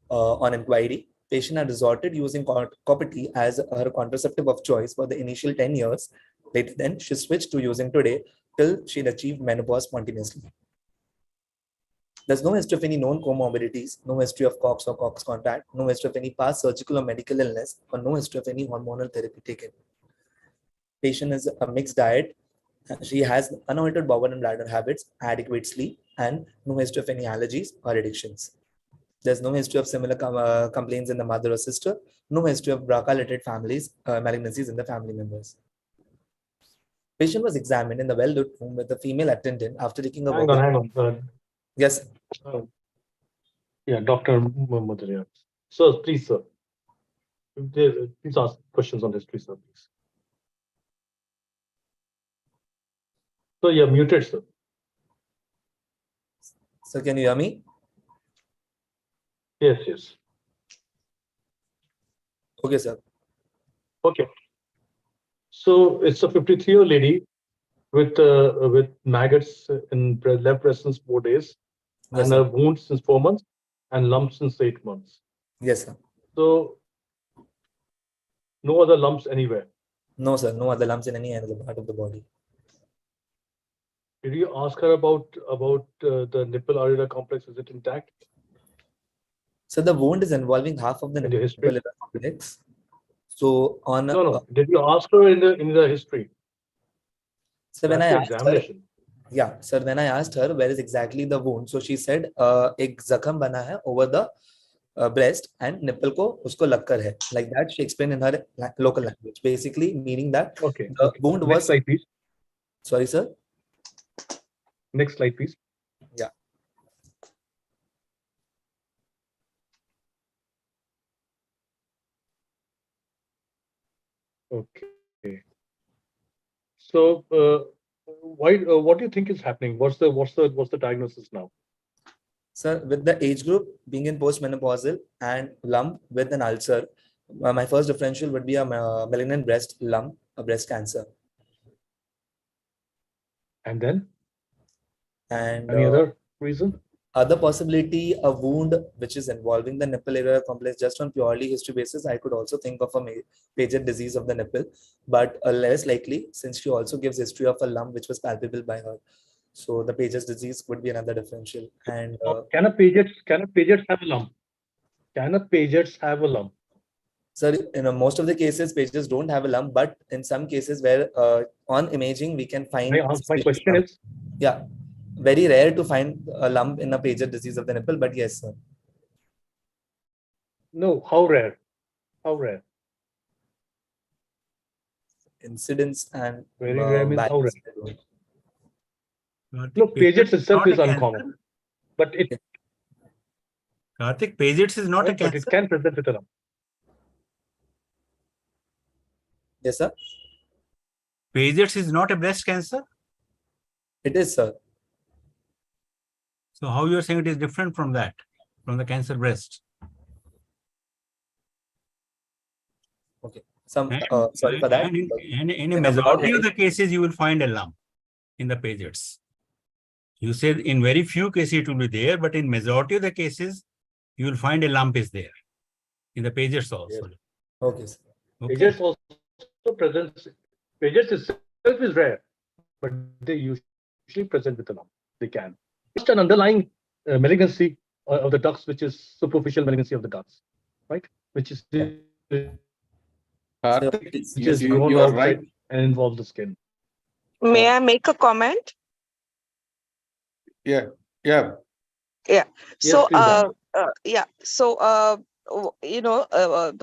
[SPEAKER 10] On inquiry, patient had resorted using Copati as her contraceptive of choice for the initial 10 years. Later then, she switched to using today till she'd achieved menopause spontaneously. There's no history of any known comorbidities, no history of COX or COX contact, no history of any past surgical or medical illness, or no history of any hormonal therapy taken. Patient is a mixed diet. She has unaltered bowel and bladder habits, adequate sleep, and no history of any allergies or addictions. There's no history of similar complaints in the mother or sister, no history of BRCA-related families, malignancies in the family members. Patient was examined in the well-lit room with a female attendant after taking a
[SPEAKER 3] Hang on.
[SPEAKER 10] Yes.
[SPEAKER 3] Yeah, Dr. Madhyar. Sir, please, sir. Please ask questions on history, sir, please. So you're muted, sir.
[SPEAKER 10] So can you hear me?
[SPEAKER 3] Yes, yes.
[SPEAKER 10] Okay, sir.
[SPEAKER 3] Okay. So it's a 53-year-old lady with maggots in left breast since 4 days,
[SPEAKER 10] Yes,
[SPEAKER 3] and a wound since 4 months, and lumps since 8 months.
[SPEAKER 10] Yes, sir.
[SPEAKER 3] So no other lumps anywhere.
[SPEAKER 10] No, sir. No other lumps in any other part of the body.
[SPEAKER 3] Did you ask her about the nipple areola complex? Is it intact?
[SPEAKER 10] So the wound is involving half of the nipple areola complex. So on
[SPEAKER 3] no. Did you ask her in the history?
[SPEAKER 10] So when I asked
[SPEAKER 3] examination.
[SPEAKER 10] Her, sir, when I asked her where is exactly the wound, so she said एक जख्म बना है over the breast and nipple को उसको लगकर है. Like that, she explained in her local language, basically meaning that the wound was.
[SPEAKER 3] Next slide, please.
[SPEAKER 10] Sorry, sir.
[SPEAKER 3] Next slide, please.
[SPEAKER 10] Yeah.
[SPEAKER 3] Okay. So, what do you think is happening? What's the diagnosis now?
[SPEAKER 10] Sir, with the age group being in postmenopausal and lump with an ulcer, my first differential would be a malignant breast lump, a breast cancer.
[SPEAKER 3] And then
[SPEAKER 10] And
[SPEAKER 3] any other reason?
[SPEAKER 10] other possibility, a wound which is involving the nipple area complex. Just on purely history basis, I could also think of a Paget disease of the nipple, but less likely since she also gives history of a lump which was palpable by her. So the Paget's disease would be another differential. And
[SPEAKER 3] Can a Paget's have a lump? Can a Paget's have a lump?
[SPEAKER 10] Sir, in most of the cases, Paget's don't have a lump, but in some cases where on imaging we can find.
[SPEAKER 3] My question is.
[SPEAKER 10] Yeah, very rare to find a lump in a Paget disease of the nipple, but yes, sir.
[SPEAKER 3] No, how rare? How rare?
[SPEAKER 10] Incidence and
[SPEAKER 3] very rare means how rare?
[SPEAKER 7] No,
[SPEAKER 3] Paget's itself is uncommon, but it.
[SPEAKER 7] Karthik, Paget's is not a cancer.
[SPEAKER 3] But it can present with a lump.
[SPEAKER 10] Yes, sir.
[SPEAKER 7] Paget's is not a breast cancer.
[SPEAKER 10] It is, sir.
[SPEAKER 7] So how you are saying it is different from that, from the cancer breast?
[SPEAKER 10] Okay. Sorry for that.
[SPEAKER 7] And in a majority of the cases, you will find a lump in the Paget's. You said in very few cases it will be there, but in majority of the cases, you will find a lump is there in the Paget's also.
[SPEAKER 3] Yes.
[SPEAKER 10] Okay, sir.
[SPEAKER 3] Okay. Paget's also presents. Paget's itself is rare, but they usually present with a lump. They can. Just an underlying malignancy of the ducts, which is superficial malignancy of the ducts, right? Which is
[SPEAKER 5] you are right
[SPEAKER 3] and involves the skin.
[SPEAKER 11] May I make a comment?
[SPEAKER 5] Yeah.
[SPEAKER 11] So,
[SPEAKER 3] Yes,
[SPEAKER 11] the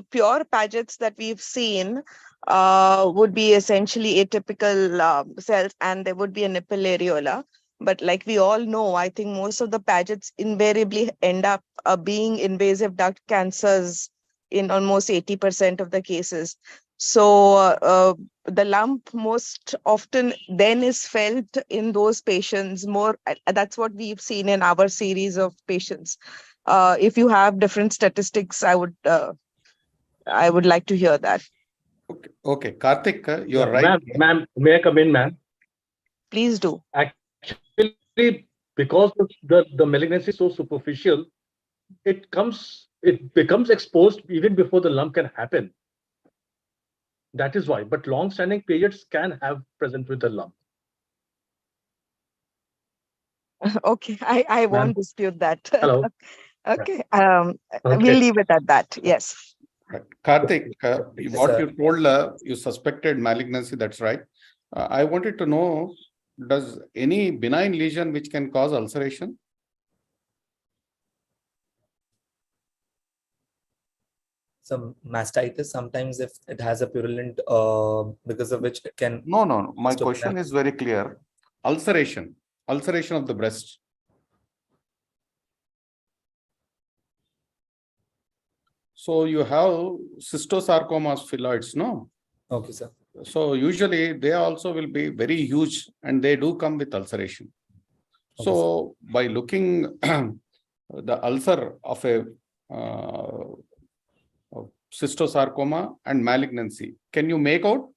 [SPEAKER 11] pure Paget's that we've seen would be essentially atypical cells, and there would be a nipple areola. But like we all know, I think most of the Paget's invariably end up being invasive duct cancers in almost 80% of the cases. So the lump most often then is felt in those patients more. That's what we've seen in our series of patients. If you have different statistics, I would like to hear that.
[SPEAKER 5] Okay. Karthik, you are right.
[SPEAKER 3] Ma'am, may I come in, ma'am?
[SPEAKER 11] Please do.
[SPEAKER 3] Actually, because the malignancy is so superficial, it becomes exposed even before the lump can happen. That is why. But long-standing Paget's can have present with the lump.
[SPEAKER 11] Okay, I won't dispute that.
[SPEAKER 3] Hello.
[SPEAKER 11] Okay, we'll leave it at that. Yes.
[SPEAKER 5] Right. Karthik, what you told, you suspected malignancy, that's right. I wanted to know, does any benign lesion which can cause ulceration?
[SPEAKER 10] Some mastitis, sometimes if it has a purulent, because of which it can.
[SPEAKER 5] No. My question is very clear. Ulceration of the breast. So you have cystosarcomas phylloids, no?
[SPEAKER 10] Okay, sir.
[SPEAKER 5] So usually they also will be very huge and they do come with ulceration.
[SPEAKER 10] Okay,
[SPEAKER 5] so by looking the ulcer of a cystosarcoma and malignancy, can you make out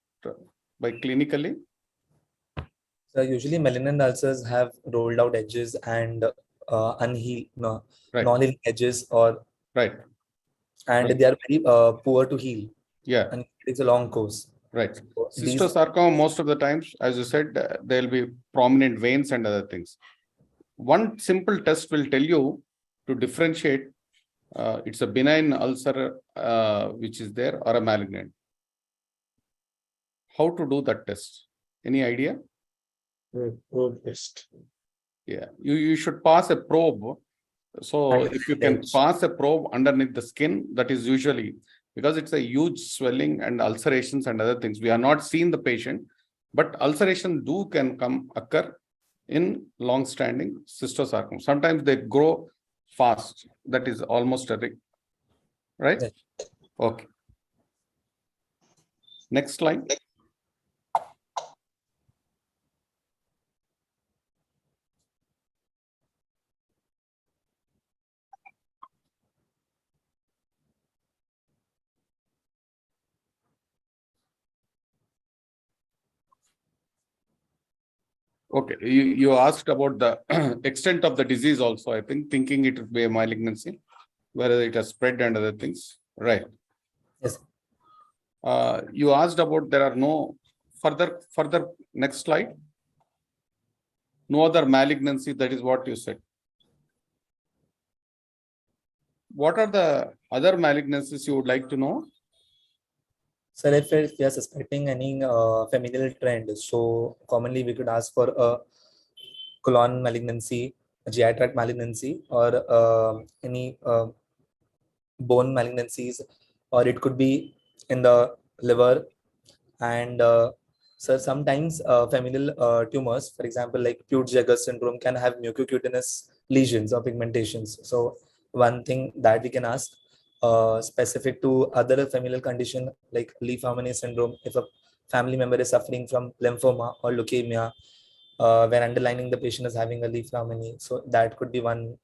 [SPEAKER 5] by clinically?
[SPEAKER 10] So usually malignant ulcers have rolled out edges and unhealed, non-healing edges, or and they are very poor to heal.
[SPEAKER 5] Yeah,
[SPEAKER 10] and it's a long course.
[SPEAKER 5] Right. So cystosarcoma, most of the times, as you said, there will be prominent veins and other things. One simple test will tell you to differentiate it's a benign ulcer which is there or a malignant. How to do that test? Any idea?
[SPEAKER 3] Probe test.
[SPEAKER 5] Yeah, you should pass a probe. So if you can pass a probe underneath the skin, that is usually because it's a huge swelling and ulcerations and other things. We are not seeing the patient, but ulceration can occur in long-standing cystosarcoma. Sometimes they grow fast. That is almost a ring, right? Okay. Next slide. Okay, you asked about the extent of the disease also, I think, thinking it would be a malignancy, whether it has spread and other things. Right.
[SPEAKER 10] Yes.
[SPEAKER 5] You asked about there are no further next slide. No other malignancy, that is what you said. What are the other malignancies you would like to know?
[SPEAKER 10] Sir, if we are suspecting any familial trend, so commonly we could ask for a colon malignancy, a GI tract malignancy, or any bone malignancies, or it could be in the liver. And so sometimes familial tumors, for example, like Peutz-Jeghers syndrome, can have mucocutaneous lesions or pigmentations. So one thing that we can ask, specific to other familial condition like Lee-Family syndrome, if a family member is suffering from lymphoma or leukemia, where underlining the patient is having a Lee-Family, so that could be one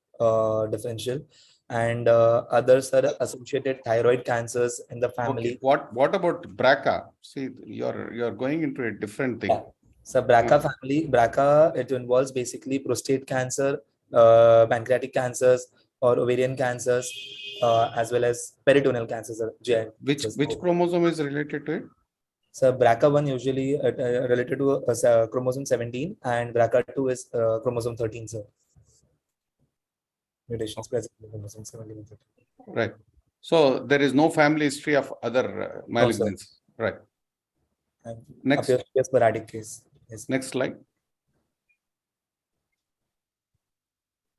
[SPEAKER 10] differential. And others are associated thyroid cancers in the family.
[SPEAKER 5] Okay. What about BRCA? See, you're going into a different thing.
[SPEAKER 10] Yeah. So BRCA family, BRCA, it involves basically prostate cancer, pancreatic cancers, or ovarian cancers, as well as peritoneal cancers.
[SPEAKER 5] Which chromosome is related to it?
[SPEAKER 10] So BRCA1 usually related to chromosome 17, and BRCA2 is chromosome 13, sir. Mutations present in chromosome 17 and 13.
[SPEAKER 5] Right. So there is no family history of other malignancies. No, right.
[SPEAKER 10] And
[SPEAKER 5] next.
[SPEAKER 10] Appears to be a sporadic case. Yes.
[SPEAKER 5] Next slide.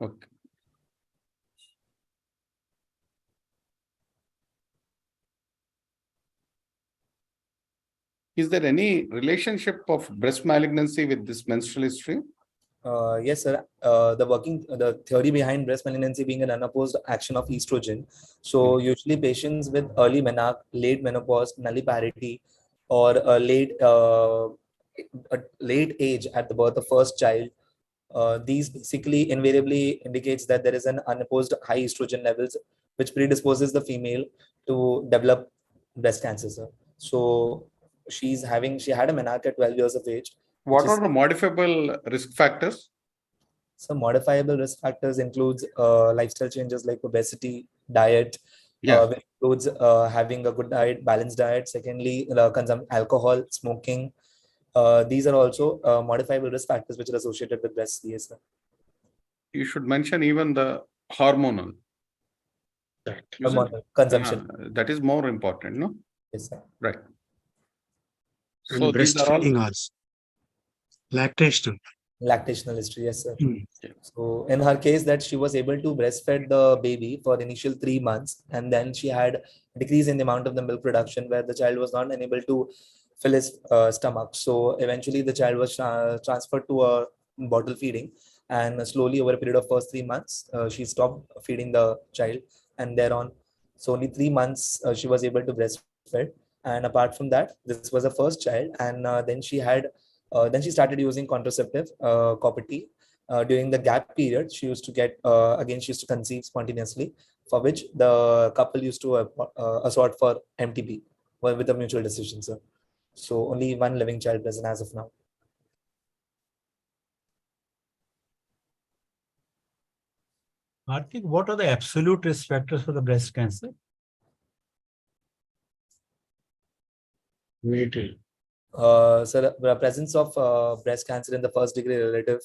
[SPEAKER 5] Okay. Is there any relationship of breast malignancy with this menstrual history?
[SPEAKER 10] Yes, sir. The theory behind breast malignancy being an unopposed action of estrogen. So usually patients with early menarche, late menopause, nulliparity, or a late age at the birth of first child, these basically invariably indicates that there is an unopposed high estrogen levels, which predisposes the female to develop breast cancer, sir. So she had a menarche at 12 years of age.
[SPEAKER 5] What are the modifiable risk factors?
[SPEAKER 10] Some modifiable risk factors includes lifestyle changes like obesity, diet, which includes having a good diet, balanced diet. Secondly, consume alcohol, smoking. These are also modifiable risk factors which are associated with breast cancer.
[SPEAKER 5] You should mention even the hormonal.
[SPEAKER 10] Consumption.
[SPEAKER 5] That is more important, no?
[SPEAKER 10] Yes, sir.
[SPEAKER 5] Right.
[SPEAKER 8] And so breastfeeding also.
[SPEAKER 10] Lactational history, yes, sir. So in her case, that she was able to breastfeed the baby for initial 3 months, and then she had a decrease in the amount of the milk production where the child was not unable to fill his stomach. So eventually the child was transferred to a bottle feeding, and slowly over a period of first 3 months, she stopped feeding the child, and thereon, so only 3 months she was able to breastfeed. And apart from that, this was her first child, and then she started using contraceptive, copper T. During the gap period, she used to conceive spontaneously, for which the couple used to assort for MTB with a mutual decision, sir. So only one living child present as of now.
[SPEAKER 7] Karthik, what are the absolute risk factors for the breast cancer?
[SPEAKER 10] So the presence of breast cancer in the first degree relative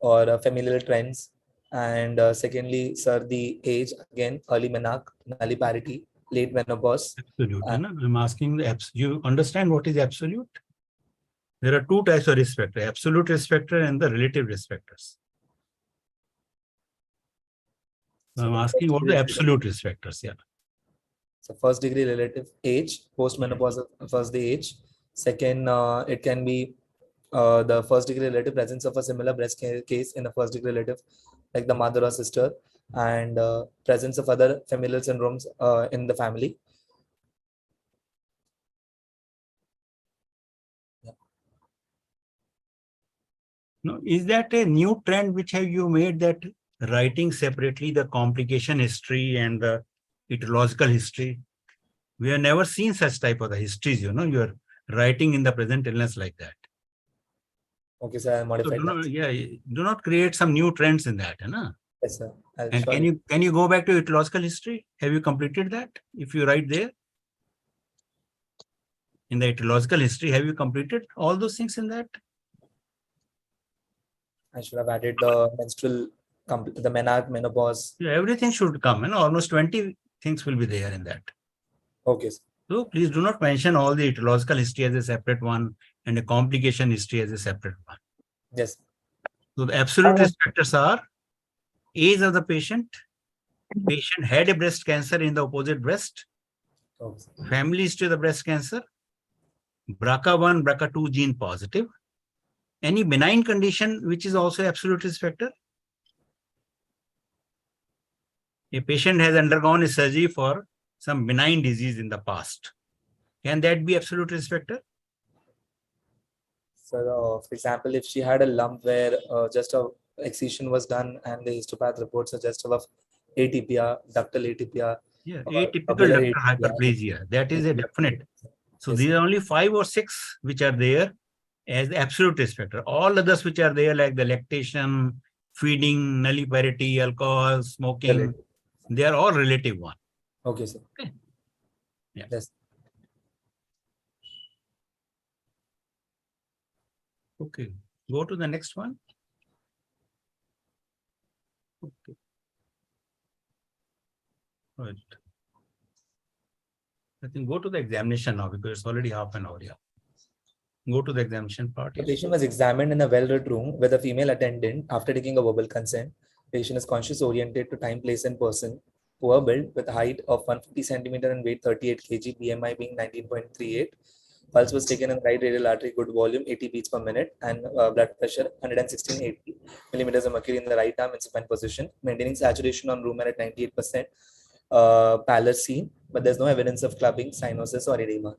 [SPEAKER 10] or familial trends, and secondly, sir, the age, again, early menarche, nulliparity, late menopause.
[SPEAKER 7] Absolute. I'm asking you understand what is absolute? There are two types of risk factor: absolute risk factor and the relative risk factors. I'm asking what the absolute risk factors. Yeah.
[SPEAKER 10] So first degree relative age, post-menopause first day age. Second, it can be the first degree relative presence of a similar breast case in a first degree relative, like the mother or sister, and presence of other familial syndromes in the family.
[SPEAKER 7] No, is that a new trend which have you made, that writing separately the complication history and the etiological history? We have never seen such type of the histories, you know, you're writing in the present illness like that.
[SPEAKER 10] Okay, sir, I'll
[SPEAKER 7] So
[SPEAKER 10] modify
[SPEAKER 7] do not,
[SPEAKER 10] that.
[SPEAKER 7] yeah, do not create some new trends in that, na?
[SPEAKER 10] Yes, sir. I'll
[SPEAKER 7] And
[SPEAKER 10] surely.
[SPEAKER 7] can you go back to etiological history? Have you completed that? If you write there in the etiological history, have you completed all those things in that?
[SPEAKER 10] I should have added the menstrual, the menarche, menopause.
[SPEAKER 7] Yeah, everything should come, and almost 20 things will be there in that.
[SPEAKER 10] Okay, sir.
[SPEAKER 7] So please do not mention all the etiological history as a separate one and a complication history as a separate one.
[SPEAKER 10] Yes.
[SPEAKER 7] So the absolute risk factors are age of the patient had a breast cancer in the opposite breast,
[SPEAKER 10] Okay, sir.
[SPEAKER 7] family history of the breast cancer, BRCA1, BRCA2 gene positive, any benign condition which is also absolute risk factor. A patient has undergone a surgery for some benign disease in the past. Can that be absolute risk factor?
[SPEAKER 10] So, for example, if she had a lump where just a excision was done and the histopath report suggestive of atypia, ductal atypia,
[SPEAKER 7] Yeah,
[SPEAKER 10] or
[SPEAKER 7] atypical
[SPEAKER 10] ovular
[SPEAKER 7] ductal hyperplasia. That is a definite. So these are only 5 or 6 which are there as the absolute risk factor. All others which are there, like the lactation, feeding, nulliparity, alcohol, smoking,
[SPEAKER 10] Relative.
[SPEAKER 7] they are all relative one.
[SPEAKER 10] Okay, sir.
[SPEAKER 7] Okay. Yeah.
[SPEAKER 10] Yes.
[SPEAKER 7] Okay. Go to the next one. Okay. Right. I think go to the examination now because it's already half an hour. Yeah. Go to the examination part.
[SPEAKER 10] The patient was examined in a well-lit room with a female attendant after taking a verbal consent. Patient is conscious oriented to time, place, and person. Poor build with a height of 150 centimeter and weight 38 kg, BMI being 19.38. Pulse was taken in right radial artery, good volume, 80 beats per minute, and blood pressure 116/80 millimeters of mercury in the right arm in supine position, maintaining saturation on room air at 98%. Pallor seen, but there's no evidence of clubbing, cyanosis, or edema.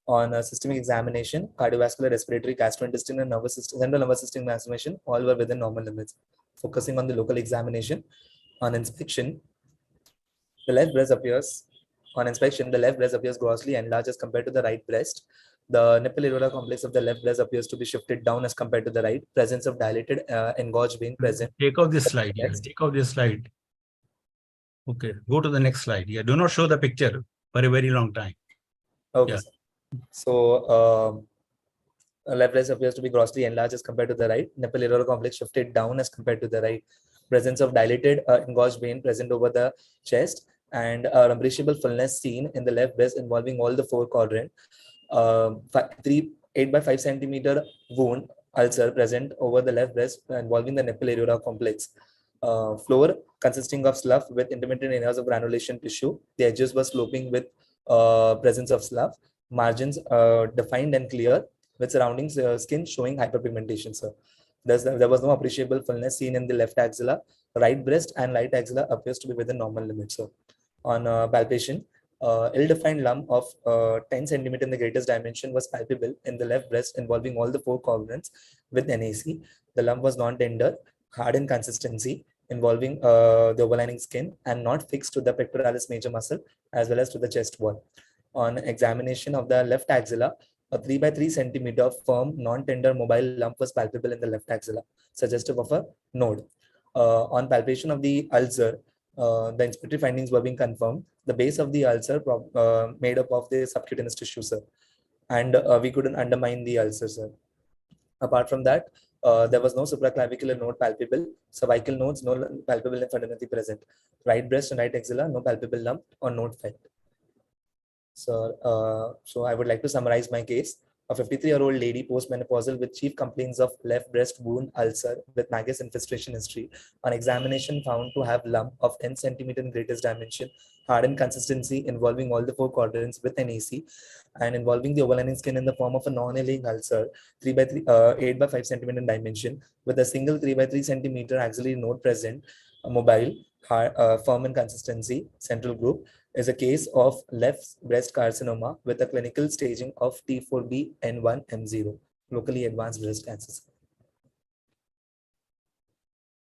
[SPEAKER 10] On a systemic examination, cardiovascular, respiratory, gastrointestinal, and nervous system, central nervous system examination, all were within normal limits. Focusing on the local examination, on inspection, the left breast appears. On inspection, the left breast appears grossly enlarged as compared to the right breast. The nipple areola complex of the left breast appears to be shifted down as compared to the right. Presence of dilated engorged vein present.
[SPEAKER 7] Take off this slide. Yeah. Take off this slide. Okay. Go to the next slide. Yeah. Do not show the picture for a very long time.
[SPEAKER 10] Okay.
[SPEAKER 7] Yeah.
[SPEAKER 10] So left breast appears to be grossly enlarged as compared to the right. Nipple areola complex shifted down as compared to the right. Presence of dilated engorged vein present over the chest, and appreciable fullness seen in the left breast involving all the 4 quadrant. 8 by 5 centimeter wound ulcer present over the left breast involving the nipple areola complex. Floor consisting of slough with intermittent areas of granulation tissue. The edges were sloping with presence of slough. Margins defined and clear with surrounding skin showing hyperpigmentation, sir. There was no appreciable fullness seen in the left axilla. Right breast and right axilla appears to be within normal limits, sir. On palpation, ill-defined lump of 10 centimeter in the greatest dimension was palpable in the left breast involving all the 4 quadrants with NAC. The lump was non-tender, hard in consistency, involving the overlining skin and not fixed to the pectoralis major muscle as well as to the chest wall. On examination of the left axilla, a 3 by 3 centimeter firm, non-tender mobile lump was palpable in the left axilla, suggestive of a node. On palpation of the ulcer, the inspectory findings were being confirmed. The base of the ulcer made up of the subcutaneous tissue, sir, and we couldn't undermine the ulcer, sir. Apart from that, there was no supraclavicular node palpable. Cervical nodes, no palpable lymphadenopathy present. Right breast and right axilla, no palpable lump or node felt. So I would like to summarize my case. A 53-year-old lady postmenopausal with chief complaints of left breast wound ulcer with Magus infestation history. On examination found to have lump of 10 centimeter in greatest dimension, hardened consistency involving all the 4 quadrants with an AC and involving the overlining skin in the form of a non-healing ulcer, 8 by 5 centimeter in dimension with a single 3 by 3 centimeter axillary node present, mobile, firm in consistency, central group, is a case of left breast carcinoma with a clinical staging of T4B N1 M0, locally advanced breast cancer.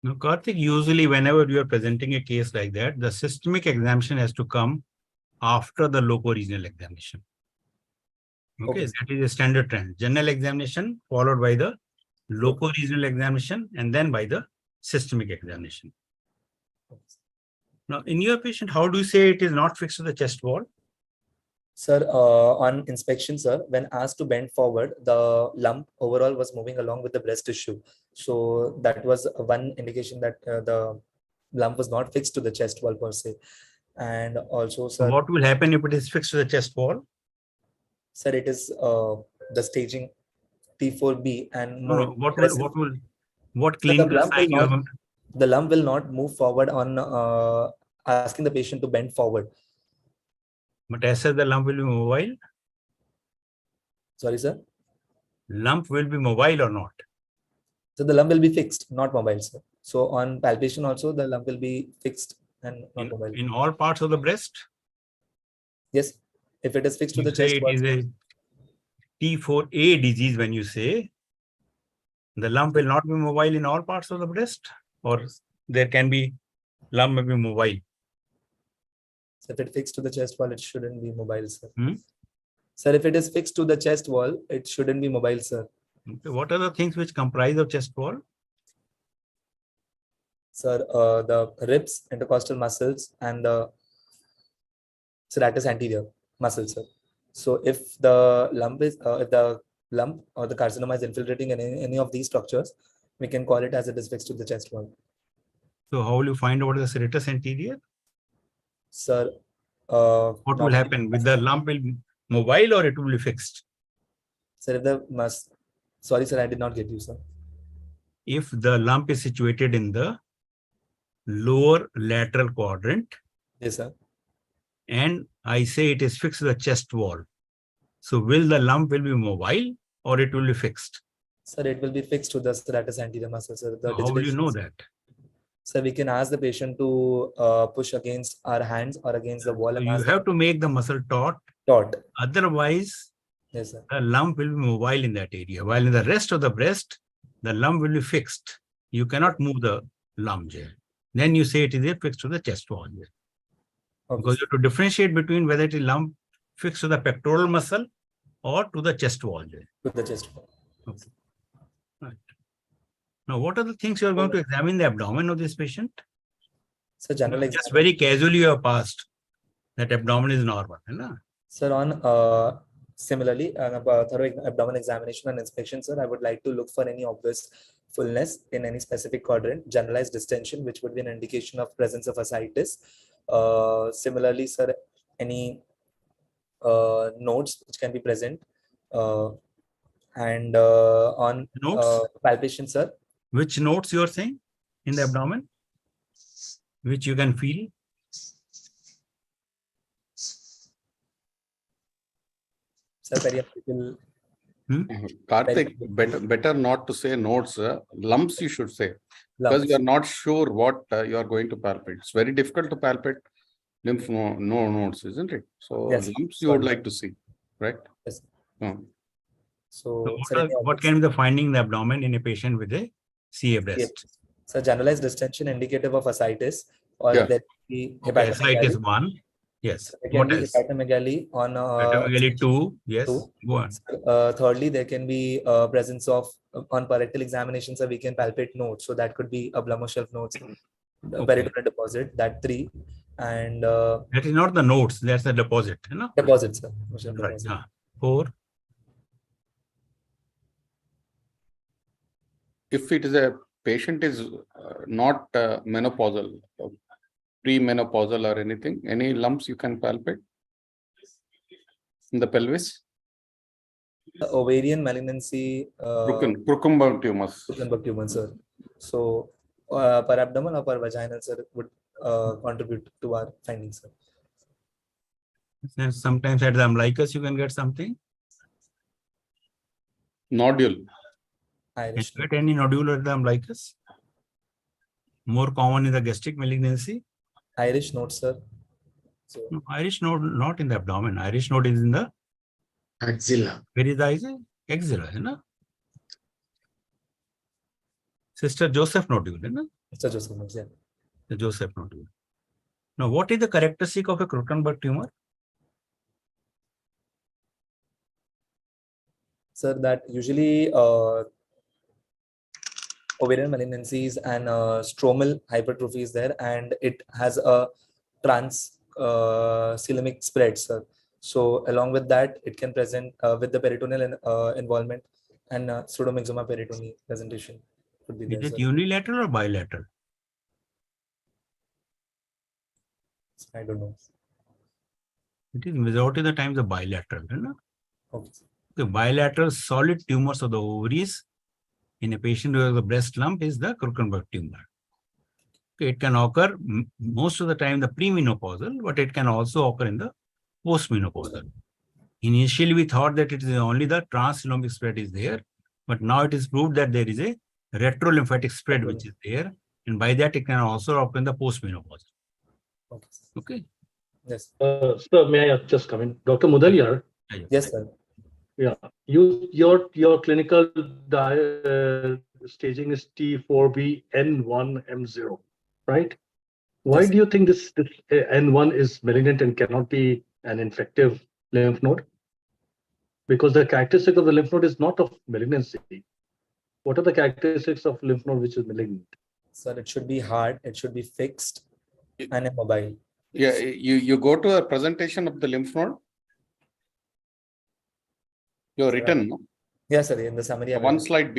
[SPEAKER 7] Now, Karthik, usually whenever you are presenting a case like that, the systemic examination has to come after the loco-regional examination. Okay, that is a standard trend. General examination followed by the loco-regional examination and then by the systemic examination. Now, in your patient, how do you say it is not fixed to the chest wall?
[SPEAKER 10] Sir, on inspection, sir, when asked to bend forward, the lump overall was moving along with the breast tissue. So that was one indication that the lump was not fixed to the chest wall per se. And also, sir,
[SPEAKER 7] What will happen if it is fixed to the chest wall?
[SPEAKER 10] sir, it is the staging T4B and more.
[SPEAKER 7] What
[SPEAKER 10] So
[SPEAKER 7] clinical sign you have?
[SPEAKER 10] the lump will not move forward on asking the patient to bend forward.
[SPEAKER 7] But as such, the lump will be mobile.
[SPEAKER 10] Sorry, sir.
[SPEAKER 7] Lump will be mobile or not?
[SPEAKER 10] So the lump will be fixed, not mobile, sir. So on palpation also, the lump will be fixed and not mobile.
[SPEAKER 7] In all parts of the breast?
[SPEAKER 10] Yes. If it is fixed to
[SPEAKER 7] You
[SPEAKER 10] the
[SPEAKER 7] say
[SPEAKER 10] chest
[SPEAKER 7] it
[SPEAKER 10] wall.
[SPEAKER 7] is a T4A disease when you say the lump will not be mobile in all parts of the breast, or there can be lump may be mobile.
[SPEAKER 10] So if it fixed to the chest wall, it shouldn't be mobile, sir.
[SPEAKER 7] Hmm?
[SPEAKER 10] Sir, if it is fixed to the chest wall, it shouldn't be mobile, sir.
[SPEAKER 7] Okay. What are the things which comprise of chest wall?
[SPEAKER 10] Sir, the ribs, intercostal muscles, and the serratus anterior muscles, sir. So if the lump or the carcinoma is infiltrating in any of these structures, we can call it as it is fixed to the chest wall.
[SPEAKER 7] So how will you find out the serratus anterior?
[SPEAKER 10] Sir,
[SPEAKER 7] what will happen with the lump will be mobile or it will be fixed?
[SPEAKER 10] Sir, if sorry, sir, I did not get you, sir.
[SPEAKER 7] If the lump is situated in the lower lateral quadrant,
[SPEAKER 10] yes, sir,
[SPEAKER 7] and I say it is fixed to the chest wall, so will the lump will be mobile or it will be fixed?
[SPEAKER 10] Sir, it will be fixed to the serratus anterior muscle, sir.
[SPEAKER 7] How will you know that?
[SPEAKER 10] So we can ask the patient to push against our hands or against the wall.
[SPEAKER 7] So you have to make the muscle taut. Otherwise,
[SPEAKER 10] yes, sir,
[SPEAKER 7] the lump will be mobile in that area. While in the rest of the breast, the lump will be fixed. You cannot move the lump here. Then you say it is fixed to the chest wall here. Because you have to differentiate between whether it is lump fixed to the pectoral muscle or to the chest wall here.
[SPEAKER 10] To the chest wall.
[SPEAKER 7] Okay. Right. Now, what are the things you are going to examine the abdomen of this patient?
[SPEAKER 10] So general
[SPEAKER 7] just very casually you have passed that abdomen is normal. Right?
[SPEAKER 10] Sir, on similarly, thorough abdomen examination and inspection, sir, I would like to look for any obvious fullness in any specific quadrant, generalized distension, which would be an indication of presence of ascites. Similarly, sir, any nodes which can be present, and on palpation, sir.
[SPEAKER 7] Which nodes you are saying in the abdomen, which you can feel?
[SPEAKER 10] Sir, periapical.
[SPEAKER 5] Karthik, better not to say nodes. Lumps you should say, because you are not sure what you are going to palpate. It's very difficult to palpate lymph nodes, isn't it? So
[SPEAKER 10] yes,
[SPEAKER 5] lumps you would like to see, right?
[SPEAKER 10] Yes.
[SPEAKER 7] So what can be the finding in the abdomen in a patient with a CA breast?
[SPEAKER 10] Yes. So generalized distension indicative of ascites, or there can be
[SPEAKER 7] ascites 1. Yes.
[SPEAKER 10] There can be hepatomegaly on
[SPEAKER 7] hepatomegaly 2. Yes. Go on.
[SPEAKER 10] Thirdly, there can be presence of on parectal examination, so we can palpate nodes. So that could be a shelf nodes, peritoneal deposit. That 3, and
[SPEAKER 7] that is not the nodes. That's the deposit. You know?
[SPEAKER 10] Deposit, sir.
[SPEAKER 7] Right. 4.
[SPEAKER 5] If it is a patient is not menopausal, premenopausal or anything, any lumps you can palpate in the pelvis?
[SPEAKER 10] Ovarian malignancy.
[SPEAKER 5] Crucumber tumors.
[SPEAKER 10] Crucumber tumor, sir. So, per abdomen or per vaginal, sir, would contribute to our findings, sir.
[SPEAKER 7] Sometimes at the umbilicus you can get something.
[SPEAKER 5] Nodule.
[SPEAKER 10] Irish.
[SPEAKER 7] Can you get any nodule at the umbilicus? More common in the gastric malignancy.
[SPEAKER 10] Irish node, sir. So,
[SPEAKER 7] no, Irish node not in the abdomen. Irish node is in the
[SPEAKER 8] axilla.
[SPEAKER 7] Where is the axilla? Sister Joseph nodule.
[SPEAKER 10] Mr. Joseph knows, yeah.
[SPEAKER 7] The Joseph nodule. Now, what is the characteristic of a Krukenberg tumor?
[SPEAKER 10] Sir, that usually ovarian malignancies and stromal hypertrophy is there, and it has a transcoelomic spread, sir. So along with that, it can present with the peritoneal involvement and pseudomyxoma peritoni presentation could be there,
[SPEAKER 7] Is it
[SPEAKER 10] sir.
[SPEAKER 7] unilateral or bilateral?
[SPEAKER 10] I don't know.
[SPEAKER 7] It is majority of the times the bilateral. You know?
[SPEAKER 10] Okay.
[SPEAKER 7] The bilateral solid tumors of the ovaries in a patient who has a breast lump is the Krukenberg tumor. Okay, it can occur most of the time in the premenopausal, but it can also occur in the postmenopausal. Initially, we thought that it is only the translymphatic spread is there, but now it is proved that there is a retrolymphatic spread which is there, and by that it can also occur in the postmenopausal.
[SPEAKER 10] Okay.
[SPEAKER 7] Okay.
[SPEAKER 10] Yes.
[SPEAKER 3] Sir, may I just come in? Dr. Mudaliar?
[SPEAKER 10] Yes, sir.
[SPEAKER 3] Yeah, your clinical staging is T4B N1M0, right? Why
[SPEAKER 10] Yes.
[SPEAKER 3] do you think this N1 is malignant and cannot be an infective lymph node? Because the characteristic of the lymph node is not of malignancy. What are the characteristics of lymph node which is malignant?
[SPEAKER 10] Sir, it should be hard, it should be fixed and immobile.
[SPEAKER 5] Yeah, you go to a presentation of the lymph node. You're written, no?
[SPEAKER 10] Yes, sir. In the summary.
[SPEAKER 5] One slide.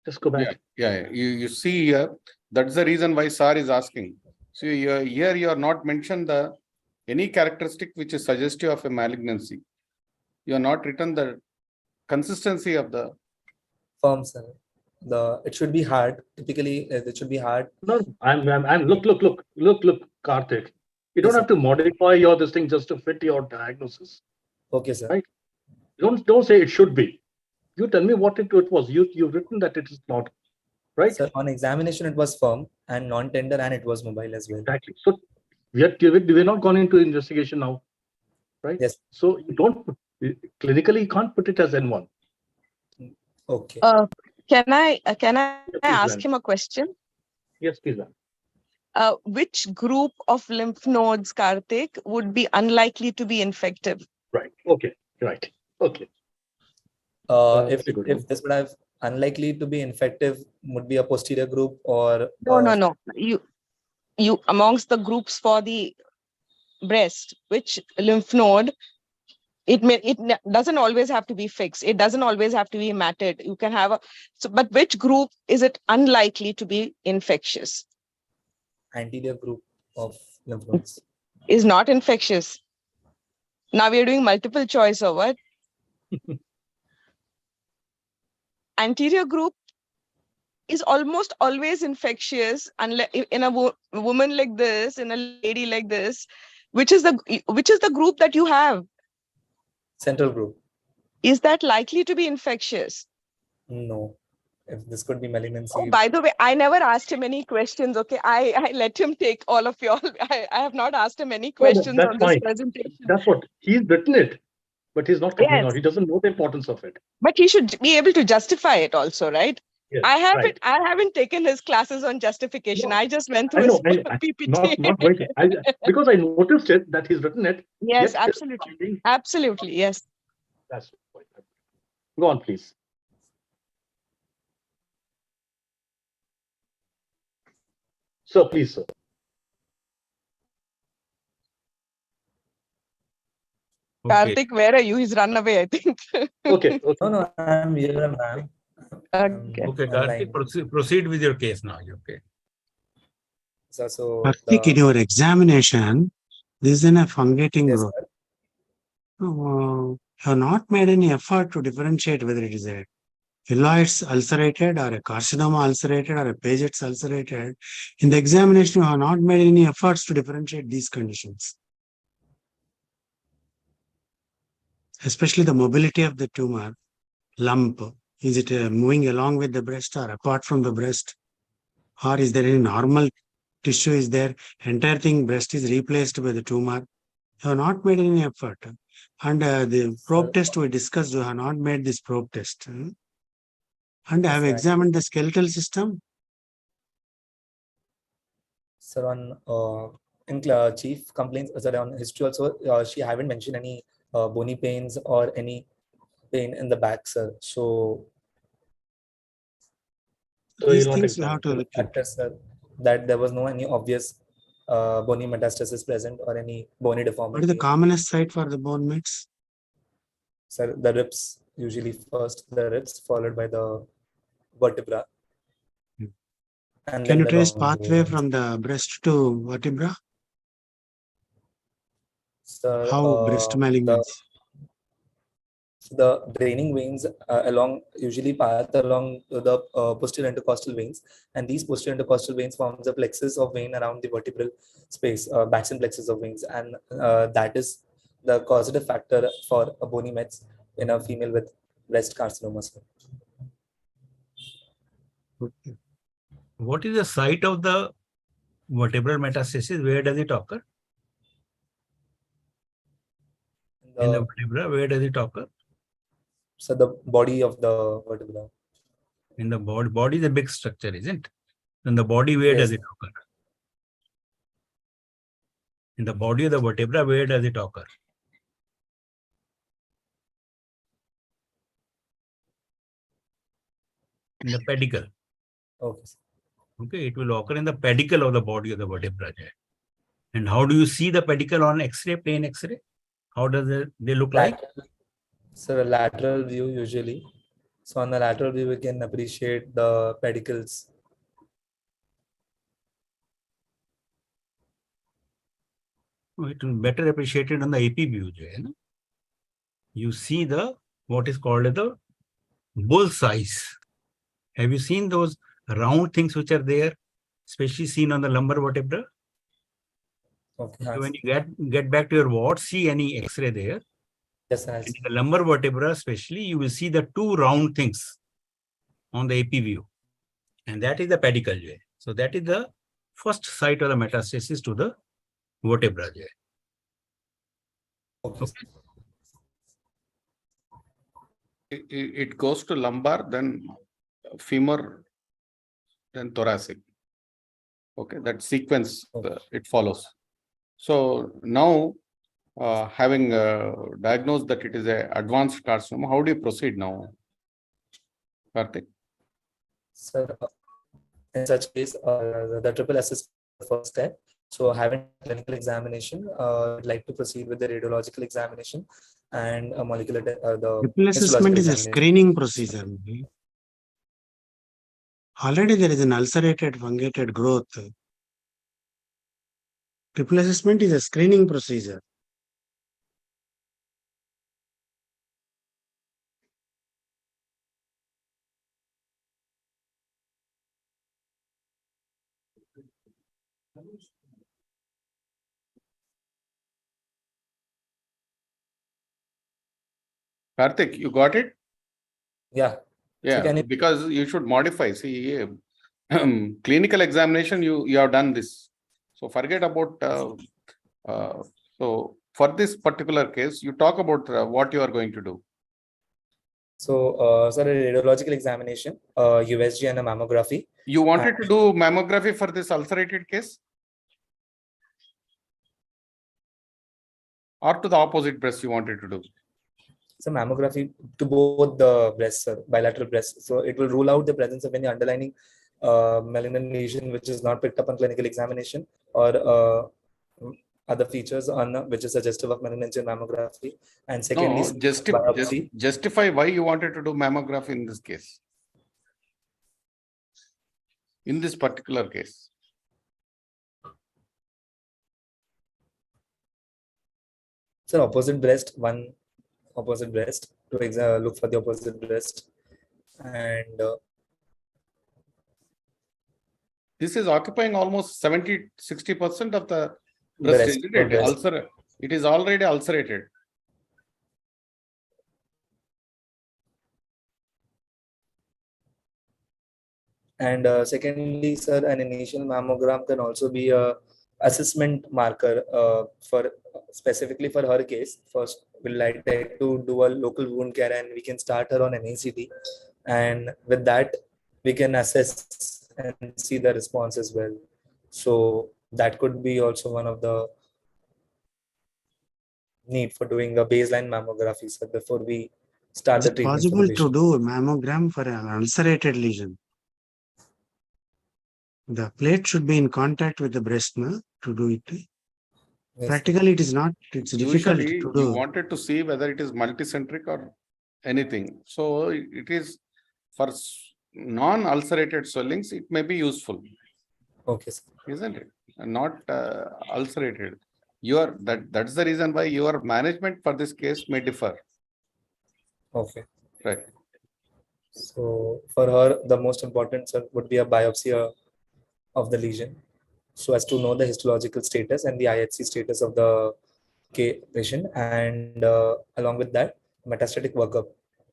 [SPEAKER 3] Just go back.
[SPEAKER 5] Yeah. You see here, that's the reason why SAR is asking. So here you are not mentioned any characteristic which is suggestive of a malignancy. You are not written the consistency of the
[SPEAKER 10] firm, sir. It should be hard. Typically, it should be hard.
[SPEAKER 3] No, I'm look, Karthik. You don't have to modify this thing just to fit your diagnosis.
[SPEAKER 10] Okay, sir.
[SPEAKER 3] Right? Don't say it should be. You tell me what it was. You've written that it is not, right?
[SPEAKER 10] Sir, on examination it was firm and non-tender, and it was mobile as well.
[SPEAKER 3] Exactly. So we're not gone into investigation now, right?
[SPEAKER 10] Yes.
[SPEAKER 3] So you don't clinically you can't put it as N1.
[SPEAKER 10] Okay.
[SPEAKER 11] Can I ask
[SPEAKER 3] ma'am.
[SPEAKER 11] him a question?
[SPEAKER 3] Yes, please, ma'am.
[SPEAKER 11] Which group of lymph nodes, Karthik, would be unlikely to be infective?
[SPEAKER 3] Right. Okay. Right. Okay.
[SPEAKER 10] If this would have unlikely to be infective, would be a posterior group or
[SPEAKER 11] No. You amongst the groups for the breast, which lymph node? It doesn't always have to be fixed. It doesn't always have to be matted. You can have but which group is it unlikely to be infectious?
[SPEAKER 10] Anterior group of lymph nodes.
[SPEAKER 11] Is not infectious. Now we are doing multiple choice or what? Anterior group is almost always infectious unless in a woman like this, in a lady like this, which is the group that you have?
[SPEAKER 10] Central group.
[SPEAKER 11] Is that likely to be infectious?
[SPEAKER 10] No. If this could be malignancy.
[SPEAKER 11] Oh, by the way, I never asked him any questions. Okay, I let him take all of y'all. I have not asked him any questions on this presentation.
[SPEAKER 3] That's what he's written it, but he's not coming out. He doesn't know the importance of it.
[SPEAKER 11] But he should be able to justify it also, right?
[SPEAKER 3] Yes,
[SPEAKER 11] I haven't taken his classes on justification. No, I just went through his PPT.
[SPEAKER 3] Not going to. Because I noticed it that he's written it.
[SPEAKER 11] Yes, absolutely. Absolutely, yes.
[SPEAKER 3] That's right. Go on, please. So please, sir.
[SPEAKER 11] Karthik, where are you? He's run away, I think.
[SPEAKER 3] Okay.
[SPEAKER 10] No, I'm here, ma'am.
[SPEAKER 11] Okay,
[SPEAKER 7] Karthik, proceed with your case now. Okay.
[SPEAKER 8] So in your examination, this is in a fungating growth. You have not made any effort to differentiate whether it is a phylloids ulcerated or a carcinoma ulcerated or a Paget's ulcerated. In the examination, you have not made any efforts to differentiate these conditions. Especially the mobility of the tumor, lump. Is it moving along with the breast or apart from the breast? Or is there any normal tissue is there? Entire thing, breast is replaced by the tumor. You have not made any effort. And the probe test we discussed, you have not made this probe test. And have
[SPEAKER 10] Yes,
[SPEAKER 8] examined the skeletal system?
[SPEAKER 10] Sir, on chief complaints, sir, on history also, she haven't mentioned any bony pains or any pain in the back, sir. So
[SPEAKER 8] These
[SPEAKER 3] you want
[SPEAKER 8] things you have to
[SPEAKER 3] examine
[SPEAKER 8] look into.
[SPEAKER 10] factors, sir, that there was no any obvious bony metastasis present or any bony
[SPEAKER 8] What
[SPEAKER 10] deformity.
[SPEAKER 8] is the commonest site for the bone mets?
[SPEAKER 10] Sir, the ribs, usually first the ribs, followed by the vertebra. And
[SPEAKER 8] Can
[SPEAKER 10] then
[SPEAKER 8] you
[SPEAKER 10] the
[SPEAKER 8] trace
[SPEAKER 10] long
[SPEAKER 8] pathway
[SPEAKER 10] bones.
[SPEAKER 8] from the breast to vertebra?
[SPEAKER 10] Sir,
[SPEAKER 8] How breast malignancy?
[SPEAKER 10] the draining veins along usually path along the posterior intercostal veins, and these posterior intercostal veins forms a plexus of vein around the vertebral space, Baxton plexus of veins, and that is the causative factor for a bony mets in a female with breast carcinoma. Sir.
[SPEAKER 8] Okay.
[SPEAKER 7] What is the site of the vertebral metastasis? Where does it occur? In the vertebra, where does it occur?
[SPEAKER 10] So the body of the vertebra.
[SPEAKER 7] In the body. Body is a big structure, isn't it? In the body, where does it occur? In the body of the vertebra, where does it occur? In the pedicle.
[SPEAKER 10] Okay.
[SPEAKER 7] Okay, it will occur in the pedicle of the body of the vertebra. And how do you see the pedicle on X-ray, plain X-ray? How does they look like?
[SPEAKER 10] So a lateral view usually. So on the lateral view, we can appreciate the pedicles.
[SPEAKER 7] It will be better appreciated on the AP view. You see the what is called the bull's eyes. Have you seen those round things which are there, especially seen on the lumbar vertebra?
[SPEAKER 10] Okay.
[SPEAKER 7] So when you get back to your ward, see any X-ray there.
[SPEAKER 10] Yes,
[SPEAKER 7] in the lumbar vertebra, especially, you will see the two round things on the AP view, and that is the pedicle. So that is the first site of the metastasis to the vertebra.
[SPEAKER 10] Okay.
[SPEAKER 5] It goes to lumbar, then femur, then thoracic. Okay, that sequence it follows. So now, having diagnosed that it is a advanced carcinoma, how do you proceed now, Karthik?
[SPEAKER 10] Sir, in such case, the triple assist the first step. So having clinical examination, I'd like to proceed with the radiological examination and a molecular the
[SPEAKER 8] Triple assessment is a
[SPEAKER 10] examination.
[SPEAKER 8] screening procedure. Already there is an ulcerated, fungated growth. Triple assessment is a screening procedure.
[SPEAKER 5] Karthik, you got it?
[SPEAKER 10] Yeah.
[SPEAKER 5] Yeah,
[SPEAKER 10] So
[SPEAKER 5] because you should modify. See, clinical examination, you have done this. So forget about. So for this particular case, you talk about what you are going to do.
[SPEAKER 10] So, sir, a radiological examination, USG and a mammography.
[SPEAKER 5] You wanted to do mammography for this ulcerated case? Or to the opposite breast you wanted to do?
[SPEAKER 10] So mammography to both the breasts, sir, bilateral breasts. So it will rule out the presence of any underlying malignant lesion which is not picked up on clinical examination, or other features on which is suggestive of malignancy in mammography. And secondly,
[SPEAKER 5] no, justify why you wanted to do mammography in this case. In this particular case.
[SPEAKER 10] Sir, opposite breast, one opposite breast, to look for the opposite breast. And
[SPEAKER 5] this is occupying almost 70-60% of the breast, isn't it? It is already ulcerated.
[SPEAKER 10] And secondly, sir, an initial mammogram can also be a assessment marker for specifically for her case. First, we'll like to do a local wound care, and we can start her on NACT And with that, we can assess and see the response as well. So that could be also one of the need for doing a baseline mammography, sir, before we start
[SPEAKER 8] Is
[SPEAKER 10] the
[SPEAKER 8] it
[SPEAKER 10] treatment for the
[SPEAKER 8] possible to
[SPEAKER 10] patient.
[SPEAKER 8] do mammogram for an ulcerated lesion? The plate should be in contact with the breast, no, to do it.
[SPEAKER 10] Yes,
[SPEAKER 8] Practically, it is not. It's difficult
[SPEAKER 5] Usually,
[SPEAKER 8] to
[SPEAKER 5] you
[SPEAKER 8] do.
[SPEAKER 5] wanted to see whether it is multicentric or anything. So it is for non-ulcerated swellings, it may be useful,
[SPEAKER 10] okay, sir.
[SPEAKER 5] isn't it? And not ulcerated. That's the reason why your management for this case may differ.
[SPEAKER 10] Okay.
[SPEAKER 5] Right.
[SPEAKER 10] So for her, the most important, sir, would be a biopsy of the lesion, so as to know the histological status and the IHC status of the patient, and along with that, metastatic workup.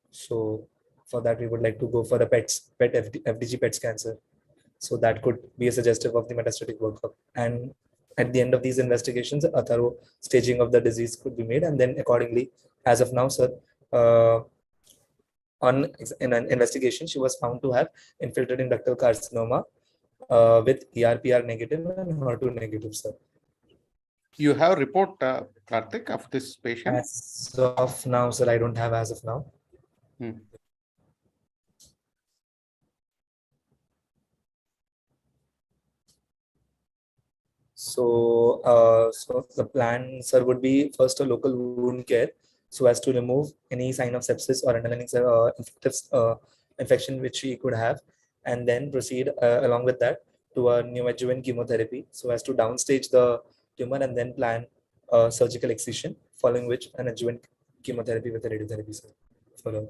[SPEAKER 10] So for that, we would like to go for a FDG PET scan, sir. So that could be a suggestive of the metastatic workup. And at the end of these investigations, a thorough staging of the disease could be made, and then accordingly, as of now, sir, in an investigation, she was found to have infiltrating ductal carcinoma with ERPR negative and HER2 negative, sir.
[SPEAKER 5] You have a report, Karthik, of this patient?
[SPEAKER 10] As of now, sir, I don't have as of now. So the plan, sir, would be first a local wound care, so as to remove any sign of sepsis or underlying infection which she could have, and then proceed along with that to a neoadjuvant chemotherapy, so as to downstage the tumor, and then plan surgical excision, following which an adjuvant chemotherapy with a radiotherapy, sir, for her.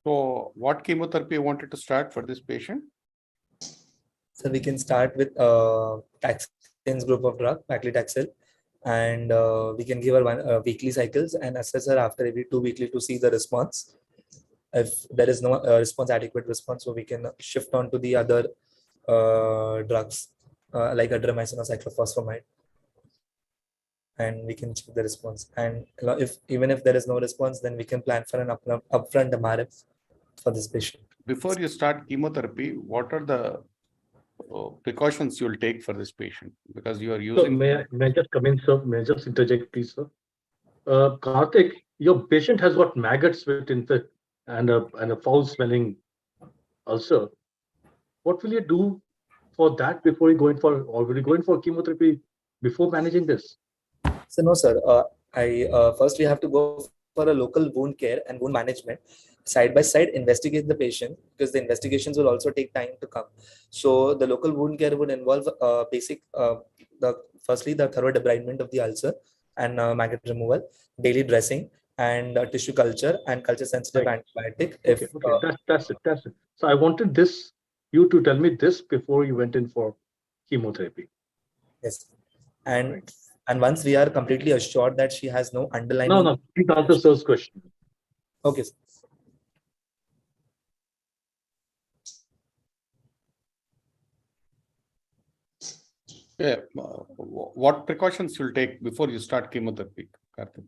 [SPEAKER 5] So what chemotherapy you wanted to start for this patient?
[SPEAKER 10] So we can start with taxane's group of drug, paclitaxel, and we can give her weekly cycles and assess her after every 2 weekly to see the response. If there is no adequate response, so we can shift on to the other drugs like adrimycin or cyclophosphamide, and we can check the response. And even if there is no response, then we can plan for an upfront MRF for this patient.
[SPEAKER 5] Before you start chemotherapy, what are the precautions you will take for this patient? Because you are using.
[SPEAKER 3] So may I just come in, sir? May I just interject, please, sir? Karthik, your patient has got maggots with infect and a foul-smelling ulcer. What will you do for that before you go in for, or will you go in for chemotherapy before managing this?
[SPEAKER 10] So no, sir. First we have to go for a local wound care and wound management. Side by side, investigate the patient, because the investigations will also take time to come. So the local wound care would involve firstly the thorough debridement of the ulcer and maggot removal, daily dressing, and tissue culture and culture sensitive antibiotic.
[SPEAKER 3] Okay, that's it. So I wanted you to tell me this before you went in for chemotherapy.
[SPEAKER 10] Yes, and once we are completely assured that she has no underlying.
[SPEAKER 3] No, please answer sir's question.
[SPEAKER 10] Okay.
[SPEAKER 5] Yeah. What precautions you'll take before you start chemotherapy, Karthik?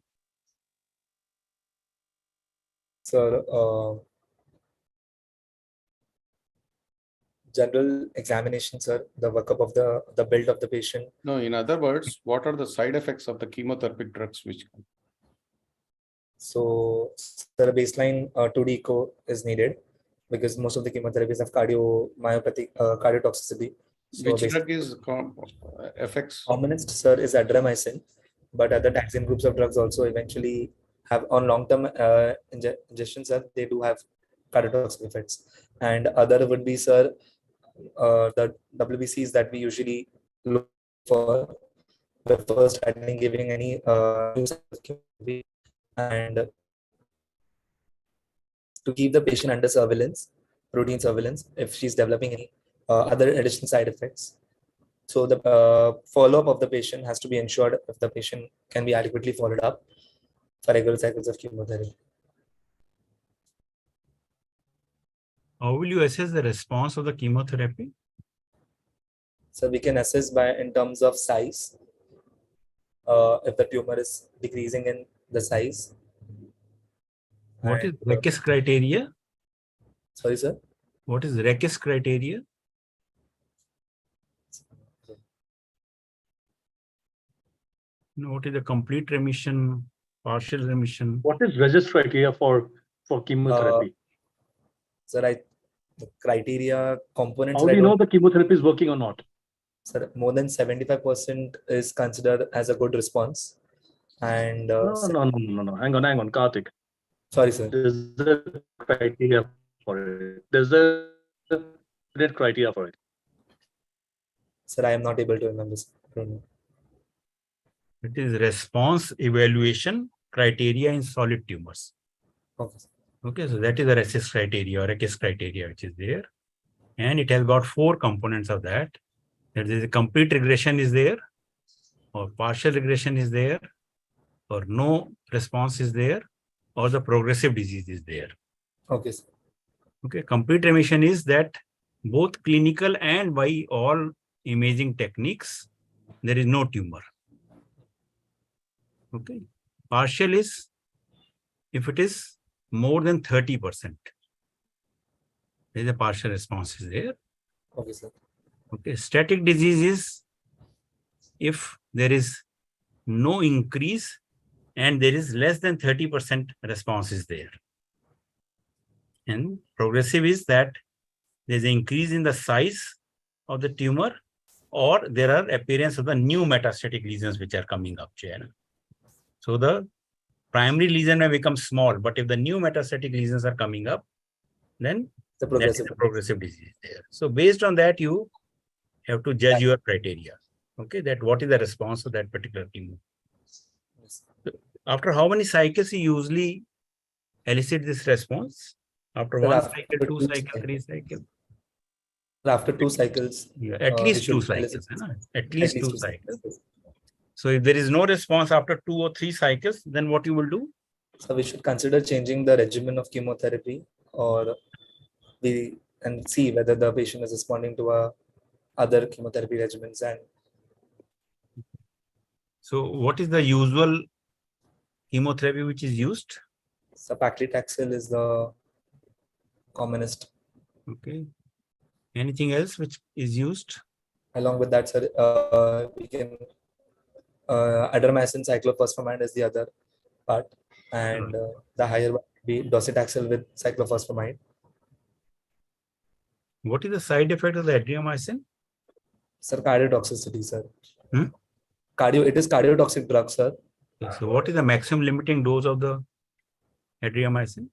[SPEAKER 10] Sir, general examination, sir, the workup of the build of the patient.
[SPEAKER 5] No, in other words, what are the side effects of the chemotherapeutic drugs which come?
[SPEAKER 10] So, sir, a baseline 2D echo is needed, because most of the chemotherapies have cardiomyopathy, cardiotoxicity. So
[SPEAKER 5] which drug is affects?
[SPEAKER 10] Commonest, sir, is adrimycin, but other taxane groups of drugs also eventually have, on long-term ingestion, sir, they do have cardiotoxic effects. And other would be, sir, the WBCs that we usually look for before starting giving any and to keep the patient under surveillance, routine surveillance, if she's developing any other additional side effects. So the follow-up of the patient has to be ensured if the patient can be adequately followed up for regular cycles of chemotherapy.
[SPEAKER 7] How will you assess the response of the chemotherapy?
[SPEAKER 10] So we can assess in terms of size, if the tumor is decreasing in the size.
[SPEAKER 7] What is Rekes criteria?
[SPEAKER 10] Sorry, sir.
[SPEAKER 7] What is Rekes criteria? What is the complete remission, partial remission?
[SPEAKER 3] What is REGIS criteria for chemotherapy?
[SPEAKER 10] Sir, the criteria components.
[SPEAKER 3] How do you know the chemotherapy is working or not?
[SPEAKER 10] Sir, more than 75% is considered as a good response. And
[SPEAKER 3] No. Hang on, Karthik.
[SPEAKER 10] Sorry, sir.
[SPEAKER 3] There's a criteria for it. There's a criteria for it.
[SPEAKER 10] Sir, I am not able to remember. I don't know.
[SPEAKER 7] It is response evaluation criteria in solid tumors.
[SPEAKER 10] Okay.
[SPEAKER 7] Okay, so that is the RECIST criteria or RECIST criteria which is there. And it has got 4 components of that. There is a complete regression is there, or partial regression is there, or no response is there, or the progressive disease is there.
[SPEAKER 10] Okay, sir.
[SPEAKER 7] Okay, complete remission is that both clinical and by all imaging techniques, there is no tumor. Okay, partial is if it is more than 30%. There is a partial response is there.
[SPEAKER 10] Okay, sir.
[SPEAKER 7] Okay, static disease is if there is no increase and there is less than 30% response is there. And progressive is that there is an increase in the size of the tumor, or there are appearance of the new metastatic lesions which are coming up. So the primary lesion may become small, but if the new metastatic lesions are coming up, then
[SPEAKER 10] the progressive
[SPEAKER 7] disease there. So based on that, you have to judge your criteria. Okay, that what is the response of that particular tumor.
[SPEAKER 10] Yes.
[SPEAKER 7] After how many cycles you usually elicit this response? After one cycle, 2 cycles, 3 cycles?
[SPEAKER 10] After 2 cycles.
[SPEAKER 7] Yeah, at least 2 cycles. At least 2 cycles. So if there is no response after 2 or 3 cycles, then what you will do?
[SPEAKER 10] So we should consider changing the regimen of chemotherapy, or and see whether the patient is responding to other chemotherapy regimens. And
[SPEAKER 7] so what is the usual chemotherapy which is used?
[SPEAKER 10] So paclitaxel is the commonest.
[SPEAKER 7] Okay. Anything else which is used?
[SPEAKER 10] Along with that, sir, we can adramycin cyclophosphamide is the other part, and the higher one would be docetaxel with cyclophosphamide.
[SPEAKER 7] What is the side effect of the adriamycin?
[SPEAKER 10] Sir, cardiotoxicity, sir.
[SPEAKER 7] Hmm?
[SPEAKER 10] It is cardiotoxic drug, sir.
[SPEAKER 7] Okay, so what is the maximum limiting dose of the adriamycin?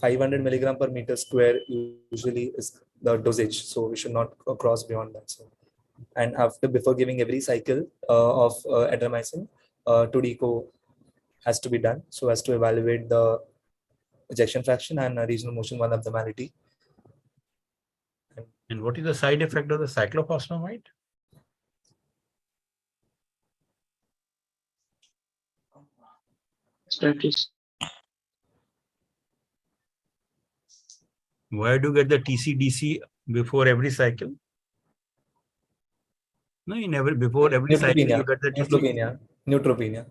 [SPEAKER 10] 500 milligram per meter square usually is the dosage, so we should not cross beyond that. So, and before giving every cycle of adramycin, 2-deco has to be done so as to evaluate the ejection fraction and regional motion 1 abnormality.
[SPEAKER 7] And what is the side effect of the cyclophosphamide? Why do you get the TCDC before every cycle? No, before every cycle you get the
[SPEAKER 10] TCDC. Neutropenia.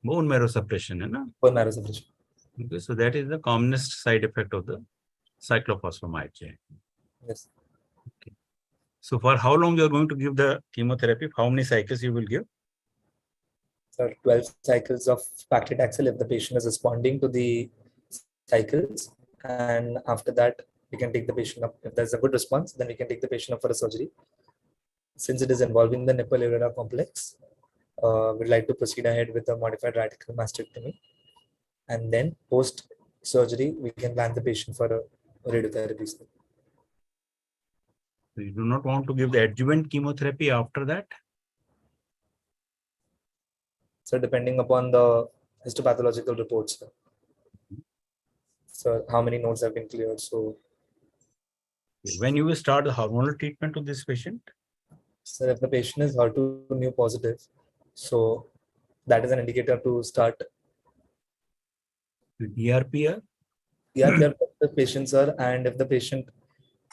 [SPEAKER 7] Bone marrow suppression, no?
[SPEAKER 10] Bone marrow suppression.
[SPEAKER 7] Okay, so that is the commonest side effect of the cyclophosphamide.
[SPEAKER 10] Yes.
[SPEAKER 7] Okay. So for how long you are going to give the chemotherapy? How many cycles you will give?
[SPEAKER 10] So 12 cycles of paclitaxel if the patient is responding to the cycles, and after that we can take the patient up. If there's a good response, then we can take the patient up for a surgery. Since it is involving the nipple areola complex, we'd like to proceed ahead with a modified radical mastectomy, and then post surgery we can plan the patient for a radiotherapy. So
[SPEAKER 7] you do not want to give the adjuvant chemotherapy after that?
[SPEAKER 10] So depending upon the histopathological reports, so how many nodes have been cleared. So
[SPEAKER 7] when you will start the hormonal treatment to this patient?
[SPEAKER 10] So if the patient is HER2 mu positive, so that is an indicator to start
[SPEAKER 7] ERPR?
[SPEAKER 10] ERPR the patients are, and if the patient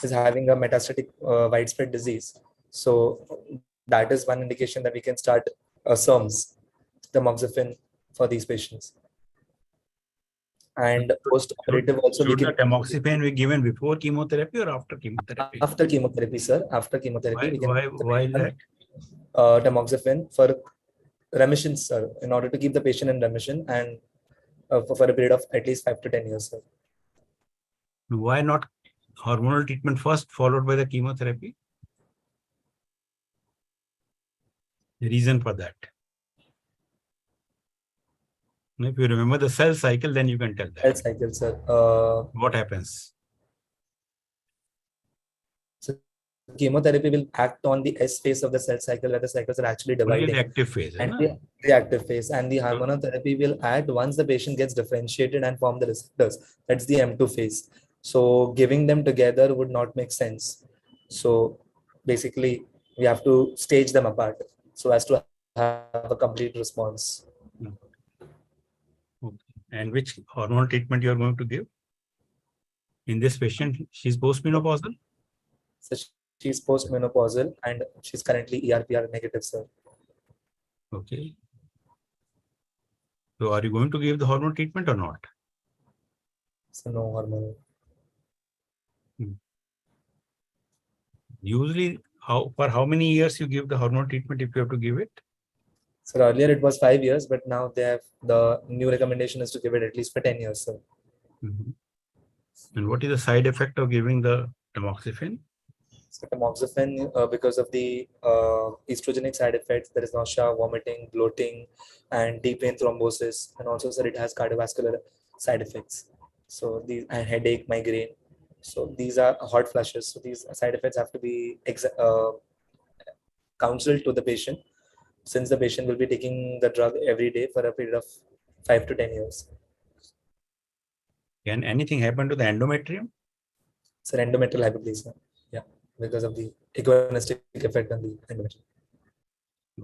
[SPEAKER 10] is having a metastatic widespread disease, so that is one indication that we can start SERMs, tamoxifen, for these patients. And post-operative also we
[SPEAKER 7] Should the
[SPEAKER 10] can.
[SPEAKER 7] tamoxifen be given before chemotherapy or after chemotherapy?
[SPEAKER 10] After chemotherapy, sir. After chemotherapy, we can
[SPEAKER 7] Why that?
[SPEAKER 10] Tamoxifen for remission, sir, in order to keep the patient in remission and for a period of at least 5 to 10 years, sir.
[SPEAKER 7] Why not hormonal treatment first, followed by the chemotherapy? The reason for that. If you remember the cell cycle, then you can tell that.
[SPEAKER 10] Cell cycle, sir.
[SPEAKER 7] What happens?
[SPEAKER 10] So chemotherapy will act on the S phase of the cell cycle, where the cycles are actually dividing.
[SPEAKER 7] The active phase.
[SPEAKER 10] And the active phase, and the hormonal therapy will act once the patient gets differentiated and form the receptors. That's the M2 phase. So giving them together would not make sense. So basically, we have to stage them apart so as to have a complete response.
[SPEAKER 7] Okay. And which hormonal treatment you are going to give? In this patient, she's postmenopausal?
[SPEAKER 10] So she's postmenopausal and she's currently ERPR negative, sir.
[SPEAKER 7] Okay. So are you going to give the hormone treatment or not?
[SPEAKER 10] So no hormone.
[SPEAKER 7] Usually, for how many years you give the hormone treatment if you have to give it?
[SPEAKER 10] So earlier it was 5 years, but now they have the new recommendation is to give it at least for 10 years, sir.
[SPEAKER 7] And what is the side effect of giving the tamoxifen?
[SPEAKER 10] So tamoxifen, because of the estrogenic side effects, there is nausea, vomiting, bloating, and deep vein thrombosis, and also, sir, it has cardiovascular side effects. So these and headache, migraine. So these are hot flushes. So these side effects have to be counseled to the patient, since the patient will be taking the drug every day for a period of 5 to 10 years.
[SPEAKER 7] Can anything happen to the endometrium?
[SPEAKER 10] So endometrial hyperplasia, yeah, because of the agonistic effect on the endometrium.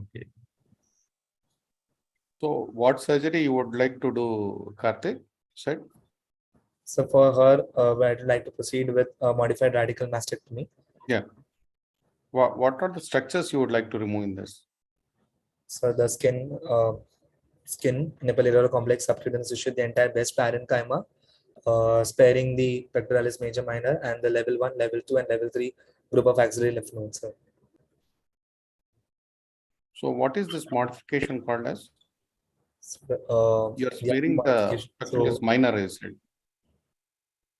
[SPEAKER 7] Okay.
[SPEAKER 5] So what surgery you would like to do, Karthik? Said?
[SPEAKER 10] So for her, I'd like to proceed with modified radical mastectomy.
[SPEAKER 5] Yeah. What are the structures you would like to remove in this?
[SPEAKER 10] So the skin, nipple areolar complex, subcutaneous tissue, the entire breast parenchyma, sparing the pectoralis major minor and the level 1, level 2, and level 3 group of axillary lymph nodes, sir.
[SPEAKER 5] So what is this modification called as? You're
[SPEAKER 10] The
[SPEAKER 5] sparing the pectoralis minor, is it?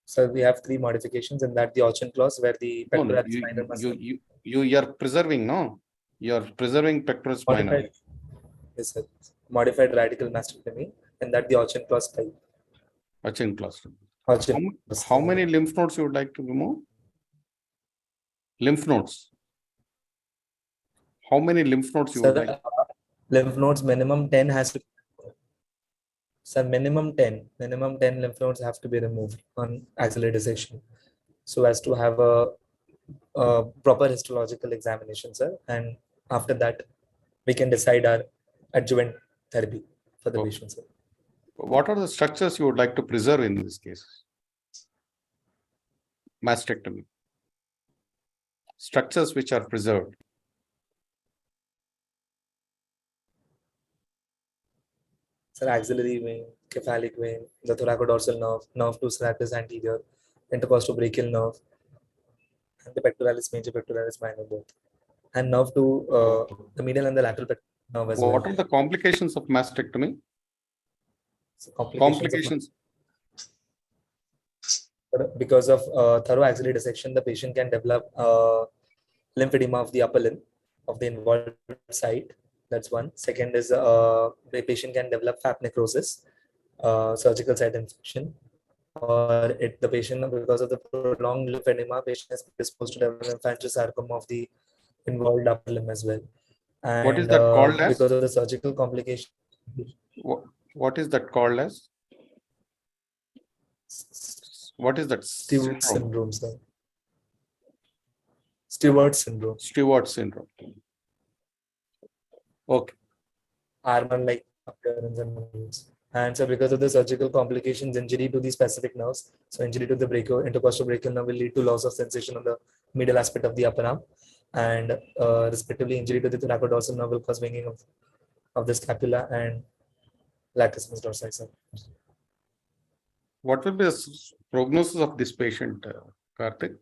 [SPEAKER 10] So we have 3 modifications, and that the Auchen clause, where the pectoralis
[SPEAKER 5] No,
[SPEAKER 10] minor must
[SPEAKER 5] you are preserving, no? You're preserving pectoralis minor.
[SPEAKER 10] Yes, sir. Modified radical mastectomy, and that the Auchen clause 5.
[SPEAKER 5] Auchen clause.
[SPEAKER 10] Auchen.
[SPEAKER 5] How many lymph nodes you would like to remove? Lymph nodes. How many lymph nodes you would like?
[SPEAKER 10] Lymph nodes, minimum 10 has to. So minimum 10 lymph nodes have to be removed on axillary dissection, so as to have a proper histological examination, sir. And after that, we can decide our adjuvant therapy for the patient, sir.
[SPEAKER 5] What are the structures you would like to preserve in this case? Mastectomy. Structures which are preserved.
[SPEAKER 10] Sir, axillary vein, cephalic vein, the thoracodorsal nerve, nerve to serratus anterior, intercostobrachial nerve, and the pectoralis major, pectoralis minor both, and nerve to the medial and the lateral nerve as well.
[SPEAKER 5] What are the complications of mastectomy?
[SPEAKER 10] So complications. Because of thorough axillary dissection, the patient can develop lymphedema of the upper limb of the involved site. That's one. Second is the patient can develop FAP necrosis, surgical site infection, or the patient, because of the prolonged lymphedema, patient is disposed to develop lymphangiosarcoma of the involved upper limb as well. And
[SPEAKER 5] what is that called as?
[SPEAKER 10] Because of the surgical complication.
[SPEAKER 5] What is that called as? What is that?
[SPEAKER 10] Stewart syndrome, sir. Stewart syndrome.
[SPEAKER 5] Stewart syndrome. Okay.
[SPEAKER 10] Armor-like appearance and movements. And so because of the surgical complications, injury to the specific nerves, so injury to the intercostobrachial nerve will lead to loss of sensation on the medial aspect of the upper arm. and respectively injury to the thoracodorsal nerve will cause winging of the scapula and latissimus dorsi, sir.
[SPEAKER 5] What will be the prognosis of this patient, Karthik?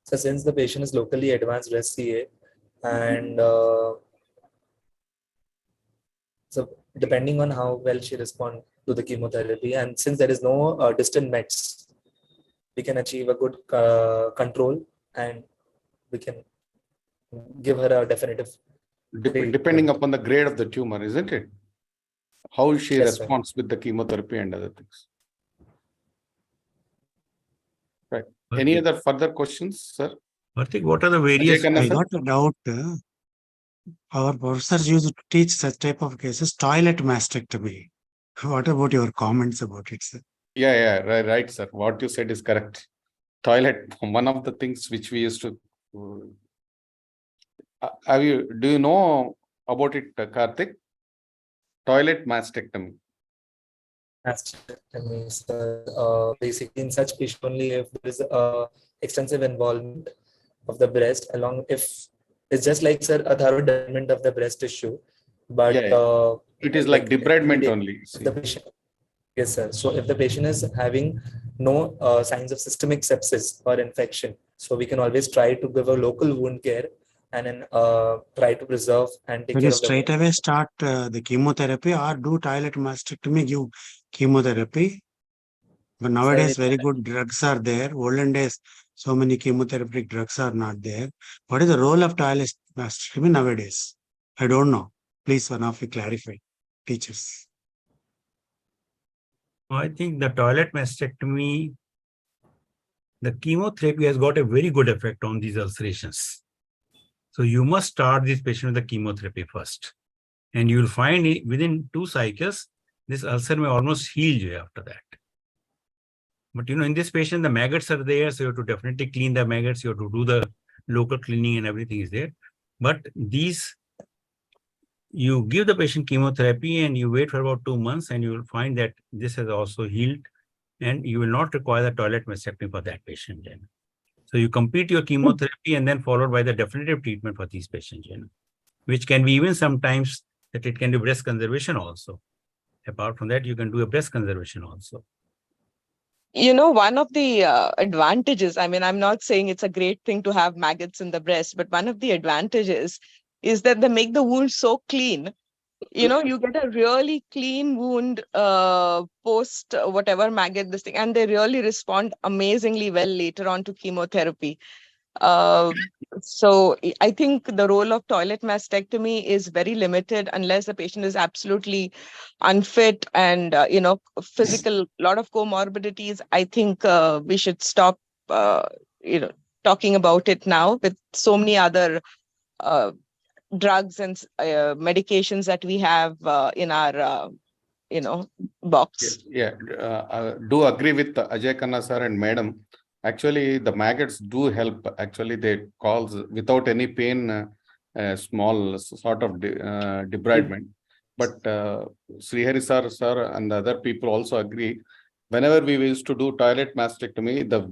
[SPEAKER 10] So since the patient is locally advanced breast CA and so depending on how well she responds to the chemotherapy, and since there is no distant mets, we can achieve a good control and we can give her a definitive.
[SPEAKER 5] Depending upon the grade of the tumor, isn't it? How she
[SPEAKER 10] Yes,
[SPEAKER 5] responds with the chemotherapy and other things. Right. Any other further questions, sir?
[SPEAKER 7] Karthik, what are the various?
[SPEAKER 8] I got a doubt. Our professors used to teach such type of cases, toilet mastectomy. What about your comments about it, sir?
[SPEAKER 5] Yeah, right, sir. What you said is correct. Toilet, one of the things which we used to. Do you know about it, Karthik? Toilet mastectomy.
[SPEAKER 10] Mastectomy, sir. Basically, in such case, only if there is extensive involvement of the breast, along if it's just like, sir, a thorough development of the breast tissue, but
[SPEAKER 5] it is like debridement only.
[SPEAKER 10] The patient, yes, sir. So if the patient is having no signs of systemic sepsis or infection, so we can always try to give a local wound care and then try to preserve and take
[SPEAKER 8] Will
[SPEAKER 10] care
[SPEAKER 8] you
[SPEAKER 10] of the
[SPEAKER 8] straight
[SPEAKER 10] wound.
[SPEAKER 8] away start the chemotherapy or do toilet mastectomy, give chemotherapy? But nowadays, very good drugs are there. Olden days, so many chemotherapeutic drugs are not there. What is the role of toilet mastectomy nowadays? I don't know. Please, one of you clarify, teachers.
[SPEAKER 7] I think the toilet mastectomy, the chemotherapy has got a very good effect on these ulcerations. So you must start this patient with the chemotherapy first. And you'll find within 2 cycles, this ulcer may almost heal you after that. But in this patient, the maggots are there, so you have to definitely clean the maggots, you have to do the local cleaning and everything is there. But these, you give the patient chemotherapy and you wait for about 2 months and you will find that this has also healed and you will not require the toilet mastectomy for that patient then. So you complete your chemotherapy and then followed by the definitive treatment for these patients, which can be even sometimes that it can do breast conservation also. Apart from that, you can do a breast conservation also.
[SPEAKER 11] One of the advantages, I mean, I'm not saying it's a great thing to have maggots in the breast, but one of the advantages is that they make the wound so clean. You get a really clean wound post whatever maggot this thing, and they really respond amazingly well later on to chemotherapy. So I think the role of toilet mastectomy is very limited unless the patient is absolutely unfit and, physical, lot of comorbidities. I think we should stop, talking about it now with so many other drugs and medications that we have in our, box.
[SPEAKER 5] Yeah, I do agree with Ajay Khanna sir and madam. Actually, the maggots do help. Actually, they cause without any pain, small sort of debridement. But Srihari sir and the other people also agree. Whenever we used to do toilet mastectomy, the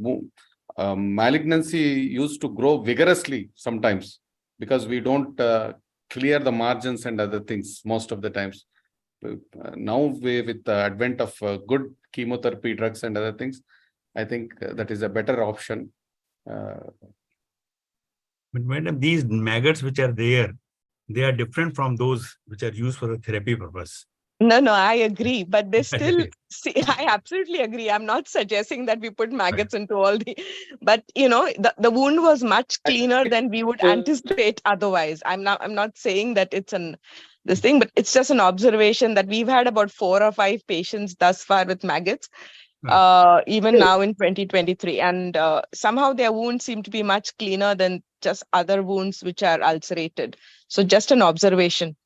[SPEAKER 5] malignancy used to grow vigorously sometimes because we don't clear the margins and other things most of the times. Now, with the advent of good chemotherapy drugs and other things, I think that is a better option.
[SPEAKER 7] But madam, these maggots which are there, they are different from those which are used for the therapy purpose.
[SPEAKER 11] No, I agree, but they still see. I absolutely agree. I'm not suggesting that we put maggots into all but the wound was much cleaner than we would anticipate otherwise. I'm not saying that it's this thing, but it's just an observation that we've had about 4 or 5 patients thus far with maggots, even now in 2023, and somehow their wounds seem to be much cleaner than just other wounds which are ulcerated. So just an observation.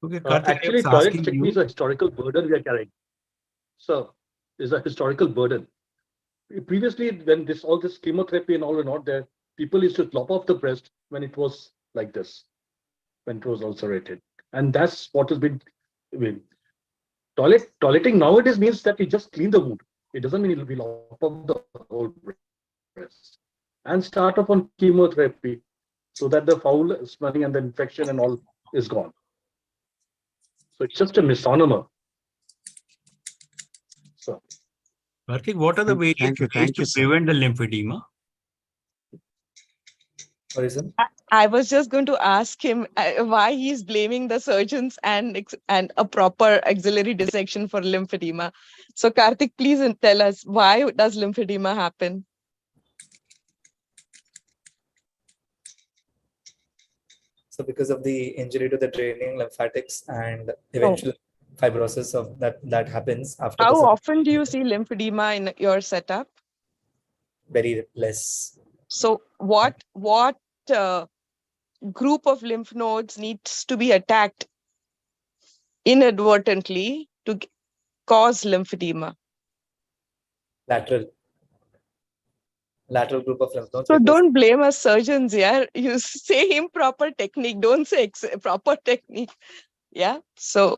[SPEAKER 7] Okay,
[SPEAKER 3] actually, toilet mastectomy is a historical burden we are carrying. So, is a historical burden. Previously, when all this chemotherapy and all were not there, people used to lop off the breast when it was like this, when it was ulcerated, and that's what has been. Toileting nowadays means that we just clean the wound. It doesn't mean we lop off the whole breast. and start off on chemotherapy so that the foul smelling and the infection and all is gone. So it's just a misnomer. So,
[SPEAKER 7] Karthik, what are the various
[SPEAKER 8] Thank you,
[SPEAKER 7] ways to
[SPEAKER 8] sir.
[SPEAKER 7] prevent the lymphedema?
[SPEAKER 10] What is it?
[SPEAKER 11] I was just going to ask him why he's blaming the surgeons and a proper axillary dissection for lymphedema. So Karthik, please tell us, why does lymphedema happen?
[SPEAKER 10] So because of the injury to the draining lymphatics and eventual fibrosis of that happens after
[SPEAKER 11] How
[SPEAKER 10] the
[SPEAKER 11] often do you see lymphedema in your setup?
[SPEAKER 10] very less.
[SPEAKER 11] So what group of lymph nodes needs to be attacked inadvertently to cause lymphedema?
[SPEAKER 10] Lateral group of lymph nodes.
[SPEAKER 11] So
[SPEAKER 10] because
[SPEAKER 11] don't blame us surgeons, yeah. You say improper technique, don't say proper technique. Yeah. So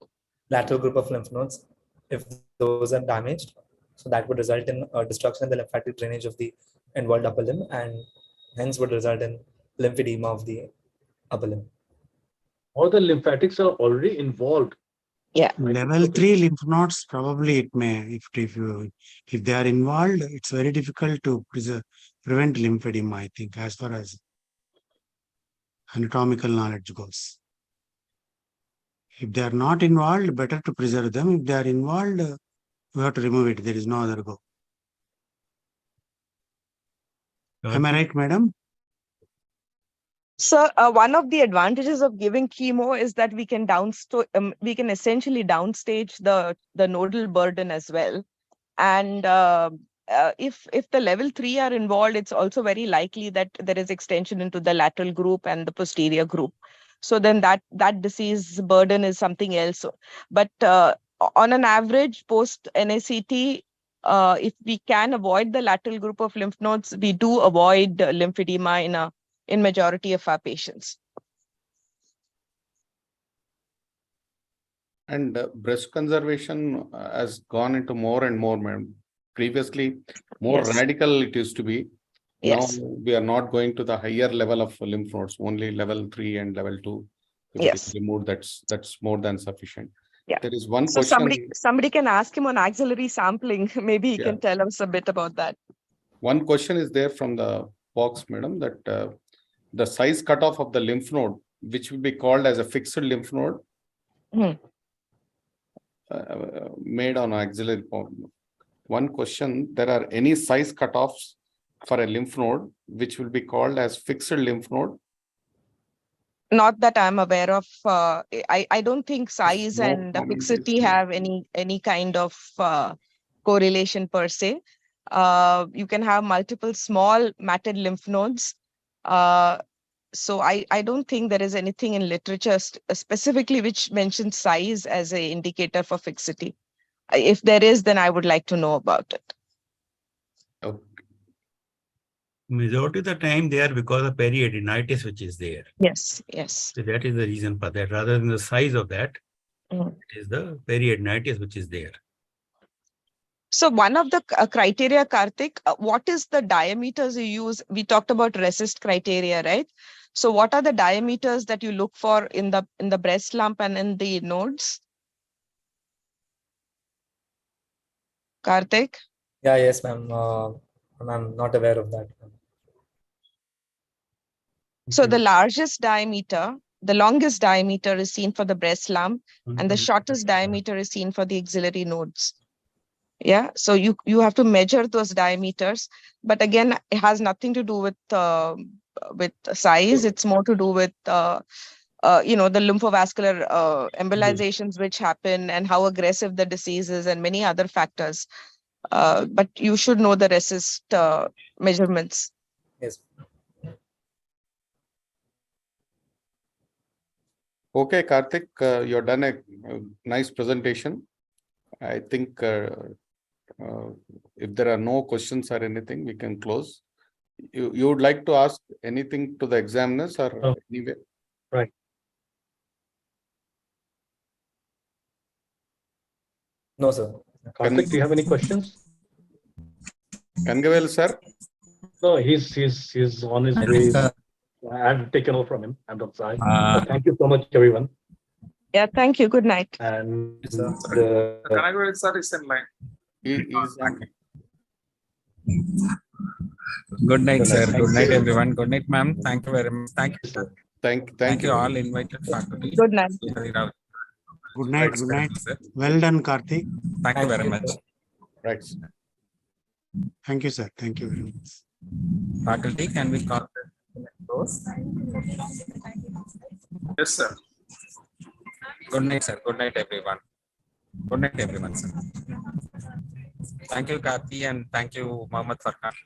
[SPEAKER 10] lateral group of lymph nodes, if those are damaged, so that would result in destruction in the lymphatic drainage of the involved upper limb and hence would result in lymphedema of the upper limb.
[SPEAKER 3] all the lymphatics are already involved.
[SPEAKER 11] yeah.
[SPEAKER 8] Level 3 lymph nodes, probably it may, if they are involved, it's very difficult to prevent lymphedema, I think, as far as anatomical knowledge goes. If they are not involved, better to preserve them. If they are involved, we have to remove it. There is no other go. Am I right, madam?
[SPEAKER 11] So one of the advantages of giving chemo is that we can essentially downstage the nodal burden as well. And if the level 3 are involved, it's also very likely that there is extension into the lateral group and the posterior group. So then that disease burden is something else. But on an average post NACT, if we can avoid the lateral group of lymph nodes, we do avoid lymphedema in majority of our patients.
[SPEAKER 5] And breast conservation has gone into more and more, ma'am. Previously, more
[SPEAKER 11] Yes.
[SPEAKER 5] radical it used to be.
[SPEAKER 11] Yes.
[SPEAKER 5] Now we are not going to the higher level of lymph nodes, only level 3 and level 2. If it
[SPEAKER 11] Yes.
[SPEAKER 5] is removed, that's more than sufficient.
[SPEAKER 11] Yeah.
[SPEAKER 5] There is one
[SPEAKER 11] So
[SPEAKER 5] question.
[SPEAKER 11] somebody can ask him on axillary sampling. Maybe he
[SPEAKER 5] Yeah.
[SPEAKER 11] can tell us a bit about that.
[SPEAKER 5] One question is there from the box, madam, that the size cutoff of the lymph node, which will be called as a fixed lymph node, made on axillary point. One question, there are any size cutoffs for a lymph node which will be called as fixed lymph node?
[SPEAKER 11] Not that I'm aware of. I don't think size
[SPEAKER 5] No
[SPEAKER 11] and
[SPEAKER 5] comment is
[SPEAKER 11] fixity
[SPEAKER 5] there.
[SPEAKER 11] have any kind of correlation per se. You can have multiple small matted lymph nodes. So I don't think there is anything in literature specifically which mentions size as an indicator for fixity. If there is, then I would like to know about it.
[SPEAKER 5] Okay.
[SPEAKER 7] Majority of the time they are because of periadenitis which is there.
[SPEAKER 11] Yes, yes.
[SPEAKER 7] So that is the reason for that. Rather than the size of that, it is the periadenitis which is there.
[SPEAKER 11] So one of the criteria, Karthik, what is the diameters you use? We talked about RECIST criteria, right? So what are the diameters that you look for in the breast lump and in the nodes? Karthik?
[SPEAKER 10] Yeah, yes, ma'am. I'm not aware of that.
[SPEAKER 11] So the largest diameter, the longest diameter is seen for the breast lump, and the shortest diameter is seen for the axillary nodes. Yeah, so you have to measure those diameters, but again, it has nothing to do with size. It's more to do with the lymphovascular embolizations which happen and how aggressive the disease is and many other factors. But you should know the RECIST measurements.
[SPEAKER 10] Yes.
[SPEAKER 5] Okay, Karthik, you've done a nice presentation. I think if there are no questions or anything, we can close. You would like to ask anything to the examiners or anyway?
[SPEAKER 3] Right.
[SPEAKER 10] No, sir.
[SPEAKER 3] Karthik, do you have any questions?
[SPEAKER 5] Kangavel, sir?
[SPEAKER 3] No, he's on his way. I've taken over from him. I'm outside. Thank you so much, everyone.
[SPEAKER 11] Yeah, thank you. Good night.
[SPEAKER 3] And
[SPEAKER 1] Kanaguraj sir is in line.
[SPEAKER 5] He is on.
[SPEAKER 1] Good night,
[SPEAKER 3] Good night.
[SPEAKER 1] sir.
[SPEAKER 3] Thank
[SPEAKER 1] Good night,
[SPEAKER 3] you.
[SPEAKER 1] everyone. Good night, ma'am. Thank you very much. Thank you, sir.
[SPEAKER 5] Thank
[SPEAKER 1] you
[SPEAKER 5] you.
[SPEAKER 1] all invited faculty.
[SPEAKER 11] Good night.
[SPEAKER 8] Good night. Good night.
[SPEAKER 1] Sir.
[SPEAKER 8] Well done, Karthik.
[SPEAKER 1] Thank you very much.
[SPEAKER 5] Right.
[SPEAKER 8] Thank you, sir. Thank you very much.
[SPEAKER 1] Faculty, can we call those? Yes, sir. Good night, sir. Good night, everyone. Good night, everyone, sir. Thank you, Karthi, and thank you, Mohammed, for coming.